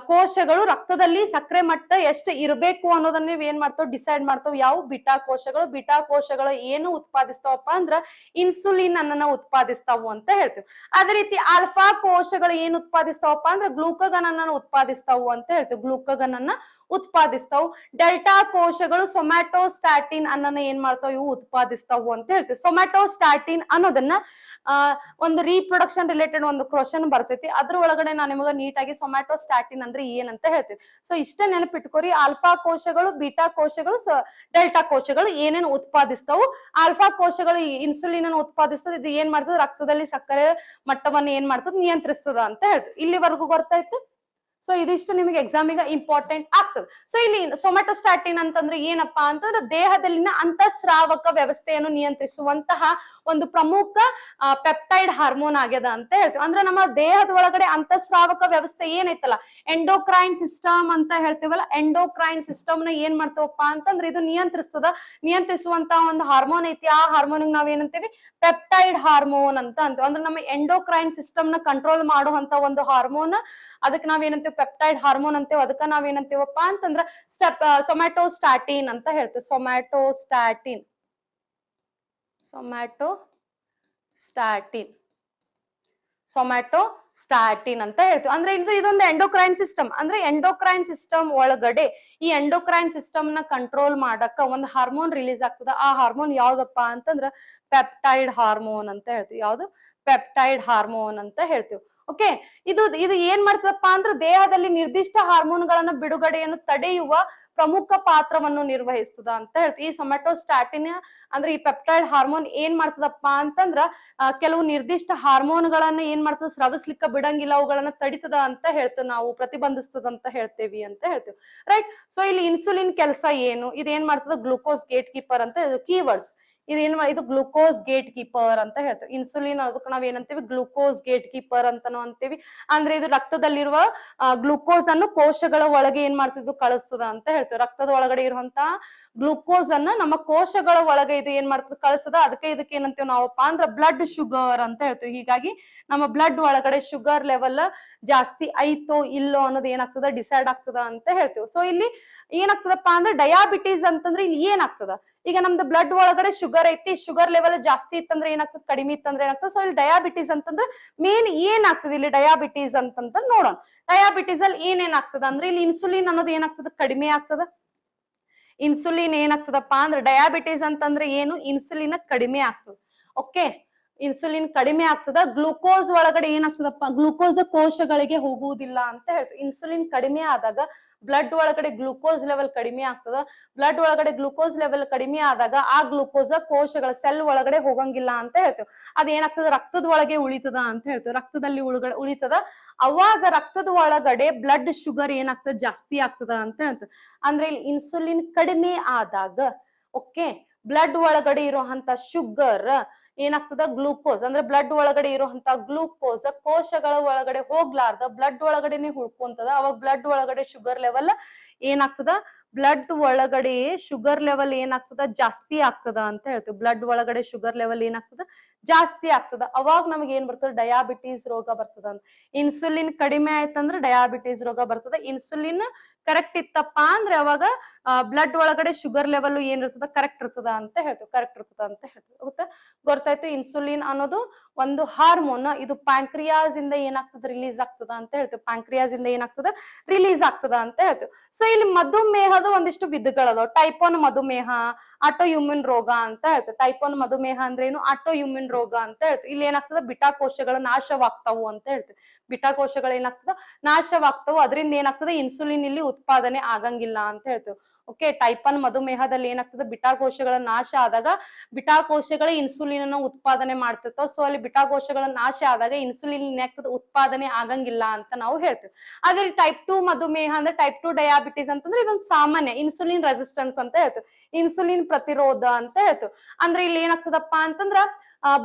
ಕೋಶಗಳು ರಕ್ತದಲ್ಲಿ ಸಕ್ಕರೆ ಮಟ್ಟ ಎಷ್ಟು ಇರಬೇಕು ಅನ್ನೋದನ್ನ ನೀವ್ ಏನ್ ಮಾಡ್ತಾವ್? ಡಿಸೈಡ್ ಮಾಡ್ತಾವ್. ಯಾವ? ಬಿಟಾ ಕೋಶಗಳು. ಬಿಟಾ ಕೋಶಗಳು ಏನು ಉತ್ಪಾದಿಸ್ತಾವಪ್ಪ ಅಂದ್ರ ಇನ್ಸುಲಿನ್ ಅನ್ನ ಉತ್ಪಾದಿಸ್ತಾವು ಅಂತ ಹೇಳ್ತೀವಿ. ಅದೇ ರೀತಿ ಆಲ್ಫಾ ಕೋಶಗಳು ಏನ್ ಉತ್ಪಾದಿಸ್ತಾವಪ್ಪ ಅಂದ್ರೆ ಗ್ಲೂಕಗನ್ ಅನ್ನ ಉತ್ಪಾದಿಸ್ತಾವು ಅಂತ ಹೇಳ್ತೀವಿ. ಗ್ಲೂಕಗನ್ ಅನ್ನ ಉತ್ಪಾದಿಸ್ತಾವು. ಡೆಲ್ಟಾ ಕೋಶಗಳು ಸೊಮ್ಯಾಟೋಸ್ಟಾಟಿನ್ ಅನ್ನ ಏನ್ ಮಾಡ್ತಾವ? ಇವು ಉತ್ಪಾದಿಸ್ತಾವು ಅಂತ ಹೇಳ್ತೀವಿ. ಸೊಮ್ಯಾಟೋಸ್ಟಾಟಿನ್ ಅನ್ನೋದನ್ನ ಒಂದು ರೀಪ್ರೊಡಕ್ಷನ್ ರಿಲೇಟೆಡ್ ಒಂದು ಕ್ವಶನ್ ಬರ್ತೈತಿ. ಅದ್ರ ಒಳಗಡೆ ನಾನು ನಿಮಗೆ ನೀಟಾಗಿ ಸೊಮ್ಯಾಟೋಸ್ಟಾಟಿನ್ ಅಂದ್ರೆ ಏನಂತ ಹೇಳ್ತೀವಿ. ಸೊ ಇಷ್ಟ ನೆನಪಿಟ್ಕೋರಿ. ಆಲ್ಫಾ ಕೋಶಗಳು, ಬೀಟಾ ಕೋಶಗಳು, ಡೆಲ್ಟಾ ಕೋಶಗಳು ಏನೇನು ಉತ್ಪಾದಿಸ್ತಾವು. ಆಲ್ಫಾ ಕೋಶಗಳು ಇನ್ಸುಲಿನ್ ಅನ್ನು ಉತ್ಪಾದಿಸ್ತದೆ. ಇದು ಏನ್ ಮಾಡ್ತದೆ? ರಕ್ತದಲ್ಲಿ ಸಕ್ಕರೆ ಮಟ್ಟವನ್ನು ಏನ್ ಮಾಡ್ತದೆ? ನಿಯಂತ್ರಿಸ್ತದ ಅಂತ ಹೇಳ್ತೀವಿ. ಇಲ್ಲಿವರೆಗೂ ಗೊತ್ತಾಯ್ತು. ಸೊ ಇದಿಷ್ಟು ನಿಮಗೆ ಎಕ್ಸಾಮಿಗೆ ಇಂಪಾರ್ಟೆಂಟ್ ಆಗ್ತದೆ. ಸೊ ಇಲ್ಲಿ ಸೊಮ್ಯಾಟೋಸ್ಟಾಟಿನ್ ಅಂತಂದ್ರೆ ಏನಪ್ಪಾ ಅಂತಂದ್ರೆ ದೇಹದಲ್ಲಿನ ಅಂತಸ್ರಾವಕ ವ್ಯವಸ್ಥೆಯನ್ನು ನಿಯಂತ್ರಿಸುವಂತಹ ಒಂದು ಪ್ರಮುಖ ಪೆಪ್ಟೈಡ್ ಹಾರ್ಮೋನ್ ಆಗ್ಯದ ಅಂತ ಹೇಳ್ತೀವಿ. ಅಂದ್ರೆ ನಮ್ಮ ದೇಹದ ಒಳಗಡೆ ಅಂತಸ್ರಾವಕ ವ್ಯವಸ್ಥೆ ಏನೈತಲ್ಲ, ಎಂಡೋಕ್ರೈನ್ ಸಿಸ್ಟಮ್ ಅಂತ ಹೇಳ್ತೀವಲ್ಲ, ಎಂಡೋಕ್ರೈನ್ ಸಿಸ್ಟಮ್ ನ ಏನ್ ಮಾಡ್ತೇವಪ್ಪ ಅಂತಂದ್ರೆ ಇದು ನಿಯಂತ್ರಿಸುವಂತಹ ಒಂದು ಹಾರ್ಮೋನ್ ಐತಿ. ಆ ಹಾರ್ಮೋನ್ ನಾವ್ ಏನಂತೀವಿ? ಪೆಪ್ಟೈಡ್ ಹಾರ್ಮೋನ್ ಅಂತ ಅಂತೀವಿ. ಅಂದ್ರೆ ನಮ್ಮ ಎಂಡೋಕ್ರೈನ್ ಸಿಸ್ಟಮ್ ನ ಕಂಟ್ರೋಲ್ ಮಾಡುವಂತ ಒಂದು ಹಾರ್ಮೋನ್, ಅದಕ್ಕೆ ನಾವೇನಂತೀವಿ? Peptide hormone ಅಂತೇವೆ. ಅದಕ್ಕೆ ನಾವೇನಂತೀವಪ್ಪ ಅಂತಂದ್ರ ಸೊಮ್ಯಾಟೋಸ್ಟಾಟಿನ್ ಅಂತ ಹೇಳ್ತೀವಿ. ಸೊಮ್ಯಾಟೋಸ್ಟಾಟಿನ್ ಅಂತ ಹೇಳ್ತೀವಿ. ಅಂದ್ರೆ ಇದೊಂದು ಎಂಡೋಕ್ರೈನ್ ಸಿಸ್ಟಮ್. ಅಂದ್ರೆ ಎಂಡೋಕ್ರೈನ್ ಸಿಸ್ಟಮ್ ಒಳಗಡೆ ಈ ಎಂಡೋಕ್ರೈನ್ ಸಿಸ್ಟಮ್ ನ ಕಂಟ್ರೋಲ್ ಮಾಡಕ ಒಂದು ಹಾರ್ಮೋನ್ ರಿಲೀಸ್ ಆಗ್ತದ. ಆ ಹಾರ್ಮೋನ್ ಯಾವ್ದಪ್ಪ ಅಂತಂದ್ರ ಪೆಪ್ಟೈಡ್ ಹಾರ್ಮೋನ್ ಅಂತ ಹೇಳ್ತೀವಿ. ಯಾವ್ದು? ಪೆಪ್ಟೈಡ್ ಹಾರ್ಮೋನ್ ಅಂತ ಹೇಳ್ತೀವಿ. ಓಕೆ, ಇದು ಏನ್ ಮಾಡ್ತದಪ್ಪ ಅಂದ್ರೆ ದೇಹದಲ್ಲಿ ನಿರ್ದಿಷ್ಟ ಹಾರ್ಮೋನ್ಗಳನ್ನ ಬಿಡುಗಡೆಯನ್ನು ತಡೆಯುವ ಪ್ರಮುಖ ಪಾತ್ರವನ್ನು ನಿರ್ವಹಿಸ್ತದ ಅಂತ ಹೇಳ್ತೀವಿ. ಈ ಸೊಮ್ಯಾಟೋಸ್ಟಾಟಿನ್ ಅಂದ್ರೆ ಈ ಪೆಪ್ಟೈಡ್ ಹಾರ್ಮೋನ್ ಏನ್ ಮಾಡ್ತದಪ್ಪ ಅಂತಂದ್ರ ಕೆಲವು ನಿರ್ದಿಷ್ಟ ಹಾರ್ಮೋನ್ಗಳನ್ನ ಏನ್ ಮಾಡ್ತದ? ಸ್ರವಿಸ್ಲಿಕ್ಕ ಬಿಡಂಗಿಲ್ಲ, ಅವುಗಳನ್ನ ತಡಿತದ ಅಂತ ಹೇಳ್ತೇವೆ ನಾವು, ಪ್ರತಿಬಂಧಿಸ್ತದ ಅಂತ ಹೇಳ್ತೇವಿ ಅಂತ ಹೇಳ್ತೇವೆ. ರೈಟ್. ಸೊ ಇಲ್ಲಿ ಇನ್ಸುಲಿನ್ ಕೆಲಸ ಏನು? ಇದೇನ್ ಮಾಡ್ತದ? ಗ್ಲೂಕೋಸ್ ಗೇಟ್ ಕೀಪರ್ ಅಂತ ಕೀವರ್ಡ್ಸ್. ಇದು ಗ್ಲೂಕೋಸ್ ಗೇಟ್ ಕೀಪರ್ ಅಂತ ಹೇಳ್ತೇವೆ. ಇನ್ಸುಲಿನ್ ಅದಕ್ಕೆ ನಾವ್ ಏನಂತೀವಿ? ಗ್ಲೂಕೋಸ್ ಗೇಟ್ ಕೀಪರ್ ಅಂತಾನು ಅಂತೀವಿ. ಅಂದ್ರೆ ಇದು ರಕ್ತದಲ್ಲಿರುವ ಗ್ಲೂಕೋಸ್ ಅನ್ನು ಕೋಶಗಳ ಒಳಗೆ ಏನ್ ಮಾಡ್ತಿದ್ದು? ಕಳಿಸ್ತದ ಅಂತ ಹೇಳ್ತೇವೆ. ರಕ್ತದ ಒಳಗಡೆ ಇರುವಂತಹ ಗ್ಲೂಕೋಸ್ ಅನ್ನ ನಮ್ಮ ಕೋಶಗಳ ಒಳಗೆ ಇದು ಏನ್ ಮಾಡ್ತದೆ? ಕಳಿಸ್ತದ. ಅದಕ್ಕೆ ಇದಕ್ಕೆ ಏನಂತೀವಿ ನಾವಪ್ಪ ಅಂದ್ರೆ ಬ್ಲಡ್ ಶುಗರ್ ಅಂತ ಹೇಳ್ತೀವಿ. ಹೀಗಾಗಿ ನಮ್ಮ ಬ್ಲಡ್ ಒಳಗಡೆ ಶುಗರ್ ಲೆವೆಲ್ ಜಾಸ್ತಿ ಐತೋ ಇಲ್ಲೋ ಅನ್ನೋದು ಏನಾಗ್ತದ? ಡಿಸೈಡ್ ಆಗ್ತದ ಅಂತ ಹೇಳ್ತೀವಿ. ಸೊ ಇಲ್ಲಿ ಏನಾಗ್ತದಪ್ಪ ಅಂದ್ರೆ ಡಯಾಬಿಟೀಸ್ ಅಂತಂದ್ರೆ ಇಲ್ಲಿ ಏನಾಗ್ತದ? ಈಗ ನಮ್ದು ಬ್ಲಡ್ ಒಳಗಡೆ ಶುಗರ್ ಐತಿ, ಶುಗರ್ ಲೆವೆಲ್ ಜಾಸ್ತಿ ಇತ್ತಂದ್ರೆ ಏನಾಗ್ತದೆ? ಕಡಿಮೆ ಇತ್ತಂದ್ರೆ ಏನಾಗ್ತದೆ? ಸೊ ಇಲ್ಲಿ ಡಯಾಬಿಟೀಸ್ ಅಂತಂದ್ರೆ ಮೇನ್ ಏನಾಗ್ತದೆ? ಇಲ್ಲಿ ಡಯಾಬಿಟೀಸ್ ಅಂತಂತ ನೋಡೋಣ. ಡಯಾಬಿಟೀಸ್ ಅಲ್ಲಿ ಏನೇನಾಗ್ತದ ಅಂದ್ರೆ ಇಲ್ಲಿ ಇನ್ಸುಲಿನ್ ಅನ್ನೋದು ಏನಾಗ್ತದ? ಕಡಿಮೆ ಆಗ್ತದ. ಇನ್ಸುಲಿನ್ ಏನಾಗ್ತದಪ್ಪ ಅಂದ್ರೆ ಡಯಾಬಿಟೀಸ್ ಅಂತಂದ್ರೆ ಏನು? ಇನ್ಸುಲಿನ್ ಕಡಿಮೆ ಆಗ್ತದೆ. ಓಕೆ, ಇನ್ಸುಲಿನ್ ಕಡಿಮೆ ಆಗ್ತದ. ಗ್ಲೂಕೋಸ್ ಒಳಗಡೆ ಏನಾಗ್ತದಪ್ಪ? ಗ್ಲೂಕೋಸ್ ಕೋಶಗಳಿಗೆ ಹೋಗುವುದಿಲ್ಲ ಅಂತ ಹೇಳ್ತೀವಿ. ಇನ್ಸುಲಿನ್ ಕಡಿಮೆ ಆದಾಗ ಬ್ಲಡ್ ಒಳಗಡೆ ಗ್ಲೂಕೋಸ್ ಲೆವೆಲ್ ಕಡಿಮೆ ಆಗ್ತದ. ಬ್ಲಡ್ ಒಳಗಡೆ ಗ್ಲೂಕೋಸ್ ಲೆವೆಲ್ ಕಡಿಮೆ ಆದಾಗ ಆ ಗ್ಲೂಕೋಸ್ ಕೋಶಗಳ ಸೆಲ್ ಒಳಗಡೆ ಹೋಗಂಗಿಲ್ಲ ಅಂತ ಹೇಳ್ತೇವೆ. ಅದೇನಾಗ್ತದ? ರಕ್ತದ ಒಳಗೆ ಉಳಿತದ ಅಂತ ಹೇಳ್ತೇವೆ. ರಕ್ತದಲ್ಲಿ ಉಳಿತದ. ಅವಾಗ ರಕ್ತದ ಒಳಗಡೆ ಬ್ಲಡ್ ಶುಗರ್ ಏನಾಗ್ತದ? ಜಾಸ್ತಿ ಆಗ್ತದ ಅಂತ ಹೇಳ್ತೇವೆ. ಅಂದ್ರೆ ಇಲ್ಲಿ ಇನ್ಸುಲಿನ್ ಕಡಿಮೆ ಆದಾಗ ಓಕೆ ಬ್ಲಡ್ ಒಳಗಡೆ ಇರುವಂತ ಶುಗರ್ ಏನಾಗ್ತದ? ಗ್ಲೂಕೋಸ್ ಅಂದ್ರೆ ಬ್ಲಡ್ ಒಳಗಡೆ ಇರುವಂತ ಗ್ಲೂಕೋಸ್ ಕೋಶಗಳ ಒಳಗಡೆ ಹೋಗ್ಲಾರ್ದ ಬ್ಲಡ್ ಒಳಗಡೆನೆ ಉಳ್ಕೊಂತದ. ಅವಾಗ ಬ್ಲಡ್ ಒಳಗಡೆ ಶುಗರ್ ಲೆವೆಲ್ ಏನಾಗ್ತದ? ಬ್ಲಡ್ ಒಳಗಡೆ ಶುಗರ್ ಲೆವೆಲ್ ಏನಾಗ್ತದ? ಜಾಸ್ತಿ ಆಗ್ತದ ಅಂತ ಹೇಳ್ತೀವಿ. ಬ್ಲಡ್ ಒಳಗಡೆ ಶುಗರ್ ಲೆವೆಲ್ ಏನಾಗ್ತದ? ಜಾಸ್ತಿ ಆಗ್ತದ. ಅವಾಗ ನಮಗೆ ಏನ್ ಬರ್ತದ? ಡಯಾಬಿಟೀಸ್ ರೋಗ ಬರ್ತದ ಅಂತ. ಇನ್ಸುಲಿನ್ ಕಡಿಮೆ ಆಯ್ತಂದ್ರೆ ಡಯಾಬಿಟೀಸ್ ರೋಗ ಬರ್ತದ. ಇನ್ಸುಲಿನ್ ಕರೆಕ್ಟ್ ಇತ್ತಪ್ಪ ಅಂದ್ರೆ ಅವಾಗ ಬ್ಲಡ್ ಒಳಗಡೆ ಶುಗರ್ ಲೆವೆಲ್ ಏನ್ ಇರ್ತದ ಕರೆಕ್ಟ್ ಇರ್ತದ ಅಂತ ಹೇಳ್ತೀವಿ, ಕರೆಕ್ಟ್ ಇರ್ತದ ಅಂತ ಹೇಳ್ತೀವಿ. ಗೊತ್ತಾಯ್ತು? ಇನ್ಸುಲಿನ್ ಅನ್ನೋದು ಒಂದು ಹಾರ್ಮೋನ್, ಇದು ಪ್ಯಾಂಕ್ರಿಯಾಸ್ ಇಂದ ಏನಾಗ್ತದ ರಿಲೀಸ್ ಆಗ್ತದ ಅಂತ ಹೇಳ್ತೀವಿ, ಪ್ಯಾಂಕ್ರಿಯಾಸ್ ಇಂದ ಏನಾಗ್ತದ ರಿಲೀಸ್ ಆಗ್ತದ ಅಂತ ಹೇಳ್ತೀವಿ. ಸೊ ಇಲ್ಲಿ ಮಧುಮೇಹದ ಒಂದಿಷ್ಟು ವಿಧಗಳದಾವ. ಟೈಪ್ 1 ಮಧುಮೇಹ, ಆಟೋ ಇಮ್ಯೂನ್ ರೋಗ ಅಂತ ಹೇಳ್ತೀವಿ. ಟೈಪ್ 1 ಮಧುಮೇಹ ಅಂದ್ರೆ ಏನು? ಆಟೋ ಇಮ್ಯೂನ್ ರೋಗ ಅಂತ ಹೇಳ್ತೀವಿ. ಇಲ್ಲಿ ಏನಾಗ್ತದ ಬಿಟಾ ಕೋಶಗಳು ನಾಶವಾಗ್ತಾವು ಅಂತ ಹೇಳ್ತೀವಿ. ಬಿಟಾ ಕೋಶಗಳು ಏನಾಗ್ತದ ನಾಶವಾಗ್ತಾವು, ಅದರಿಂದ ಏನಾಗ್ತದೆ ಇನ್ಸುಲಿನ್ ಇಲ್ಲಿ ಉತ್ಪಾದನೆ ಆಗಂಗಿಲ್ಲ ಅಂತ ಹೇಳ್ತೀವಿ. ಓಕೆ, ಟೈಪ್ 1 ಮಧುಮೇಹದಲ್ಲಿ ಏನಾಗ್ತದೆ ಬಿಟಾ ಕೋಶಗಳ ನಾಶ ಆದಾಗ ಬಿಟಾ ಕೋಶಗಳ ಇನ್ಸುಲಿನ್ ಅನ್ನು ಉತ್ಪಾದನೆ ಮಾಡ್ತಿರ್ತಾವ. ಸೊ ಅಲ್ಲಿ ಬಿಟಾ ಕೋಶಗಳ ನಾಶ ಆದಾಗ ಇನ್ಸುಲಿನ್ ಏನಾಗ್ತದೆ ಉತ್ಪಾದನೆ ಆಗಂಗಿಲ್ಲ ಅಂತ ನಾವು ಹೇಳ್ತೀವಿ. ಹಾಗೆ ಟೈಪ್ 2 ಮಧುಮೇಹ ಅಂದ್ರೆ ಟೈಪ್ 2 ಡಯಾಬಿಟಿಸ್ ಅಂತಂದ್ರೆ ಇದೊಂದು ಸಾಮಾನ್ಯ ಇನ್ಸುಲಿನ್ ರೆಸಿಸ್ಟೆನ್ಸ್ ಅಂತ ಹೇಳ್ತೀವಿ, ಇನ್ಸುಲಿನ್ ಪ್ರತಿರೋಧ ಅಂತ ಹೇಳ್ತೀವಿ. ಅಂದ್ರೆ ಇಲ್ಲಿ ಏನಾಗ್ತದಪ್ಪ ಅಂತಂದ್ರ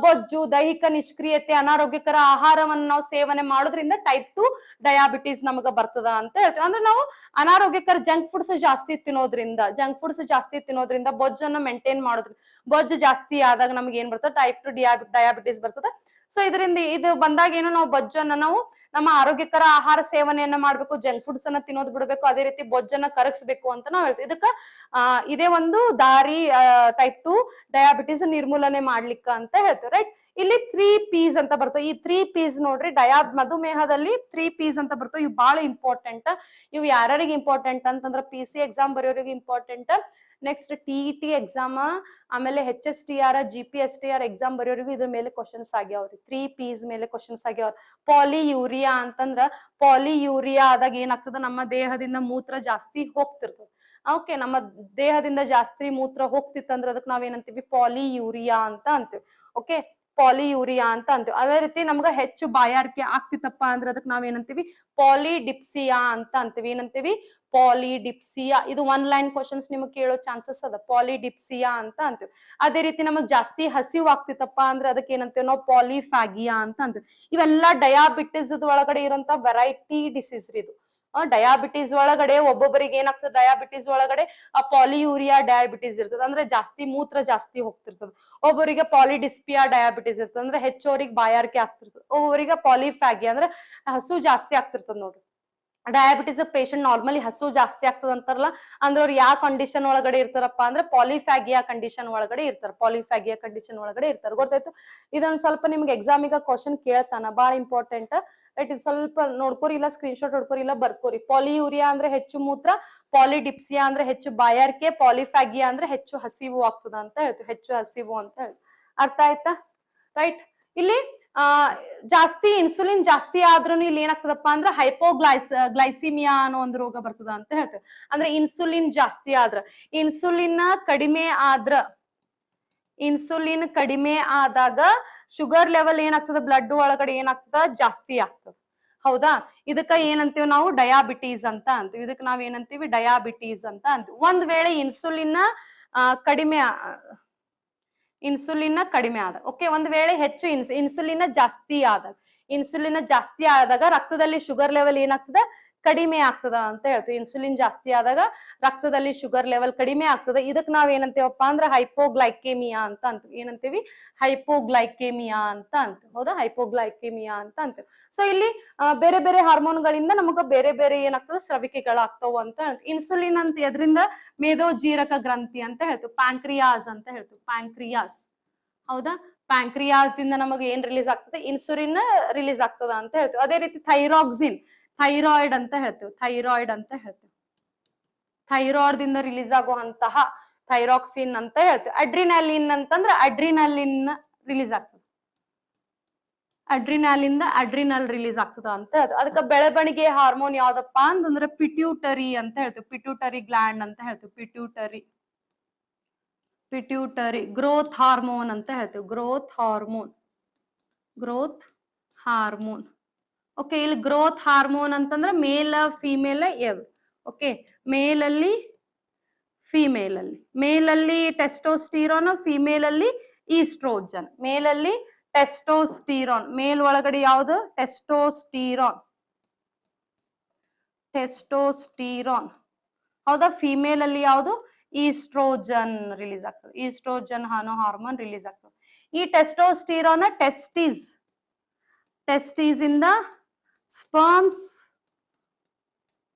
ಬೊಜ್ಜು, ದೈಹಿಕ ನಿಷ್ಕ್ರಿಯತೆ, ಅನಾರೋಗ್ಯಕರ ಆಹಾರವನ್ನು ನಾವು ಸೇವನೆ ಮಾಡೋದ್ರಿಂದ ಟೈಪ್ 2 ಡಯಾಬಿಟಿಸ್ ನಮಗ ಬರ್ತದ ಅಂತ ಹೇಳ್ತೀವಿ. ಅಂದ್ರೆ ನಾವು ಅನಾರೋಗ್ಯಕರ ಜಂಕ್ ಫುಡ್ಸ್ ಜಾಸ್ತಿ ತಿನ್ನೋದ್ರಿಂದ ಬೊಜ್ಜನ್ನು ಮೇಂಟೈನ್ ಮಾಡೋದ್ರಿಂದ, ಬೊಜ್ಜು ಜಾಸ್ತಿ ಆದಾಗ ನಮ್ಗೆ ಏನ್ ಬರ್ತದೆ ಟೈಪ್ 2 ಡಯಾಬಿಟಿಸ್ ಬರ್ತದೆ. ಸೊ ಇದರಿಂದ ಇದು ಬಂದಾಗ ಏನು, ನಾವು ಬೊಜ್ಜನ್ನ ನಾವು ನಮ್ಮ ಆರೋಗ್ಯಕರ ಆಹಾರ ಸೇವನೆಯನ್ನ ಮಾಡ್ಬೇಕು, ಜಂಕ್ ಫುಡ್ಸ್ ಅನ್ನ ತಿನ್ನೋದು ಬಿಡಬೇಕು, ಅದೇ ರೀತಿ ಬೊಜ್ಜನ್ನ ಕರಗಿಸ್ಬೇಕು ಅಂತ ನಾವು ಹೇಳ್ತೀವಿ. ಇದಕ್ಕ ಇದೇ ಒಂದು ದಾರಿ ಟೈಪ್ 2 ಡಯಾಬಿಟಿಸ್ ನಿರ್ಮೂಲನೆ ಮಾಡ್ಲಿಕ್ಕ ಅಂತ ಹೇಳ್ತೀವಿ. ರೈಟ್, ಇಲ್ಲಿ 3 P's ಅಂತ ಬರ್ತವೆ. ಈ 3 P's ನೋಡ್ರಿ, ಮಧುಮೇಹದಲ್ಲಿ 3 P's ಅಂತ ಬರ್ತವೆ. ಇವು ಬಹಳ ಇಂಪಾರ್ಟೆಂಟ್. ಇವು ಯಾರ್ಯಾರಿಗೆ ಇಂಪಾರ್ಟೆಂಟ್ ಅಂತಂದ್ರ PC ಎಕ್ಸಾಮ್ ಬರೆಯೋರಿಗೆ ಇಂಪಾರ್ಟೆಂಟ್, ನೆಕ್ಸ್ಟ್ TET ಎಕ್ಸಾಮ್, ಆಮೇಲೆ HSTR GPSTR ಎಕ್ಸಾಮ್ ಬರೆಯೋರಿಗೂ ಇದ್ರ ಮೇಲೆ ಕ್ವಶನ್ಸ್ ಆಗ್ಯಾವ್ರಿ. 3 P's ಮೇಲೆ ಕ್ವಶನ್ಸ್ ಆಗ್ಯಾವ. ಪಾಲಿಯೂರಿಯಾ ಅಂತಂದ್ರ, ಪಾಲಿಯೂರಿಯಾ ಆದಾಗ ಏನಾಗ್ತದ ನಮ್ಮ ದೇಹದಿಂದ ಮೂತ್ರ ಜಾಸ್ತಿ ಹೋಗ್ತಿರ್ತದೆ. ಓಕೆ, ನಮ್ಮ ದೇಹದಿಂದ ಜಾಸ್ತಿ ಮೂತ್ರ ಹೋಗ್ತಿತ್ತಂದ್ರೆ ಅದಕ್ಕೆ ನಾವೇನಂತೀವಿ ಪಾಲಿಯೂರಿಯಾ ಅಂತ ಅಂತೀವಿ. ಓಕೆ, ಪಾಲಿಯೂರಿಯಾ ಅಂತ ಅಂತೀವಿ. ಅದೇ ರೀತಿ ನಮ್ಗ ಹೆಚ್ಚು ಬಾಯಾರಿಕೆ ಆಗ್ತಿತ್ತಪ್ಪ ಅಂದ್ರೆ ಅದಕ್ಕೆ ನಾವೇನಂತೀವಿ ಪಾಲಿಡಿಪ್ಸಿಯಾ ಅಂತ ಅಂತೀವಿ. ಏನಂತೀವಿ? ಪಾಲಿಡಿಪ್ಸಿಯಾ. ಇದು 1 ಲೈನ್ ಕ್ವಶನ್ಸ್ ನಿಮಗೆ ಕೇಳೋ ಚಾನ್ಸಸ್ ಅದ, ಪಾಲಿಡಿಪ್ಸಿಯಾ ಅಂತ ಅಂತೀವಿ. ಅದೇ ರೀತಿ ನಮಗ್ ಜಾಸ್ತಿ ಹಸಿವು ಆಗ್ತಿತ್ತಪ್ಪ ಅಂದ್ರೆ ಅದಕ್ಕೆ ಏನಂತೀವಿ ನಾವು ಪಾಲಿಫ್ಯಾಗಿಯಾ ಅಂತ ಅಂತೀವಿ. ಇವೆಲ್ಲ ಡಯಾಬಿಟಿಸ್ ಒಳಗಡೆ ಇರುವಂತ ವೆರೈಟಿ ಡಿಸೀಸ್ ಇದು. ಡಯಾಬಿಟಿಸ್ ಒಳಗಡೆ ಒಬ್ಬೊಬ್ಬರಿಗೆ ಏನಾಗ್ತದೆ, ಡಯಾಬಿಟಿಸ್ ಒಳಗಡೆ ಪಾಲಿಯೂರಿಯಾ ಡಯಾಬಿಟಿಸ್ ಇರ್ತದೆ, ಅಂದ್ರೆ ಜಾಸ್ತಿ ಮೂತ್ರ ಜಾಸ್ತಿ ಹೋಗ್ತಿರ್ತದೆ. ಒಬ್ಬರಿಗೆ ಪಾಲಿಡಿಸ್ಪಿಯಾ ಡಯಾಬಿಟಿಸ್ ಇರ್ತದೆ, ಅಂದ್ರೆ ಹೆಚ್ಚೋರಿಗೆ ಬಾಯಾರಿಕೆ ಆಗ್ತಿರ್ತದೆ. ಒಬ್ಬೊಬ್ಬರಿಗೆ ಪಾಲಿಫ್ಯಾಗಿ ಅಂದ್ರೆ ಹಸು ಜಾಸ್ತಿ ಆಗ್ತಿರ್ತದೆ. ನೋಡ್ರಿ, ಡಯಾಬಿಟಿಸ್ ಪೇಷಂಟ್ ನಾರ್ಮಲಿ ಹಸು ಜಾಸ್ತಿ ಆಗ್ತದ ಅಂತಾರಲ್ಲ, ಅಂದ್ರೆ ಅವ್ರು ಯಾವ ಕಂಡೀಷನ್ ಒಳಗಡೆ ಇರ್ತಾರಪ್ಪ ಅಂದ್ರೆ ಪಾಲಿಫ್ಯಾಗಿಯಾ ಕಂಡೀಷನ್ ಒಳಗಡೆ ಇರ್ತಾರೆ, ಪಾಲಿಫ್ಯಾಗಿಯಾ ಕಂಡೀಷನ್ ಒಳಗಡೆ ಇರ್ತಾರೆ. ಗೊತ್ತಾಯ್ತು? ಇದೊಂದ್ ಸ್ವಲ್ಪ ನಿಮ್ಗೆ ಎಕ್ಸಾಮಿಗ ಕ್ವಶನ್ ಕೇಳ್ತಾನ, ಬಹಳ ಇಂಪಾರ್ಟೆಂಟ್. ರೈಟ್, ಇದು ಸ್ವಲ್ಪ ನೋಡ್ಕೋರಿ, ಇಲ್ಲ ಸ್ಕ್ರೀನ್ ಶಾಟ್ ಹೊಡ್ಕೋರಿ, ಇಲ್ಲ ಬರ್ಕೋರಿ. ಪಾಲಿಯೂರಿಯಾ ಅಂದ್ರೆ ಹೆಚ್ಚು ಮೂತ್ರ, ಪಾಲಿಡಿಪ್ಸಿಯಾ ಅಂದ್ರೆ ಹೆಚ್ಚು ಬಾಯಾರಿಕೆ, ಪಾಲಿಫ್ಯಾಗಿಯಾ ಅಂದ್ರೆ ಹೆಚ್ಚು ಹಸಿವು ಆಗ್ತದ ಅಂತ ಹೇಳ್ತೀವಿ, ಹೆಚ್ಚು ಹಸಿವು ಅಂತ ಹೇಳಿ. ಅರ್ಥ ಆಯ್ತಾ? ರೈಟ್, ಇಲ್ಲಿ ಜಾಸ್ತಿ ಇನ್ಸುಲಿನ್ ಜಾಸ್ತಿ ಆದ್ರೂ ಇಲ್ಲಿ ಏನಾಗ್ತದಪ್ಪ ಅಂದ್ರೆ ಗ್ಲೈಸಿಮಿಯಾ ಅನ್ನೋ ಒಂದು ರೋಗ ಬರ್ತದ ಅಂತ ಹೇಳ್ತೇವೆ. ಅಂದ್ರೆ ಇನ್ಸುಲಿನ್ ಜಾಸ್ತಿ ಆದ್ರ, ಇನ್ಸುಲಿನ್ ಕಡಿಮೆ ಆದಾಗ ಶುಗರ್ ಲೆವೆಲ್ ಏನಾಗ್ತದ ಬ್ಲಡ್ ಒಳಗಡೆ ಏನಾಗ್ತದ ಜಾಸ್ತಿ ಆಗ್ತದ. ಹೌದಾ? ಇದಕ್ಕ ಏನಂತೀವಿ ನಾವು ಡಯಾಬಿಟೀಸ್ ಅಂತ ಅಂತೀವಿ. ಇದಕ್ಕೆ ನಾವ್ ಏನಂತೀವಿ ಡಯಾಬಿಟೀಸ್ ಅಂತ ಅಂತೀವಿ. ಒಂದ್ ವೇಳೆ ಇನ್ಸುಲಿನ್ ಕಡಿಮೆ ಆದಾಗ, ಓಕೆ, ಒಂದ್ ವೇಳೆ ಹೆಚ್ಚು ಇನ್ಸುಲಿನ್ ಜಾಸ್ತಿ ಆದಾಗ ರಕ್ತದಲ್ಲಿ ಶುಗರ್ ಲೆವೆಲ್ ಏನಾಗ್ತದ ಕಡಿಮೆ ಆಗ್ತದ ಅಂತ ಹೇಳ್ತೀವಿ. ಇನ್ಸುಲಿನ್ ಜಾಸ್ತಿ ಆದಾಗ ರಕ್ತದಲ್ಲಿ ಶುಗರ್ ಲೆವೆಲ್ ಕಡಿಮೆ ಆಗ್ತದೆ. ಇದಕ್ ನಾವ್ ಏನಂತೀವಪ್ಪ ಅಂದ್ರೆ ಹೈಪೋಗ್ಲೈಕೇಮಿಯಾ ಅಂತ ಅಂತೀವಿ. ಏನಂತೀವಿ? ಹೈಪೋಗ್ಲೈಕೇಮಿಯಾ ಅಂತ ಅಂತೀವಿ. ಹೌದಾ? ಹೈಪೋಗ್ಲೈಕೇಮಿಯಾ ಅಂತ ಅಂತೀವಿ. ಸೊ ಇಲ್ಲಿ ಬೇರೆ ಬೇರೆ ಹಾರ್ಮೋನ್ಗಳಿಂದ ನಮಗ ಬೇರೆ ಬೇರೆ ಏನಾಗ್ತದೆ ಸ್ರವಿಕೆಗಳಾಗ್ತಾವ ಅಂತ ಹೇಳ್ತೀವಿ. ಇನ್ಸುಲಿನ್ ಅಂತ ಎದ್ರಿಂದ ಮೇದೋಜೀರಕ ಗ್ರಂಥಿ ಅಂತ ಹೇಳ್ತೀವಿ, ಪ್ಯಾಂಕ್ರಿಯಾಸ್ ಅಂತ ಹೇಳ್ತೀವಿ, ಪ್ಯಾಂಕ್ರಿಯಾಸ್. ಹೌದಾ? ಪ್ಯಾಂಕ್ರಿಯಾಸ್ ದಿಂದ ನಮಗೆ ಏನ್ ರಿಲೀಸ್ ಆಗ್ತದೆ? ಇನ್ಸುಲಿನ್ ರಿಲೀಸ್ ಆಗ್ತದ ಅಂತ ಹೇಳ್ತೀವಿ. ಅದೇ ರೀತಿ ಥೈರಾಯ್ಡ್ ಅಂತ ಹೇಳ್ತೀವಿ, ಥೈರಾಯ್ಡ್ ದಿಂದ ರಿಲೀಸ್ ಆಗುವಂತಹ ಥೈರಾಕ್ಸಿನ್ ಅಂತ ಹೇಳ್ತೀವಿ. ಅಡ್ರಿನಾಲಿನ್ ಅಂತಂದ್ರೆ ಅಡ್ರಿನಲಿನ್ ರಿಲೀಸ್ ಆಗ್ತದೆ, ಅಡ್ರಿನಲ್ ರಿಲೀಸ್ ಆಗ್ತದ ಅಂತ ಹೇಳ್ತೀವಿ. ಅದಕ್ಕೆ ಬೆಳವಣಿಗೆ ಹಾರ್ಮೋನ್ ಯಾವ್ದಪ್ಪ ಅಂತಂದ್ರೆ ಪಿಟ್ಯೂಟರಿ ಅಂತ ಹೇಳ್ತೀವಿ, ಪಿಟ್ಯೂಟರಿ ಗ್ಲ್ಯಾಂಡ್ ಅಂತ ಹೇಳ್ತೀವಿ, ಪಿಟ್ಯೂಟರಿ ಗ್ರೋತ್ ಹಾರ್ಮೋನ್ ಅಂತ ಹೇಳ್ತೀವಿ, ಗ್ರೋತ್ ಹಾರ್ಮೋನ್. ಓಕೆ, ಇಲ್ಲಿ ಗ್ರೋತ್ ಹಾರ್ಮೋನ್ ಅಂತಂದ್ರೆ ಮೇಲ್ ಫಿಮೇಲ್ ಓಕೆ, ಮೇಲ್ ಅಲ್ಲಿ ಟೆಸ್ಟೋಸ್ಟಿರಾನ್, ಫಿಮೇಲ್ ಅಲ್ಲಿ ಈಸ್ಟ್ರೋಜನ್. ಮೇಲಲ್ಲಿ ಟೆಸ್ಟೋಸ್ಟಿರಾನ್, ಮೇಲ್ ಒಳಗಡೆ ಯಾವುದು ಟೆಸ್ಟೋಸ್ಟಿರಾನ್. ಹೌದಾ? ಫಿಮೇಲ್ ಅಲ್ಲಿ ಯಾವುದು ಈಸ್ಟ್ರೋಜನ್ ರಿಲೀಸ್ ಆಗ್ತದೆ, ಈಸ್ಟ್ರೋಜನ್ ಅನ್ನೋ ಹಾರ್ಮೋನ್ ರಿಲೀಸ್ ಆಗ್ತದೆ. ಈ ಟೆಸ್ಟೋಸ್ಟಿರಾನ್ ಟೆಸ್ಟೀಸ್ ಇಂದ ಸ್ಪರ್ಮ್ಸ್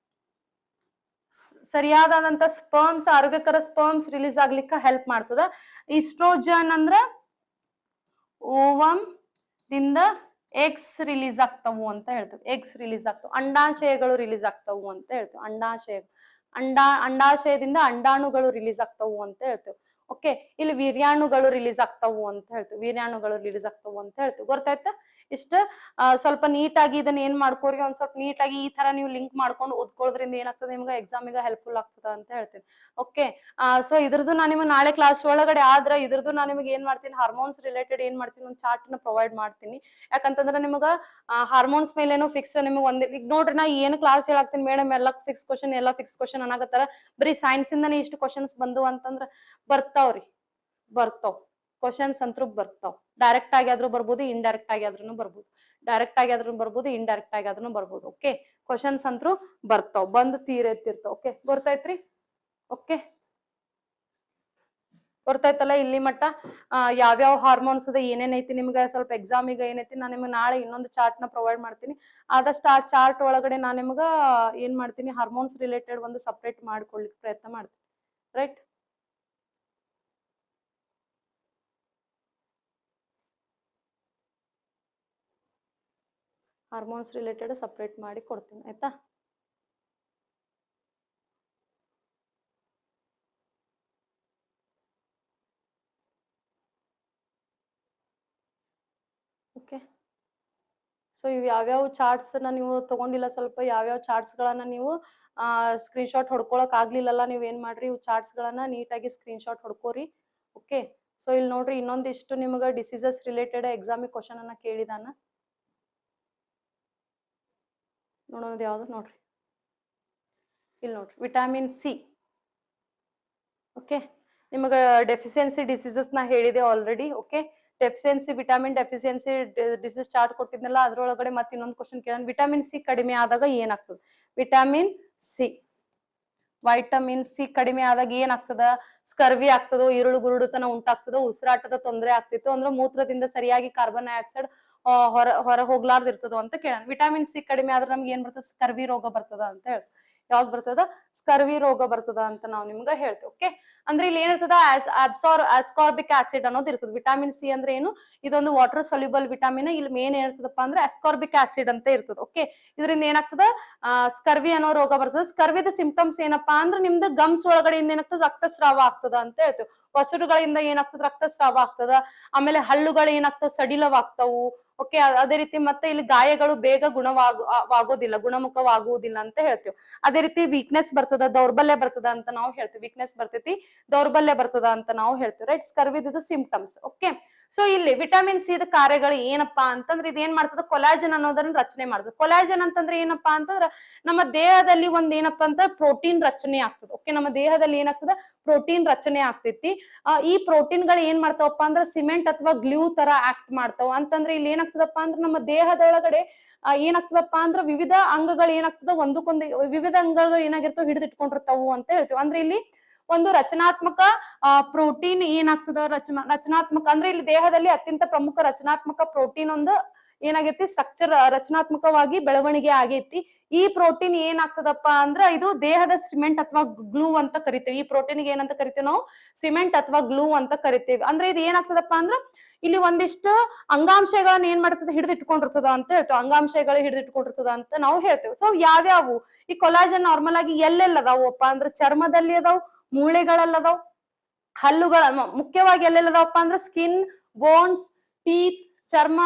ಸರಿಯಾದಂತ ಸ್ಪರ್ಮ್ಸ್, ಆರೋಗ್ಯಕರ ಸ್ಪರ್ಮ್ಸ್ ರಿಲೀಸ್ ಆಗ್ಲಿಕ್ಕೆ ಹೆಲ್ಪ್ ಮಾಡ್ತದ. ಈಸ್ಟ್ರೋಜನ್ ಅಂದ್ರ ಓವಮ್ ದಿಂದ ಎಗ್ಸ್ ರಿಲೀಸ್ ಆಗ್ತಾವು ಅಂತ ಹೇಳ್ತೇವೆ. ಎಗ್ಸ್ ರಿಲೀಸ್ ಆಗ್ತಾವ, ಅಂಡಾಶಯಗಳು ರಿಲೀಸ್ ಆಗ್ತಾವು ಅಂತ ಹೇಳ್ತೇವೆ. ಅಂಡಾಶಯದಿಂದ ಅಂಡಾಣುಗಳು ರಿಲೀಸ್ ಆಗ್ತಾವು ಅಂತ ಹೇಳ್ತೇವೆ. ಓಕೆ, ಇಲ್ಲಿ ವೀರ್ಯಾಣುಗಳು ರಿಲೀಸ್ ಆಗ್ತಾವು ಅಂತ ಹೇಳ್ತೇವೆ. ವೀರ್ಯಾಣುಗಳು ರಿಲೀಸ್ ಆಗ್ತಾವು ಅಂತ ಹೇಳ್ತೇವೆ. ಗೊತ್ತಾಯ್ತಾ? ಇಷ್ಟ ಸ್ವಲ್ಪ ನೀಟಾಗಿ ಇದನ್ನ ಏನ್ ಮಾಡ್ಕೋರಿ, ಒಂದ್ ಸ್ವಲ್ಪ ನೀಟಾಗಿ ಈ ತರ ನೀವು ಲಿಂಕ್ ಮಾಡ್ಕೊಂಡು ಓದ್ಕೊಳ್ಳೋದ್ರಿಂದ ಏನಾಗ್ತದೆ ನಿಮ್ಗೆ ಎಕ್ಸಾಮಿಗೆ ಹೆಲ್ಪ್ಫುಲ್ ಆಗ್ತದ ಅಂತ ಹೇಳ್ತೀನಿ. ಓಕೆ, ಸೊ ಇದ್ರದ್ದು ನಾನು ನಿಮ್ಗೆ ನಾಳೆ ಕ್ಲಾಸ್ ಒಳಗಡೆ ಆದ್ರೆ ಇದ್ರದ್ದು ನಾನು ನಿಮ್ಗೆ ಏನ್ ಮಾಡ್ತೀನಿ, ಹಾರ್ಮೋನ್ಸ್ ರಿಲೇಟೆಡ್ ಏನ್ ಮಾಡ್ತೀನಿ, ಒಂದು ಚಾರ್ಟ್ ನ ಪ್ರೊವೈಡ್ ಮಾಡ್ತೀನಿ. ಯಾಕಂತಂದ್ರೆ ನಿಮಗ ಹಾರ್ಮೋನ್ಸ್ ಮೇಲೇನು ಫಿಕ್ಸ್ ನಿಮ್ಗೆ ಒಂದೇ, ಈಗ ನೋಡ್ರಿ ನಾ ಏನು ಕ್ಲಾಸ್ ಹೇಳಾಕ್ತೀನಿ ಮೇಡಮ್ ಎಲ್ಲ ಫಿಕ್ಸ್ ಕ್ವಶನ್ ಅನ್ನಕತ್ತಾರ, ಬರೀ ಸೈನ್ಸ್ ಇಂದಾನೆ ಇಷ್ಟು ಕ್ವಶನ್ಸ್ ಬಂದು ಅಂತಂದ್ರ ಬರ್ತಾವ್ ಕ್ವಶನ್ಸ್ ಅಂತೂ ಬರ್ತಾವ್. ಡೈರೆಕ್ಟ್ ಆಗಿ ಆದ್ರೂ ಬರ್ಬೋದು, ಇಂಡೈರೆಕ್ಟ್ ಆಗಿ ಆದ್ರೂ ಬರ್ಬೋದು. ಡೈರೆಕ್ಟ್ ಆಗಿ ಆದ್ರೂ ಬರ್ಬೋದು, ಇಂಡೈರೆಕ್ಟ್ ಆಗಿ ಆದ್ರೂ ಬರ್ಬೋದು. ಓಕೆ, ಕ್ವಶನ್ಸ್ ಅಂತೂ ಬರ್ತಾವ್, ಬಂದ್ ತೀರೆತ್ತಿರ್ತಾವ. ಓಕೆ, ಗೊತ್ತಾಯ್ತ್ರಿ? ಓಕೆ, ಗೊತ್ತಾಯ್ತಲ್ಲ ಇಲ್ಲಿ ಮಟ್ಟ ಯಾವ್ಯಾವ ಹಾರ್ಮೋನ್ಸ್ ಅದ, ಏನೇನೈತಿ ನಿಮ್ಗೆ ಸ್ವಲ್ಪ ಎಕ್ಸಾಮಿಗೆ ಏನೈತಿ, ನಾನು ನಿಮ್ಗೆ ನಾಳೆ ಇನ್ನೊಂದು ಚಾರ್ಟ್ ನ ಪ್ರೊವೈಡ್ ಮಾಡ್ತೀನಿ. ಆದಷ್ಟು ಆ ಚಾರ್ಟ್ ಒಳಗಡೆ ನಾನು ನಿಮ್ಗ ಏನ್ ಮಾಡ್ತೀನಿ, ಹಾರ್ಮೋನ್ಸ್ ರಿಲೇಟೆಡ್ ಒಂದು ಸಪ್ರೇಟ್ ಮಾಡ್ಕೊಳ್ಳಿಕ್ಕೆ ಪ್ರಯತ್ನ ಮಾಡ್ತೀನಿ. ರೈಟ್? ಹಾರ್ಮೋನ್ಸ್ ರಿಲೇಟೆಡ್ ಸಪ್ರೇಟ್ ಮಾಡಿ ಕೊಡ್ತೀನಿ, ಆಯ್ತಾ? ಓಕೆ, ಸೊ ಇವು ಯಾವ್ಯಾವ ಚಾರ್ಟ್ಸ್ ನೀವು ತಗೊಂಡಿಲ್ಲ, ಸ್ವಲ್ಪ ಯಾವ್ಯಾವ ಚಾರ್ಟ್ಸ್ ಗಳನ್ನ ನೀವು ಸ್ಕ್ರೀನ್ ಶಾಟ್ ಹೊಡ್ಕೊಳಕ್ ಆಗ್ಲಿಲ್ಲಲ್ಲ, ನೀವ್ ಏನ್ ಮಾಡ್ರಿ, ಇವು ಚಾರ್ಟ್ಸ್ ಗಳನ್ನ ನೀಟಾಗಿ ಸ್ಕ್ರೀನ್ ಶಾಟ್ ಹೊಡ್ಕೋರಿ. ಓಕೆ, ಸೊ ಇಲ್ಲಿ ನೋಡ್ರಿ ಇನ್ನೊಂದಿಷ್ಟು ನಿಮ್ಗೆ ಡಿಸೀಸಸ್ ರಿಲೇಟೆಡ್ ಎಕ್ಸಾಮಿಗೆ ಕ್ವಶನ್ ಅನ್ನ ಕೇಳಿದಾನ. ನೋಡೋದು ಯಾವ್ದು ನೋಡ್ರಿ, ಇಲ್ಲಿ ನೋಡ್ರಿ ವಿಟಮಿನ್ ಸಿ. ಓಕೆ, ನಿಮಗೆ ಡೆಫಿಷಿಯನ್ಸಿ ಡಿಸೀಸಸ್ ನ ಹೇಳಿದೆ already. Okay, deficiency vitamin deficiency disease chart ಕೊಟ್ಟಿದ್ನಲ್ಲ, ಅದ್ರೊಳಗಡೆ ಮತ್ತೆ ಇನ್ನೊಂದು ಕ್ವಶನ್ ಕೇಳೋಣ. ವಿಟಮಿನ್ ಸಿ ಕಡಿಮೆ ಆದಾಗ ಏನಾಗ್ತದೆ? ವಿಟಮಿನ್ ಸಿ ಕಡಿಮೆ ಆದಾಗ ಏನಾಗ್ತದ? ಸ್ಕರ್ವಿ ಆಗ್ತದೋ, ಇರುಳು ಗುರುಡುತನ ಉಂಟಾಗ್ತದೋ, ಉಸಿರಾಟದ ತೊಂದರೆ ಆಗ್ತಿತ್ತು ಅಂದ್ರೆ ಮೂತ್ರದಿಂದ ಸರಿಯಾಗಿ ಕಾರ್ಬನ್ ಡೈಆಕ್ಸೈಡ್ ಹೊರ ಹೋಗ್ಲಾರ್ದಿರ್ತದೋ ಅಂತ ಕೇಳೋಣ. ವಿಟಮಿನ್ ಸಿ ಕಡಿಮೆ ಆದ್ರೆ ನಮ್ಗೆ ಏನ್ ಬರ್ತದೆ? ಸ್ಕರ್ವಿ ರೋಗ ಬರ್ತದ ಅಂತ ಹೇಳ್ತೀವಿ. ಯಾವ್ದು ಬರ್ತದ? ಸ್ಕರ್ವಿ ರೋಗ ಬರ್ತದ ಅಂತ ನಾವು ನಿಮ್ಗೆ ಹೇಳ್ತೇವೆ. ಓಕೆ, ಅಂದ್ರೆ ಇಲ್ಲಿ ಏನಿರ್ತದ? ಅಸ್ಕಾರ್ಬಿಕ್ ಆಸಿಡ್ ಅನ್ನೋದು ಇರ್ತದೆ. ವಿಟಮಿನ್ ಸಿ ಅಂದ್ರೆ ಏನು? ಇದೊಂದು ವಾಟರ್ ಸೊಲ್ಯೂಬಲ್ ವಿಟಮಿನ್. ಇಲ್ಲಿ ಮೇನ್ ಏನಿರ್ತದಪ್ಪ ಅಂದ್ರೆ ಅಸ್ಕಾರ್ಬಿಕ್ ಆಸಿಡ್ ಅಂತ ಇರ್ತದೆ. ಓಕೆ, ಇದರಿಂದ ಏನಾಗ್ತದ? ಸ್ಕರ್ವಿ ಅನ್ನೋ ರೋಗ ಬರ್ತದೆ. ಸ್ಕರ್ವಿದ ಸಿಂಪ್ಟಮ್ಸ್ ಏನಪ್ಪಾ ಅಂದ್ರೆ ನಿಮ್ದು ಗಮ್ಸ್ ಒಳಗಡೆಯಿಂದ ಏನಾಗ್ತದೆ? ರಕ್ತಸ್ರಾವ ಆಗ್ತದ ಅಂತ ಹೇಳ್ತೇವೆ. ಒಸಡುಗಳಿಂದ ಏನಾಗ್ತದೆ? ರಕ್ತಸ್ರಾವ ಆಗ್ತದ. ಆಮೇಲೆ ಹಲ್ಲುಗಳು ಏನಾಗ್ತವೆ? ಸಡಿಲವಾಗ್ತವು. ಓಕೆ, ಅದೇ ರೀತಿ ಮತ್ತೆ ಇಲ್ಲಿ ಗಾಯಗಳು ಬೇಗ ಗುಣಮುಖವಾಗುವುದಿಲ್ಲ ಅಂತ ಹೇಳ್ತೇವೆ. ಅದೇ ರೀತಿ ವೀಕ್ನೆಸ್ ಬರ್ತದ, ದೌರ್ಬಲ್ಯ ಬರ್ತದ ಅಂತ ನಾವು ಹೇಳ್ತೀವಿ. ವೀಕ್ನೆಸ್ ಬರ್ತೈತಿ, ದೌರ್ಬಲ್ಯ ಬರ್ತದ ಅಂತ ನಾವು ಹೇಳ್ತೀವಿ. ರೈಟ್? ಸ್ಕರ್ವಿದು ಸಿಂಪ್ಟಮ್ಸ್. ಓಕೆ, ಸೊ ಇಲ್ಲಿ ವಿಟಮಿನ್ ಸಿ ಕಾರ್ಯಗಳು ಏನಪ್ಪಾ ಅಂತಂದ್ರೆ ಇದು ಏನ್ ಮಾಡ್ತದ? ಕೊಲಾಜನ್ ಅನ್ನೋದನ್ನ ರಚನೆ ಮಾಡ್ತದೆ. ಕೊಲಾಜನ್ ಅಂತಂದ್ರೆ ಏನಪ್ಪಾ ಅಂತಂದ್ರ ನಮ್ಮ ದೇಹದಲ್ಲಿ ಒಂದ್ ಏನಪ್ಪಾ ಅಂತ ಪ್ರೋಟೀನ್ ರಚನೆ ಆಗ್ತದೆ. ಓಕೆ, ನಮ್ಮ ದೇಹದಲ್ಲಿ ಏನಾಗ್ತದ? ಪ್ರೋಟೀನ್ ರಚನೆ ಆಗ್ತೈತಿ. ಈ ಪ್ರೋಟೀನ್ ಗಳು ಏನ್ ಮಾಡ್ತಾವಪ್ಪ ಅಂದ್ರೆ ಸಿಮೆಂಟ್ ಅಥವಾ ಗ್ಲೂ ತರ ಆಕ್ಟ್ ಮಾಡ್ತಾವ. ಅಂತಂದ್ರೆ ಇಲ್ಲಿ ಏನಾಗ್ತದಪ್ಪ ಅಂದ್ರೆ ನಮ್ಮ ದೇಹದೊಳಗಡೆ ಏನಾಗ್ತದಪ್ಪ ಅಂದ್ರೆ ವಿವಿಧ ಅಂಗಗಳು ಏನಾಗ್ತದ? ಒಂದಕ್ಕೊಂದು ವಿವಿಧ ಅಂಗಗಳು ಏನಾಗಿರ್ತಾವ? ಹಿಡಿದಿಟ್ಕೊಂಡಿರ್ತಾವು ಅಂತ ಹೇಳ್ತೀವಿ. ಅಂದ್ರೆ ಇಲ್ಲಿ ಒಂದು ರಚನಾತ್ಮಕ ಪ್ರೋಟೀನ್ ಏನಾಗ್ತದ? ರಚನಾತ್ಮಕ ಅಂದ್ರೆ ಇಲ್ಲಿ ದೇಹದಲ್ಲಿ ಅತ್ಯಂತ ಪ್ರಮುಖ ರಚನಾತ್ಮಕ ಪ್ರೋಟೀನ್ ಒಂದು ಏನಾಗೈತಿ? ಸ್ಟ್ರಕ್ಚರ್ ರಚನಾತ್ಮಕವಾಗಿ ಬೆಳವಣಿಗೆ ಆಗೈತಿ. ಈ ಪ್ರೋಟೀನ್ ಏನಾಗ್ತದಪ್ಪ ಅಂದ್ರೆ ಇದು ದೇಹದ ಸಿಮೆಂಟ್ ಅಥವಾ ಗ್ಲೂ ಅಂತ ಕರಿತೇವೆ. ಈ ಪ್ರೋಟೀನ್ಗೆ ಏನಂತ ಕರಿತೇವೆ ನಾವು? ಸಿಮೆಂಟ್ ಅಥವಾ ಗ್ಲೂ ಅಂತ ಕರಿತೇವೆ. ಅಂದ್ರೆ ಇದು ಏನಾಗ್ತದಪ್ಪ ಅಂದ್ರೆ ಇಲ್ಲಿ ಒಂದಿಷ್ಟು ಅಂಗಾಂಶಗಳನ್ನ ಏನ್ ಮಾಡ್ತದೆ? ಹಿಡಿದಿಟ್ಕೊಂಡಿರ್ತದ ಅಂತ ಹೇಳ್ತೇವೆ. ಅಂಗಾಂಶಗಳು ಹಿಡಿದಿಟ್ಕೊಂಡಿರ್ತದ ಅಂತ ನಾವು ಹೇಳ್ತೇವೆ. ಸೊ ಯಾವ್ಯಾವು ಈ ಕೊಲಾಜನ್ ನಾರ್ಮಲ್ ಆಗಿ ಎಲ್ಲೆಲ್ಲ ಅದಾವಪ್ಪ ಅಂದ್ರೆ ಚರ್ಮದಲ್ಲಿ ಅದಾವ್, ಮೂಳೆಗಳಲ್ಲದಾವ್, ಹಲ್ಲುಗಳ ಮುಖ್ಯವಾಗಿ ಎಲ್ಲೆಲ್ಲದಾವಪ್ಪ ಅಂದ್ರೆ ಸ್ಕಿನ್, ಬೋನ್ಸ್, ಟೀತ್, ಚರ್ಮ,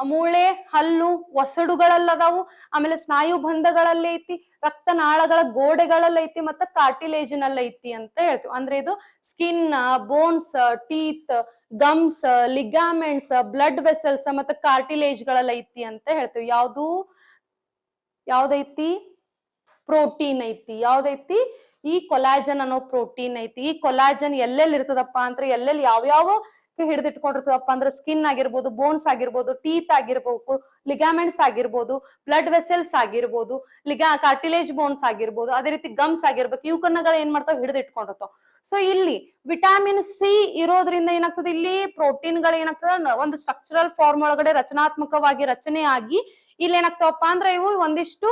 ಮೂಳೆ, ಹಲ್ಲು, ಒಸಡುಗಳಲ್ಲದಾವು. ಆಮೇಲೆ ಸ್ನಾಯು ಬಂಧಗಳಲ್ಲಿ ಐತಿ, ರಕ್ತನಾಳಗಳ ಗೋಡೆಗಳಲ್ಲಿ ಐತಿ, ಮತ್ತೆ ಕಾರ್ಟಿಲೇಜಿನಲ್ಲಿ ಐತಿ ಅಂತ ಹೇಳ್ತೀವಿ. ಅಂದ್ರೆ ಇದು skin, bones, teeth, gums, ligaments, blood vessels ಮತ್ತೆ ಕಾರ್ಟಿಲೇಜ್ ಗಳಲ್ಲಿ ಐತಿ ಅಂತ ಹೇಳ್ತೀವಿ. ಯಾವ್ದೈತಿ? ಪ್ರೋಟೀನ್ ಐತಿ. ಯಾವ್ದೈತಿ? ಈ ಕೊಲಾಜನ್ ಅನ್ನೋ ಪ್ರೋಟೀನ್ ಐತಿ. ಈ ಕೊಲಾಜನ್ ಎಲ್ಲೆಲ್ಲಿ ಇರ್ತದಪ್ಪ ಅಂದ್ರೆ ಎಲ್ಲೆಲ್ಲಿ ಯಾವ್ಯಾವ ಹಿಡಿದಿಟ್ಕೊಂಡಿರ್ತದಪ್ಪ ಅಂದ್ರೆ ಸ್ಕಿನ್ ಆಗಿರ್ಬೋದು, ಬೋನ್ಸ್ ಆಗಿರ್ಬೋದು, ಟೀತ್ ಆಗಿರ್ಬೋದು, ಲಿಗಾಮೆಂಟ್ಸ್ ಆಗಿರ್ಬೋದು, ಬ್ಲಡ್ ವೆಸಲ್ಸ್ ಆಗಿರ್ಬೋದು, ಕಾರ್ಟಿಲೇಜ್ ಬೋನ್ಸ್ ಆಗಿರ್ಬೋದು, ಅದೇ ರೀತಿ ಗಮ್ಸ್ ಆಗಿರ್ಬೇಕು. ಇವುಕನ್ನಗಳು ಏನ್ ಮಾಡ್ತಾವ್? ಹಿಡಿದಿಟ್ಕೊಂಡಿರ್ತಾವ. ಸೊ ಇಲ್ಲಿ ವಿಟಮಿನ್ ಸಿ ಇರೋದ್ರಿಂದ ಏನಾಗ್ತದೆ? ಇಲ್ಲಿ ಪ್ರೋಟೀನ್ ಗಳು ಏನಾಗ್ತದ? ಒಂದು ಸ್ಟ್ರಕ್ಚರಲ್ ಫಾರ್ಮ್ ಒಳಗಡೆ ರಚನಾತ್ಮಕವಾಗಿ ರಚನೆ ಆಗಿ ಇಲ್ಲಿ ಏನಾಗ್ತಾವಪ್ಪ ಅಂದ್ರೆ ಇವು ಒಂದಿಷ್ಟು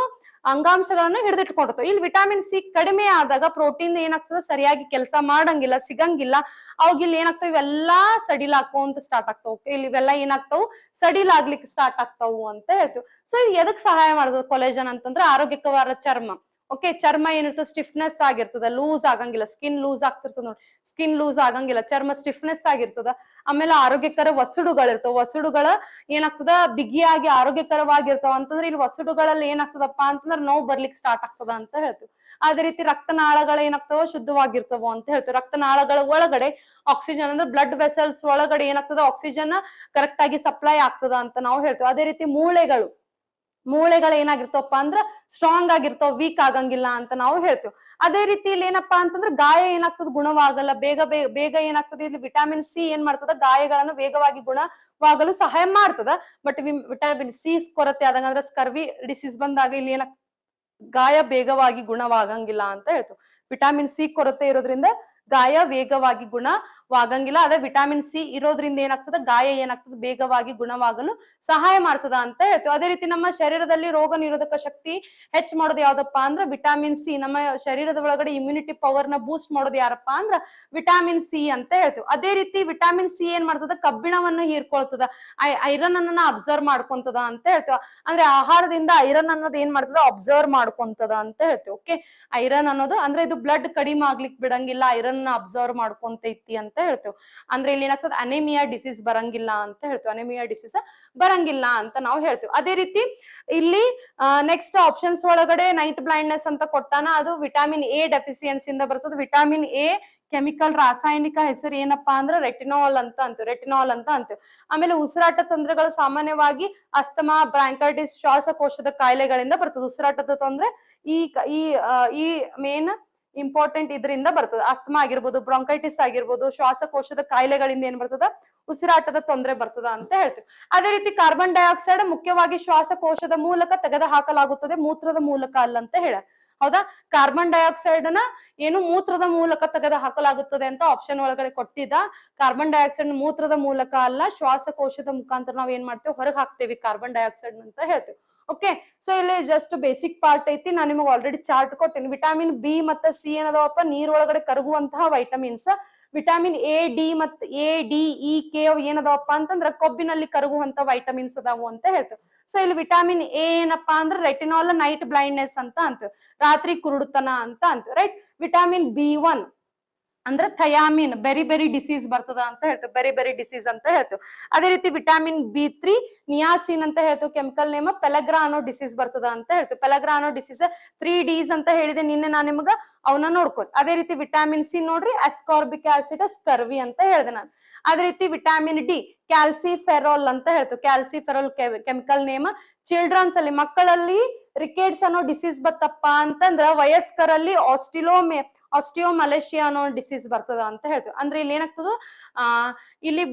ಅಂಗಾಂಶಗಳನ್ನ ಹಿಡಿದಿಟ್ಕೊಂಡಿರ್ತಾವ. ಇಲ್ಲಿ ವಿಟಾಮಿನ್ ಸಿ ಕಡಿಮೆ ಆದಾಗ ಪ್ರೋಟೀನ್ ಏನಾಗ್ತದ ಸರಿಯಾಗಿ ಕೆಲಸ ಮಾಡಂಗಿಲ್ಲ, ಸಿಗಂಗಿಲ್ಲ. ಅವಾಗ ಇಲ್ಲಿ ಏನಾಗ್ತಾವ ಇವೆಲ್ಲಾ ಸಡಿಲಾಕೊಂತ ಸ್ಟಾರ್ಟ್ ಆಗ್ತಾವ. ಇಲ್ಲಿ ಇವೆಲ್ಲ ಏನಾಗ್ತಾವು ಸಡಿಲಾಗ್ಲಿಕ್ಕೆ ಸ್ಟಾರ್ಟ್ ಆಗ್ತಾವು ಅಂತ ಹೇಳ್ತೀವಿ. ಸೊ ಇದು ಎದಕ್ ಸಹಾಯ ಮಾಡ್ತದೆ ಕೊಲೆಜನ್ ಅಂತಂದ್ರೆ ಆರೋಗ್ಯಕರ ಚರ್ಮ. ಓಕೆ, ಚರ್ಮ ಏನಿರ್ತದೆ ಸ್ಟಿಫ್ನೆಸ್ ಆಗಿರ್ತದ, ಲೂಸ್ ಆಗಂಗಿಲ್ಲ, ಸ್ಕಿನ್ ಲೂಸ್ ಆಗ್ತಿರ್ತದ ನೋಡಿ, ಸ್ಕಿನ್ ಲೂಸ್ ಆಗಂಗಿಲ್ಲ, ಚರ್ಮ ಸ್ಟಿಫ್ನೆಸ್ ಆಗಿರ್ತದ. ಆಮೇಲೆ ಆರೋಗ್ಯಕರ ವಸುಡುಗಳಿರ್ತಾವ, ವಸುಡುಗಳ ಏನಾಗ್ತದ ಬಿಗಿಯಾಗಿ ಆರೋಗ್ಯಕರವಾಗಿರ್ತಾವ ಅಂತಂದ್ರೆ ಇಲ್ಲಿ ವಸುಡುಗಳಲ್ಲಿ ಏನಾಗ್ತದಪ್ಪ ಅಂತಂದ್ರೆ ನೋವು ಬರ್ಲಿಕ್ಕೆ ಸ್ಟಾರ್ಟ್ ಆಗ್ತದ ಅಂತ ಹೇಳ್ತೀವಿ. ಅದೇ ರೀತಿ ರಕ್ತನಾಳಗಳು ಏನಾಗ್ತಾವ ಶುದ್ಧವಾಗಿರ್ತವ ಅಂತ ಹೇಳ್ತೀವಿ. ರಕ್ತನಾಳಗಳ ಒಳಗಡೆ ಆಕ್ಸಿಜನ್ ಅಂದ್ರೆ ಬ್ಲಡ್ ವೆಸಲ್ಸ್ ಒಳಗಡೆ ಏನಾಗ್ತದ ಆಕ್ಸಿಜನ್ ಕರೆಕ್ಟ್ ಆಗಿ ಸಪ್ಲೈ ಆಗ್ತದ ಅಂತ ನಾವು ಹೇಳ್ತೀವಿ. ಅದೇ ರೀತಿ ಮೂಳೆಗಳು ಏನಾಗಿರ್ತವಪ್ಪ ಅಂದ್ರ ಸ್ಟ್ರಾಂಗ್ ಆಗಿರ್ತಾವ, ವೀಕ್ ಆಗಂಗಿಲ್ಲ ಅಂತ ನಾವು ಹೇಳ್ತೀವಿ. ಅದೇ ರೀತಿ ಇಲ್ಲಿ ಏನಪ್ಪಾ ಅಂತಂದ್ರೆ ಗಾಯ ಏನಾಗ್ತದ ಗುಣವಾಗಲ್ಲ, ಬೇಗ ಏನಾಗ್ತದೆ ಇಲ್ಲಿ ವಿಟಾಮಿನ್ ಸಿ ಏನ್ ಮಾಡ್ತದ ಗಾಯಗಳನ್ನು ವೇಗವಾಗಿ ಗುಣವಾಗಲು ಸಹಾಯ ಮಾಡ್ತದ. ಬಟ್ ವಿಟಾಮಿನ್ ಸಿ ಕೊರತೆ ಆದಾಗ ಅಂದ್ರೆ ಸ್ಕರ್ವಿ ಡಿಸೀಸ್ ಬಂದಾಗ ಇಲ್ಲಿ ಏನಾಗ್ತದೆ ಗಾಯ ಬೇಗವಾಗಿ ಗುಣವಾಗಂಗಿಲ್ಲ ಅಂತ ಹೇಳ್ತೀವಿ. ವಿಟಾಮಿನ್ ಸಿ ಕೊರತೆ ಇರೋದ್ರಿಂದ ಗಾಯ ವೇಗವಾಗಿ ಗುಣವಾಗಂಗಿಲ್ಲ. ಅದೇ ವಿಟಾಮಿನ್ ಸಿ ಇರೋದ್ರಿಂದ ಏನಾಗ್ತದೆ ಗಾಯ ಏನಾಗ್ತದೆ ಬೇಗವಾಗಿ ಗುಣವಾಗಲು ಸಹಾಯ ಮಾಡ್ತದ ಅಂತ ಹೇಳ್ತೀವಿ. ಅದೇ ರೀತಿ ನಮ್ಮ ಶರೀರದಲ್ಲಿ ರೋಗ ನಿರೋಧಕ ಶಕ್ತಿ ಹೆಚ್ಚು ಮಾಡೋದು ಯಾವ್ದಪ್ಪ ಅಂದ್ರೆ ವಿಟಾಮಿನ್ ಸಿ. ನಮ್ಮ ಶರೀರದ ಒಳಗಡೆ ಇಮ್ಯುನಿಟಿ ಪವರ್ ನ ಬೂಸ್ಟ್ ಮಾಡೋದು ಯಾರಪ್ಪ ಅಂದ್ರ ವಿಟಾಮಿನ್ ಸಿ ಅಂತ ಹೇಳ್ತೀವಿ. ಅದೇ ರೀತಿ ವಿಟಾಮಿನ್ ಸಿ ಏನ್ ಮಾಡ್ತದ ಕಬ್ಬಿಣವನ್ನು ಹೀರ್ಕೊಳ್ತದ, ಐರನ್ ಅನ್ನ ಅಬ್ಸರ್ವ್ ಮಾಡ್ಕೊಂತದ ಅಂತ ಹೇಳ್ತೀವಿ. ಅಂದ್ರೆ ಆಹಾರದಿಂದ ಐರನ್ ಅನ್ನೋದು ಏನ್ ಮಾಡ್ತದ ಅಬ್ಸರ್ವ್ ಮಾಡ್ಕೊಂತದ ಅಂತ ಹೇಳ್ತೀವಿ. ಓಕೆ, ಐರನ್ ಅನ್ನೋದು ಅಂದ್ರೆ ಇದು ಬ್ಲಡ್ ಕಡಿಮೆ ಆಗ್ಲಿಕ್ಕೆ ಬಿಡಂಗಿಲ್ಲ, ಐರನ್ ಅಬ್ಸರ್ವ್ ಮಾಡ್ಕೊಂತೈತಿ ಅಂತ ಹೇಳ್ತೇವೆ. ಅಂದ್ರೆ ಇಲ್ಲಿ ಏನಾಗ್ತದೆ ಅನೆಮಿಯಾ ಡಿಸೀಸ್ ಬರಂಗಿಲ್ಲ ಅಂತ ಹೇಳ್ತೇವೆ, ಅನೆಮಿಯಾ ಡಿಸೀಸ್ ಬರಂಗಿಲ್ಲ ಅಂತ ನಾವು ಹೇಳ್ತೇವೆ. ಅದೇ ರೀತಿ ಇಲ್ಲಿ ನೆಕ್ಸ್ಟ್ ಆಪ್ಷನ್ಸ್ ಒಳಗಡೆ ನೈಟ್ ಬ್ಲೈಂಡ್ನೆಸ್ ಅಂತ ಕೊಟ್ಟಾನ, ಅದು ವಿಟಾಮಿನ್ ಎ ಡೆಫಿಸಿಯನ್ಸಿ ಇಂದ ಬರ್ತದೆ. ವಿಟಾಮಿನ್ ಎ ಕೆಮಿಕಲ್ ರಾಸಾಯನಿಕ ಹೆಸರು ಏನಪ್ಪಾ ಅಂದ್ರೆ ರೆಟಿನಾಲ್ ಅಂತ ಅಂತೀವಿ. ಆಮೇಲೆ ಉಸಿರಾಟ ತೊಂದರೆಗಳು ಸಾಮಾನ್ಯವಾಗಿ ಅಸ್ತಮಾ, ಬ್ರಾಂಕೈಟಿಸ್, ಶ್ವಾಸಕೋಶದ ಕಾಯಿಲೆಗಳಿಂದ ಬರ್ತದೆ. ಉಸಿರಾಟದ ತೊಂದ್ರೆ ಈ ಮೇನ್ ಇಂಪಾರ್ಟೆಂಟ್ ಇದರಿಂದ ಬರ್ತದೆ. ಅಸ್ತಮಾ ಆಗಿರ್ಬೋದು, ಬ್ರಾಂಕೈಟಿಸ್ ಆಗಿರ್ಬೋದು, ಶ್ವಾಸಕೋಶದ ಕಾಯಿಲೆಗಳಿಂದ ಏನ್ ಬರ್ತದ ಉಸಿರಾಟದ ತೊಂದರೆ ಬರ್ತದ ಅಂತ ಹೇಳ್ತೀವಿ. ಅದೇ ರೀತಿ ಕಾರ್ಬನ್ ಡೈಆಕ್ಸೈಡ್ ಮುಖ್ಯವಾಗಿ ಶ್ವಾಸಕೋಶದ ಮೂಲಕ ತೆಗೆದು ಹಾಕಲಾಗುತ್ತದೆ, ಮೂತ್ರದ ಮೂಲಕ ಅಲ್ಲ ಅಂತ ಹೇಳ. ಹೌದಾ, ಕಾರ್ಬನ್ ಡೈಆಕ್ಸೈಡ್ ನ ಏನು ಮೂತ್ರದ ಮೂಲಕ ತೆಗೆದು ಹಾಕಲಾಗುತ್ತದೆ ಅಂತ ಆಪ್ಷನ್ ಒಳಗಡೆ ಕೊಟ್ಟಿದ್ದ. ಕಾರ್ಬನ್ ಡೈಆಕ್ಸೈಡ್ ಮೂತ್ರದ ಮೂಲಕ ಅಲ್ಲ, ಶ್ವಾಸಕೋಶದ ಮುಖಾಂತರ ನಾವ್ ಏನ್ ಮಾಡ್ತೇವೆ ಹೊರಗೆ ಹಾಕ್ತೇವಿ ಕಾರ್ಬನ್ ಡೈಆಕ್ಸೈಡ್ ಅಂತ ಹೇಳ್ತೇವೆ. ಓಕೆ, ಸೊ ಇಲ್ಲಿ ಜಸ್ಟ್ ಬೇಸಿಕ್ ಪಾರ್ಟ್ ಐತಿ, ನಾನು ನಿಮಗೆ ಆಲ್ರೆಡಿ ಚಾರ್ಟ್ ಕೊಟ್ಟೇನಿ. ವಿಟಾಮಿನ್ ಬಿ ಮತ್ತೆ ಸಿ ಏನದವಪ್ಪ ನೀರೊಳಗಡೆ ಕರಗುವಂತಹ ವೈಟಮಿನ್ಸ್. ವಿಟಾಮಿನ್ ಎ ಡಿ ಮತ್ತೆ ಎ ಡಿ ಇ ಕೆ ಏನದವಪ್ಪ ಅಂತಂದ್ರ ಕೊಬ್ಬಿನಲ್ಲಿ ಕರಗುವಂತ ವೈಟಮಿನ್ಸ್ ಅದಾವು ಅಂತ ಹೇಳ್ತೇವೆ. ಸೊ ಇಲ್ಲಿ ವಿಟಾಮಿನ್ ಎ ಏನಪ್ಪಾ ಅಂದ್ರೆ ರೆಟಿನಾಲ್ ನೈಟ್ ಬ್ಲೈಂಡ್ನೆಸ್ ಅಂತ ಅಂತೀವಿ, ರಾತ್ರಿ ಕುರುಡುತನ ಅಂತ ಅಂತೀವಿ. ರೈಟ್, ವಿಟಾಮಿನ್ ಬಿ1 ಅಂದ್ರೆ ಥಯಾಮಿನ್ ಬೆರಿ ಡಿಸೀಸ್ ಬರ್ತದ ಅಂತ ಹೇಳ್ತೇವೆ, ಬೆರಿ ಡಿಸೀಸ್ ಅಂತ ಹೇಳ್ತೇವೆ. ಅದೇ ರೀತಿ ವಿಟಾಮಿನ್ ಬಿ3 ನಿಯಾಸಿನ್ ಅಂತ ಹೇಳ್ತೇವೆ, ಕೆಮಿಕಲ್ ನೇಮ್ ಪೆಲಗ್ರಾ ಅನ್ನೋ ಡಿಸೀಸ್ ಬರ್ತದ ಅಂತ ಹೇಳ್ತೇವೆ. ಪೆಲಗ್ರಾ ಅನ್ನೋ ಡಿಸೀಸ್ 3 Ds ಅಂತ ಹೇಳಿದೆ ನಿನ್ನೆ ನಾನು ನಿಮ್ಗ, ಅವನ್ನ ನೋಡ್ಕೊಳ್ಳಿ. ಅದೇ ರೀತಿ ವಿಟಾಮಿನ್ ಸಿ ನೋಡ್ರಿ ಅಸ್ಕಾರ್ಬಿಕ್ ಆಸಿಡ್ ಸ್ಕರ್ವಿ ಅಂತ ಹೇಳಿದೆ ನಾನು. ಅದೇ ರೀತಿ ವಿಟಾಮಿನ್ ಡಿ ಕ್ಯಾಲ್ಸಿಫೆರಾಲ್ ಅಂತ ಹೇಳ್ತೇವೆ, ಕ್ಯಾಲ್ಸಿಫೆರಾಲ್ ಕೆಮಿಕಲ್ ನೇಮ್. ಚಿಲ್ಡ್ರನ್ಸ್ ಅಲ್ಲಿ ಮಕ್ಕಳಲ್ಲಿ ರಿಕೆಟ್ಸ್ ಅನ್ನೋ ಡಿಸೀಸ್ ಬತ್ತಪ್ಪ ಅಂತಂದ್ರ ವಯಸ್ಕರಲ್ಲಿ ಆಸ್ಟಿಯೋಮಲೇಷಿಯಾ ಅನ್ನೋ ಡಿಸೀಸ್ ಬರ್ತದ ಅಂತ ಹೇಳ್ತೇವೆ. ಅಂದ್ರೆ ಇಲ್ಲಿ ಏನಾಗ್ತದ ಇಲ್ಲಿ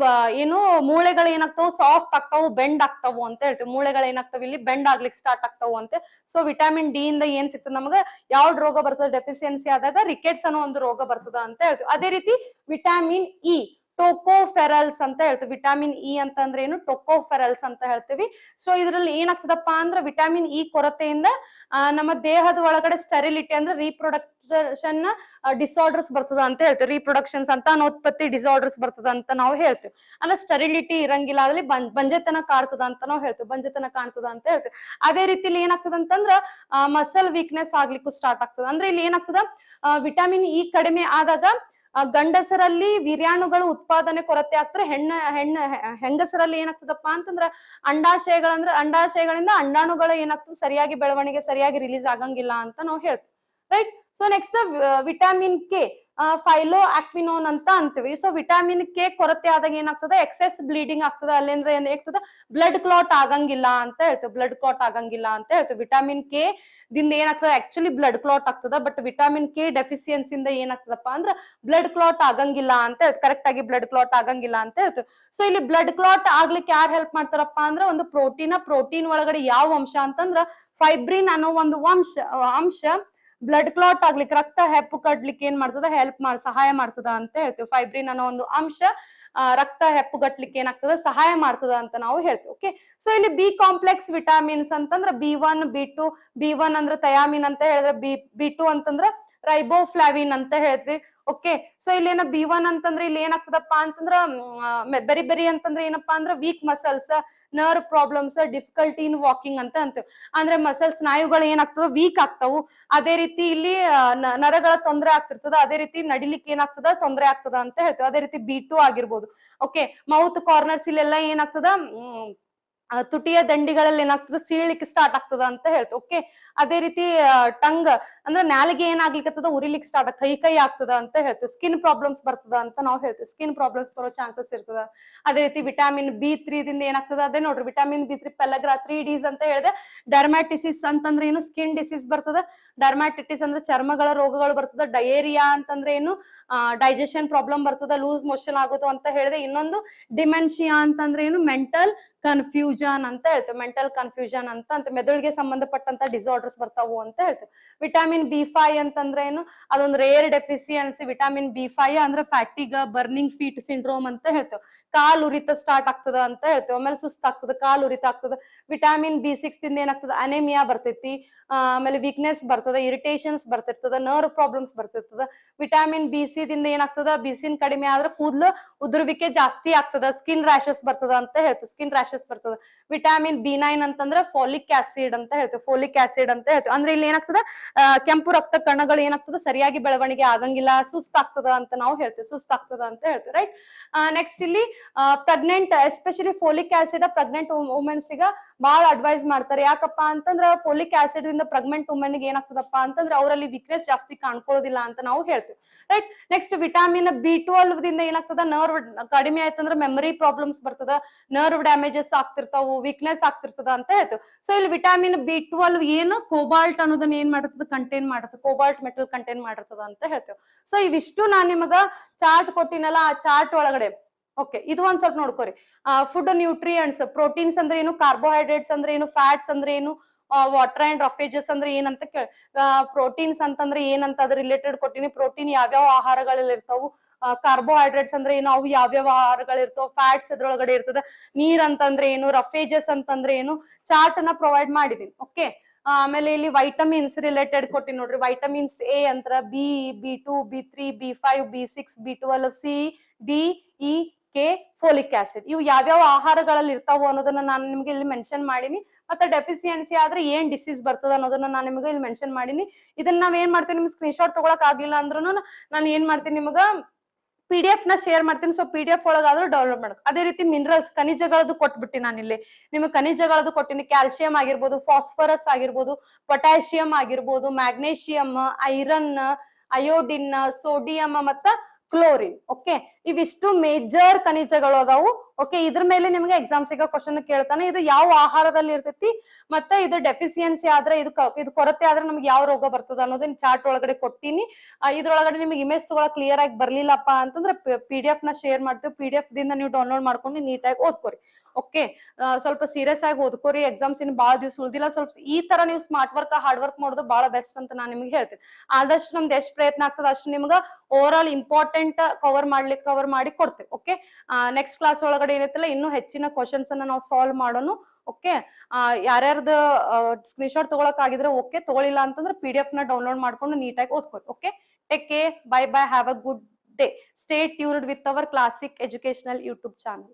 ಏನು ಮೂಳೆಗಳು ಏನಾಗ್ತಾವು ಸಾಫ್ಟ್ ಆಗ್ತಾವು, ಬೆಂಡ್ ಆಗ್ತಾವು ಅಂತ ಹೇಳ್ತೇವೆ. ಮೂಳೆಗಳು ಏನಾಗ್ತಾವ ಇಲ್ಲಿ ಬೆಂಡ್ ಆಗ್ಲಿಕ್ಕೆ ಸ್ಟಾರ್ಟ್ ಆಗ್ತಾವು ಅಂತೆ. ಸೊ ವಿಟಾಮಿನ್ ಡಿ ಇಂದ ಏನ್ ಸಿಗ್ತದೆ ನಮಗ ಯಾವ್ದು ರೋಗ ಬರ್ತದೆ ಡೆಫಿಸಿಯನ್ಸಿ ಆದಾಗ ರಿಕೆಟ್ಸ್ ಅನ್ನೋ ಒಂದು ರೋಗ ಬರ್ತದ ಅಂತ ಹೇಳ್ತೇವೆ. ಅದೇ ರೀತಿ ವಿಟಾಮಿನ್ ಇ ಟೊಕೋಫೆರಲ್ಸ್ ಅಂತ ಹೇಳ್ತೀವಿ. ವಿಟಾಮಿನ್ ಇ ಅಂತಂದ್ರೆ ಏನು ಟೊಕೋಫೆರಲ್ಸ್ ಅಂತ ಹೇಳ್ತೀವಿ. ಸೊ ಇದ್ರಲ್ಲಿ ಏನಾಗ್ತದಪ್ಪ ಅಂದ್ರೆ ವಿಟಾಮಿನ್ ಇ ಕೊರತೆಯಿಂದ ನಮ್ಮ ದೇಹದ ಒಳಗಡೆ ಸ್ಟೆರಿಲಿಟಿ ಅಂದ್ರೆ ರೀಪ್ರೊಡಕ್ಷನ್ ಡಿಸಾರ್ಡರ್ಸ್ ಬರ್ತದ ಅಂತ ಹೇಳ್ತೀವಿ. ರೀಪ್ರೊಡಕ್ಷನ್ ಸಂತಾನೋತ್ಪತ್ತಿ ಡಿಸಾರ್ಡರ್ಸ್ ಬರ್ತದ ಅಂತ ನಾವು ಹೇಳ್ತೀವಿ. ಅಂದ್ರೆ ಸ್ಟೆರಿಲಿಟಿ ಇರಂಗಿಲ್ಲ, ಅದ್ರಲ್ಲಿ ಬಂಜೆತನ ಕಾಡ್ತದ ಅಂತ ನಾವು ಹೇಳ್ತೀವಿ, ಬಂಜೆತನ ಕಾಣ್ತದ ಅಂತ ಹೇಳ್ತೀವಿ. ಅದೇ ರೀತಿಲಿ ಏನಾಗ್ತದ ಅಂತಂದ್ರ ಮಸಲ್ ವೀಕ್ನೆಸ್ ಆಗ್ಲಿಕ್ಕೂ ಸ್ಟಾರ್ಟ್ ಆಗ್ತದ. ಅಂದ್ರೆ ಇಲ್ಲಿ ಏನಾಗ್ತದ ವಿಟಾಮಿನ್ ಇ ಕಡಿಮೆ ಆದಾಗ ಗಂಡಸರಲ್ಲಿ ವೀರ್ಯಾಣುಗಳು ಉತ್ಪಾದನೆ ಕೊರತೆ ಆಗ್ತಾರೆ. ಹೆಂಗಸರಲ್ಲಿ ಏನಾಗ್ತದಪ್ಪ ಅಂತಂದ್ರ ಅಂಡಾಶಯಗಳಿಂದ ಅಂಡಾಣುಗಳು ಏನಾಗ್ತದೆ ಸರಿಯಾಗಿ ಬೆಳವಣಿಗೆ ಸರಿಯಾಗಿ ರಿಲೀಸ್ ಆಗಂಗಿಲ್ಲ ಅಂತ ನಾವು ಹೇಳ್ತೀವಿ. Right, so next vitamin K phylloquinone ಅಂತ ಅಂತೀವಿ. ಸೊ ವಿಟಾಮಿನ್ ಕೆ ಕೊರತೆ ಆದಾಗ ಏನಾಗ್ತದೆ ಎಕ್ಸೆಸ್ ಬ್ಲೀಡಿಂಗ್ ಆಗ್ತದೆ, ಅಲ್ಲಿಂದ ಏನಾಗ್ತದೆ ಬ್ಲಡ್ ಕ್ಲಾಟ್ ಆಗಂಗಿಲ್ಲ ಅಂತ ಹೇಳ್ತೇವೆ, ಬ್ಲಡ್ ಕ್ಲಾಟ್ ಆಗಂಗಿಲ್ಲ ಅಂತ ಹೇಳ್ತೇವೆ. ವಿಟಾಮಿನ್ ಕೆ ದಿಂದ ಏನಾಗ್ತದೆ ಆಕ್ಚುಲಿ ಬ್ಲಡ್ ಕ್ಲಾಟ್ ಆಗ್ತದ, ಬಟ್ ವಿಟಾಮಿನ್ ಕೆ ಡೆಫಿಸಿಯನ್ಸಿ ಇಂದ ಏನಾಗ್ತದಪ್ಪ ಅಂದ್ರೆ ಬ್ಲಡ್ ಕ್ಲಾಟ್ ಆಗಂಗಿಲ್ಲ ಅಂತ ಹೇಳ್ತೇವೆ, ಕರೆಕ್ಟ್ ಆಗಿ ಬ್ಲಡ್ ಕ್ಲಾಟ್ ಆಗಂಗಿಲ್ಲ ಅಂತ ಹೇಳ್ತೇವೆ. ಸೊ ಇಲ್ಲಿ ಬ್ಲಡ್ ಕ್ಲಾಟ್ ಆಗ್ಲಿಕ್ಕೆ ಯಾರು ಹೆಲ್ಪ್ ಮಾಡ್ತಾರಪ್ಪ ಅಂದ್ರೆ ಒಂದು ಪ್ರೋಟೀನ್ ಒಳಗಡೆ ಯಾವ ಅಂಶ ಅಂತಂದ್ರ ಫೈಬ್ರಿನ್ ಅನ್ನೋ ಒಂದು ಅಂಶ ಬ್ಲಡ್ ಕ್ಲಾಟ್ ಆಗ್ಲಿಕ್ಕೆ, ರಕ್ತ ಹೆಪ್ಪು ಕಟ್ಲಿಕ್ಕೆ ಏನ್ ಮಾಡ್ತದ, ಸಹಾಯ ಮಾಡ್ತದ ಅಂತ ಹೇಳ್ತೀವಿ. ಫೈಬ್ರಿನ್ ಅನ್ನೋ ಒಂದು ಅಂಶ ರಕ್ತ ಹೆಪ್ಪುಗಟ್ಲಿಕ್ಕೆ ಏನಾಗ್ತದ, ಸಹಾಯ ಮಾಡ್ತದ ಅಂತ ನಾವು ಹೇಳ್ತೀವಿ. ಓಕೆ, ಸೊ ಇಲ್ಲಿ ಬಿ ಕಾಂಪ್ಲೆಕ್ಸ್ ವಿಟಾಮಿನ್ಸ್ ಅಂತಂದ್ರ B1 B2, B1 ಅಂದ್ರೆ ಥಯಾಮಿನ್ ಅಂತ ಹೇಳಿದ್ರೆ, B2 ಅಂತಂದ್ರ ರೈಬೋಫ್ಲಾವಿನ್ ಅಂತ ಹೇಳ್ತೀವಿ. ಓಕೆ, ಸೊ ಇಲ್ಲಿ ಏನ B1 ಅಂತಂದ್ರೆ ಇಲ್ಲಿ ಏನಾಗ್ತದಪ್ಪ ಅಂತಂದ್ರ ಬೆರಿ ಅಂತಂದ್ರೆ ಏನಪ್ಪಾ ಅಂದ್ರ weak muscles, nerve problems, difficulty in walking ಅಂತ ಅಂತೀವಿ. ಅಂದ್ರೆ ಮಸಲ್ಸ್ ಸ್ನಾಯುಗಳು ಏನಾಗ್ತದ, ವೀಕ್ ಆಗ್ತಾವು. ಅದೇ ರೀತಿ ಇಲ್ಲಿ ನರಗಳ ತೊಂದರೆ ಆಗ್ತಿರ್ತದ, ಅದೇ ರೀತಿ ನಡಿಲಿಕ್ಕೆ ಏನಾಗ್ತದ, ತೊಂದರೆ ಆಗ್ತದ ಅಂತ ಹೇಳ್ತೀವಿ. ಅದೇ ರೀತಿ B2 ಆಗಿರ್ಬೋದು. ಓಕೆ, ಮೌತ್ ಕಾರ್ನರ್ಸ್ ಇಲ್ಲೆಲ್ಲ ಏನಾಗ್ತದ, ತುಟಿಯ ದಂಡಿಗಳಲ್ಲಿ ಏನಾಗ್ತದ, ಸೀಳಿಕ್ಕೆ ಸ್ಟಾರ್ಟ್ ಆಗ್ತದ ಅಂತ ಹೇಳ್ತೀವಿ. ಓಕೆ, ಅದೇ ರೀತಿ ಟಂಗ್ ಅಂದ್ರೆ ನಾಲಿಗೆ ಏನಾಗ್ಲಿಕ್ಕತ್ತದ, ಉರಿಲಿಕ್ಕೆ ಸ್ಟಾರ್ಟ್ ಕೈ ಆಗ್ತದ ಅಂತ ಹೇಳ್ತೀವಿ. ಸ್ಕಿನ್ ಪ್ರಾಬ್ಲಮ್ಸ್ ಬರ್ತದ ಅಂತ ನಾವು ಹೇಳ್ತೀವಿ. ಸ್ಕಿನ್ ಪ್ರಾಬ್ಲಮ್ಸ್ ಬರೋ ಚಾನ್ಸಸ್ ಇರ್ತದ. ಅದೇ ರೀತಿ ವಿಟಾಮಿನ್ B3 ದಿಂದ ಏನಾಗ್ತದ, ಅದೇ ನೋಡ್ರಿ ವಿಟಾಮಿನ್ B3 ಪೆಲಗ್ರಾ 3Ds ಅಂತ ಹೇಳಿದೆ. ಡರ್ಮ್ಯಾಟಿಸಿಸ್ ಅಂತಂದ್ರೆ ಏನು, ಸ್ಕಿನ್ ಡಿಸೀಸ್ ಬರ್ತದ. ಡರ್ಮ್ಯಾಟಿಟಿಸ್ ಅಂದ್ರೆ ಚರ್ಮಗಳ ರೋಗಗಳು ಬರ್ತದ. ಡಯೇರಿಯಾ ಅಂತಂದ್ರೆ ಏನು, ಡೈಜೆಷನ್ ಪ್ರಾಬ್ಲಮ್ ಬರ್ತದ. ಲೂಸ್ ಮೋಷನ್ ಆಗೋದು ಅಂತ ಹೇಳಿದೆ. ಇನ್ನೊಂದು ಡಿಮೆನ್ಷಿಯಾ ಅಂತಂದ್ರೆ ಏನು, ಮೆಂಟಲ್ ಕನ್ಫ್ಯೂಷನ್ ಅಂತ ಹೇಳ್ತೇವೆ. ಮೆಂಟಲ್ ಕನ್ಫ್ಯೂಷನ್ ಅಂತ ಮೆದುಳಿಗೆ ಸಂಬಂಧಪಟ್ಟಂತ ಡಿಸಾರ್ಡರ್ಸ್ ಬರ್ತಾವು ಅಂತ ಹೇಳ್ತೇವೆ. ವಿಟಾಮಿನ್ B5 ಅಂತಂದ್ರೆ ಏನು, ಅದೊಂದು ರೇರ್ ಡೆಫಿಸಿಯನ್ಸಿ. ವಿಟಾಮಿನ್ B5 ಅಂದ್ರೆ ಫ್ಯಾಟಿಗ್, ಬರ್ನಿಂಗ್ ಫೀಟ್ ಸಿಂಡ್ರೋಮ್ ಅಂತ ಹೇಳ್ತೇವೆ. ಕಾಲ್ ಉರಿತ ಸ್ಟಾರ್ಟ್ ಆಗ್ತದ ಅಂತ ಹೇಳ್ತೇವೆ. ಆಮೇಲೆ ಸುಸ್ತಾಗ್ತದ, ಕಾಲ್ ಉರಿತ ಆಗ್ತದ. ವಿಟಾಮಿನ್ B6 ದಿಂದ ಏನಾಗ್ತದ, ಅನೆಮಿಯಾ ಬರ್ತೈತಿ. ಆಮೇಲೆ ವೀಕ್ನೆಸ್ ಬರ್ತದ, ಇರಿಟೇಷನ್ಸ್ ಬರ್ತಿರ್ತದ, ನರ್ವ್ ಪ್ರಾಬ್ಲಮ್ಸ್ ಬರ್ತಿರ್ತದ. ವಿಟಾಮಿನ್ B6 ದಿಂದ ಏನಾಗ್ತದ, ಬಿಸಿನ್ ಕಡಿಮೆ ಆದ್ರೆ ಕೂದಲು ಉದುರುವಿಕೆ ಜಾಸ್ತಿ ಆಗ್ತದ, ಸ್ಕಿನ್ ರ್ಯಾಶಸ್ ಬರ್ತದ ಅಂತ ಹೇಳ್ತೀವಿ. ಸ್ಕಿನ್ ರ್ಯಾಶಸ್ ಬರ್ತದ. ವಿಟಾಮಿನ್ B9 ಅಂತಂದ್ರೆ ಫೋಲಿಕ್ ಆಸಿಡ್ ಅಂತ ಹೇಳ್ತೇವೆ. ಫೋಲಿಕ್ ಆಸಿಡ್ ಅಂತ ಹೇಳ್ತೇವೆ. ಅಂದ್ರೆ ಇಲ್ಲಿ ಏನಾಗ್ತದ, ಕೆಂಪು ರಕ್ತ ಕಣಗಳು ಏನಾಗ್ತದ, ಸರಿಯಾಗಿ ಬೆಳವಣಿಗೆ ಆಗಂಗಿಲ್ಲ, ಸುಸ್ತಾಗ್ತದ ಅಂತ ನಾವು ಹೇಳ್ತೀವಿ. ಸುಸ್ತಾಗ್ತದ ಅಂತ ಹೇಳ್ತೀವಿ, ರೈಟ್. ನೆಕ್ಸ್ಟ್ ಇಲ್ಲಿ pregnant, especially folic acid pregnant womens ಗ ಬಹಳ ಅಡ್ವೈಸ್ ಮಾಡ್ತಾರೆ. ಯಾಕಪ್ಪ ಅಂತಂದ್ರ ಫೋಲಿಕ್ ಆಸಿಡ್ ದಿಂದ ಪ್ರೆಗ್ನೆಂಟ್ ವುಮೆನ್ ಗೆ ಏನಾಗ್ತದಪ್ಪ ಅಂತಂದ್ರೆ ಅವರಲ್ಲಿ ವೀಕ್ನೆಸ್ ಜಾಸ್ತಿ ಕಾಣ್ಕೊಳ್ಳೋದಿಲ್ಲ ಅಂತ ನಾವು ಹೇಳ್ತೀವಿ, ರೈಟ್. ನೆಕ್ಸ್ಟ್ ವಿಟಾಮಿನ್ B12 ದಿಂದ ಏನಾಗ್ತದ, ನರ್ವ್ ಕಡಿಮೆ ಆಯ್ತಂದ್ರೆ ಮೆಮರಿ ಪ್ರಾಬ್ಲಮ್ಸ್ ಬರ್ತದ, ನರ್ವ್ ಡ್ಯಾಮೇಜಸ್ ಆಗ್ತಿರ್ತಾವು, ವೀಕ್ನೆಸ್ ಆಗ್ತಿರ್ತದ ಅಂತ ಹೇಳ್ತೀವಿ. ಸೊ ಇಲ್ಲಿ ವಿಟಾಮಿನ್ B12 ಏನು, ಕೋಬಾಲ್ಟ್ ಅನ್ನೋದನ್ನ ಏನ್ ಮಾಡಿರ್ತದ, ಕಂಟೈನ್ ಮಾಡುತ್ತೆ. ಕೋಬಾಲ್ಟ್ ಮೆಟಲ್ ಕಂಟೈನ್ ಮಾಡಿರ್ತದ ಅಂತ ಹೇಳ್ತೇವೆ. ಸೊ ಇವಿಷ್ಟು ನಾನ್ ನಿಮಗ ಚಾರ್ಟ್ ಕೊಟ್ಟಿನಲ್ಲ, ಆ ಚಾರ್ಟ್ ಒಳಗಡೆ ಓಕೆ, ಇದು ಒಂದ್ ಸ್ವಲ್ಪ ನೋಡ್ಕೋರಿ. ಫುಡ್ ನ್ಯೂಟ್ರಿಯೆಂಟ್ಸ್, ಪ್ರೋಟೀನ್ಸ್ ಅಂದ್ರೆ ಏನು, ಕಾರ್ಬೋಹೈಡ್ರೇಟ್ಸ್ ಅಂದ್ರೆ ಏನು, ಫ್ಯಾಟ್ಸ್ ಅಂದ್ರೆ ಏನು, ವಾಟರ್ ಅಂಡ್ ರಫೇಜಸ್ ಅಂದ್ರೆ ಏನಂತ ಪ್ರೋಟೀನ್ಸ್ ಅಂತಂದ್ರೆ ಏನಂತ ಅದ್ರ ರಿಲೇಟೆಡ್ ಕೊಟ್ಟಿನಿ. ಪ್ರೋಟೀನ್ ಯಾವ್ಯಾವ ಆಹಾರಗಳಲ್ಲಿ ಇರ್ತಾವು, ಕಾರ್ಬೋಹೈಡ್ರೇಟ್ಸ್ ಅಂದ್ರೆ ಏನು, ಅವು ಯಾವ್ಯಾವ ಆಹಾರಗಳಿರ್ತಾವ, ಫ್ಯಾಟ್ಸ್ ಅದ್ರೊಳಗಡೆ ಇರ್ತದ, ನೀರ್ ಅಂತಂದ್ರೆ ಏನು, ರಫೇಜಸ್ ಅಂತಂದ್ರೆ ಏನು, ಚಾರ್ಟ್ ಅನ್ನ ಪ್ರೊವೈಡ್ ಮಾಡಿದೀನಿ. ಓಕೆ, ಆಮೇಲೆ ಇಲ್ಲಿ ವೈಟಮಿನ್ಸ್ ರಿಲೇಟೆಡ್ ಕೊಟ್ಟಿನಿ ನೋಡ್ರಿ. ವೈಟಮಿನ್ಸ್ A ಅಂತರ B2 B3 B5 B6 B12 C D E K folic acid. ಇವು ಯಾವ್ಯಾವ ಆಹಾರಗಳಲ್ಲಿ ಇರ್ತಾವ ಅನ್ನೋದನ್ನ ನಾನು ನಿಮ್ಗೆ ಇಲ್ಲಿ ಮೆನ್ಷನ್ ಮಾಡೀನಿ. ಮತ್ತೆ ಡೆಫಿಸಿಯನ್ಸಿ ಆದ್ರೆ ಏನ್ ಡಿಸೀಸ್ ಬರ್ತದ ಅನ್ನೋದನ್ನ ನಾನು ನಿಮಗೆ ಇಲ್ಲಿ ಮೆನ್ಷನ್ ಮಾಡೀನಿ. ಇದನ್ನ ನಾವ್ ಏನ್ ಮಾಡ್ತೀನಿ, ನಿಮ್ಗೆ ಸ್ಕ್ರೀನ್ ಶಾಟ್ ತಗೊಳಕ್ ಆಗ್ಲಿಲ್ಲ ಅಂದ್ರೂ ನಾನು ಏನ್ ಮಾಡ್ತೀನಿ, ನಿಮಗ PDF ನ ಶೇರ್ ಮಾಡ್ತೀನಿ. ಸೊ PDF ಒಳಗಾದ್ರೂ ಡೌನ್ಲೋಡ್ ಮಾಡಕ್. ಅದೇ ರೀತಿ ಮಿನರಲ್ಸ್, ಖನಿಜಗಳದ್ದು ಕೊಟ್ಬಿಟ್ಟಿ ನಾನು ಇಲ್ಲಿ ನಿಮ್ಗೆ ಖನಿಜಗಳದ್ದು ಕೊಟ್ಟಿನಿ. ಕ್ಯಾಲ್ಸಿಯಂ ಆಗಿರ್ಬೋದು, ಫಾಸ್ಫರಸ್ ಆಗಿರ್ಬೋದು, ಪೊಟ್ಯಾಷಿಯಂ ಆಗಿರ್ಬೋದು, ಮ್ಯಾಗ್ನೇಷಿಯಂ, ಐರನ್, ಅಯೋಡಿನ್, ಸೋಡಿಯಂ ಮತ್ತ ಕ್ಲೋರಿನ್. ಓಕೆ, ಇವಿಷ್ಟು ಮೇಜರ್ ಖನಿಜಗಳು ಅದಾವು. ಓಕೆ, ಇದ್ರ ಮೇಲೆ ನಿಮ್ಗೆ ಎಕ್ಸಾಮ್ಸ್ ಗೆ ಕ್ವಶನ್ ಕೇಳ್ತಾನೆ, ಇದು ಯಾವ ಆಹಾರದಲ್ಲಿ ಇರ್ತೈತಿ, ಮತ್ತೆ ಇದು ಡೆಫಿಸಿಯನ್ಸಿ ಆದ್ರೆ, ಇದು ಕೊರತೆ ಆದ್ರೆ ನಮ್ಗೆ ಯಾವ ರೋಗ ಬರ್ತದ ಅನ್ನೋದನ್ನ ಚಾರ್ಟ್ ಒಳಗಡೆ ಕೊಟ್ಟಿನಿ. ಇದ್ರೊಳಗಡೆ ನಿಮ್ಗೆ ಇಮೇಜ್ ತಗೊಳಕ್ ಕ್ಲಿಯರ್ ಆಗಿ ಬರ್ಲಿಲ್ಲಪ್ಪ ಅಂತಂದ್ರೆ PDF ನ ಶೇರ್ ಮಾಡ್ತೀವಿ. PDF ದಿಂದ ನೀವು ಡೌನ್ಲೋಡ್ ಮಾಡ್ಕೊಂಡು ನೀಟಾಗಿ ಓದ್ಕೋರಿ. ಓಕೆ, ಸ್ವಲ್ಪ ಸೀರಿಯಸ್ ಆಗಿ ಓದ್ಕೋರಿ. ಎಕ್ಸಾಮ್ಸ್ ಇನ್ ಬಹಳ ದಿವಸ ಉಳಿದಿಲ್ಲ. ಸ್ವಲ್ಪ ಈ ತರ ನೀವು ಸ್ಮಾರ್ಟ್ ವರ್ಕ್, ಹಾರ್ಡ್ ವರ್ಕ್ ಮಾಡೋದು ಬಹಳ ಬೆಸ್ಟ್ ಅಂತ ನಾನು ನಿಮ್ಗೆ ಹೇಳ್ತೀನಿ. ಆದಷ್ಟು ನಮ್ದು ಎಷ್ಟು ಪ್ರಯತ್ನ ಆಗ್ತದ ಅಷ್ಟು ನಿಮ್ಗೆ ಓವರ್ ಆಲ್ ಇಂಪಾರ್ಟೆಂಟ್ ಕವರ್ ಮಾಡಿ ಕೊಡ್ತೇವೆ. ಓಕೆ, ನೆಕ್ಸ್ಟ್ ಕ್ಲಾಸ್ ಒಳಗಡೆ ಏನೈತಲ್ಲ, ಇನ್ನೂ ಹೆಚ್ಚಿನ ಕ್ವಶನ್ಸ್ ಅನ್ನ ನಾವು ಸಾಲ್ವ್ ಮಾಡೋಣ. ಓಕೆ, ಯಾರ್ಯಾರ್ದು ಸ್ಕ್ರೀನ್ ಶಾಟ್ ತಗೊಳಕ್ ಆಗಿದ್ರೆ ಓಕೆ, ತಗೊಳಿಲ್ಲ ಅಂತಂದ್ರೆ PDF ನ ಡೌನ್ಲೋಡ್ ಮಾಡ್ಕೊಂಡು ನೀಟಾಗಿ ಓದ್ಕೋರಿ. Okay, take care, bye bye, have a good day. Stay tuned with our classic educational YouTube channel.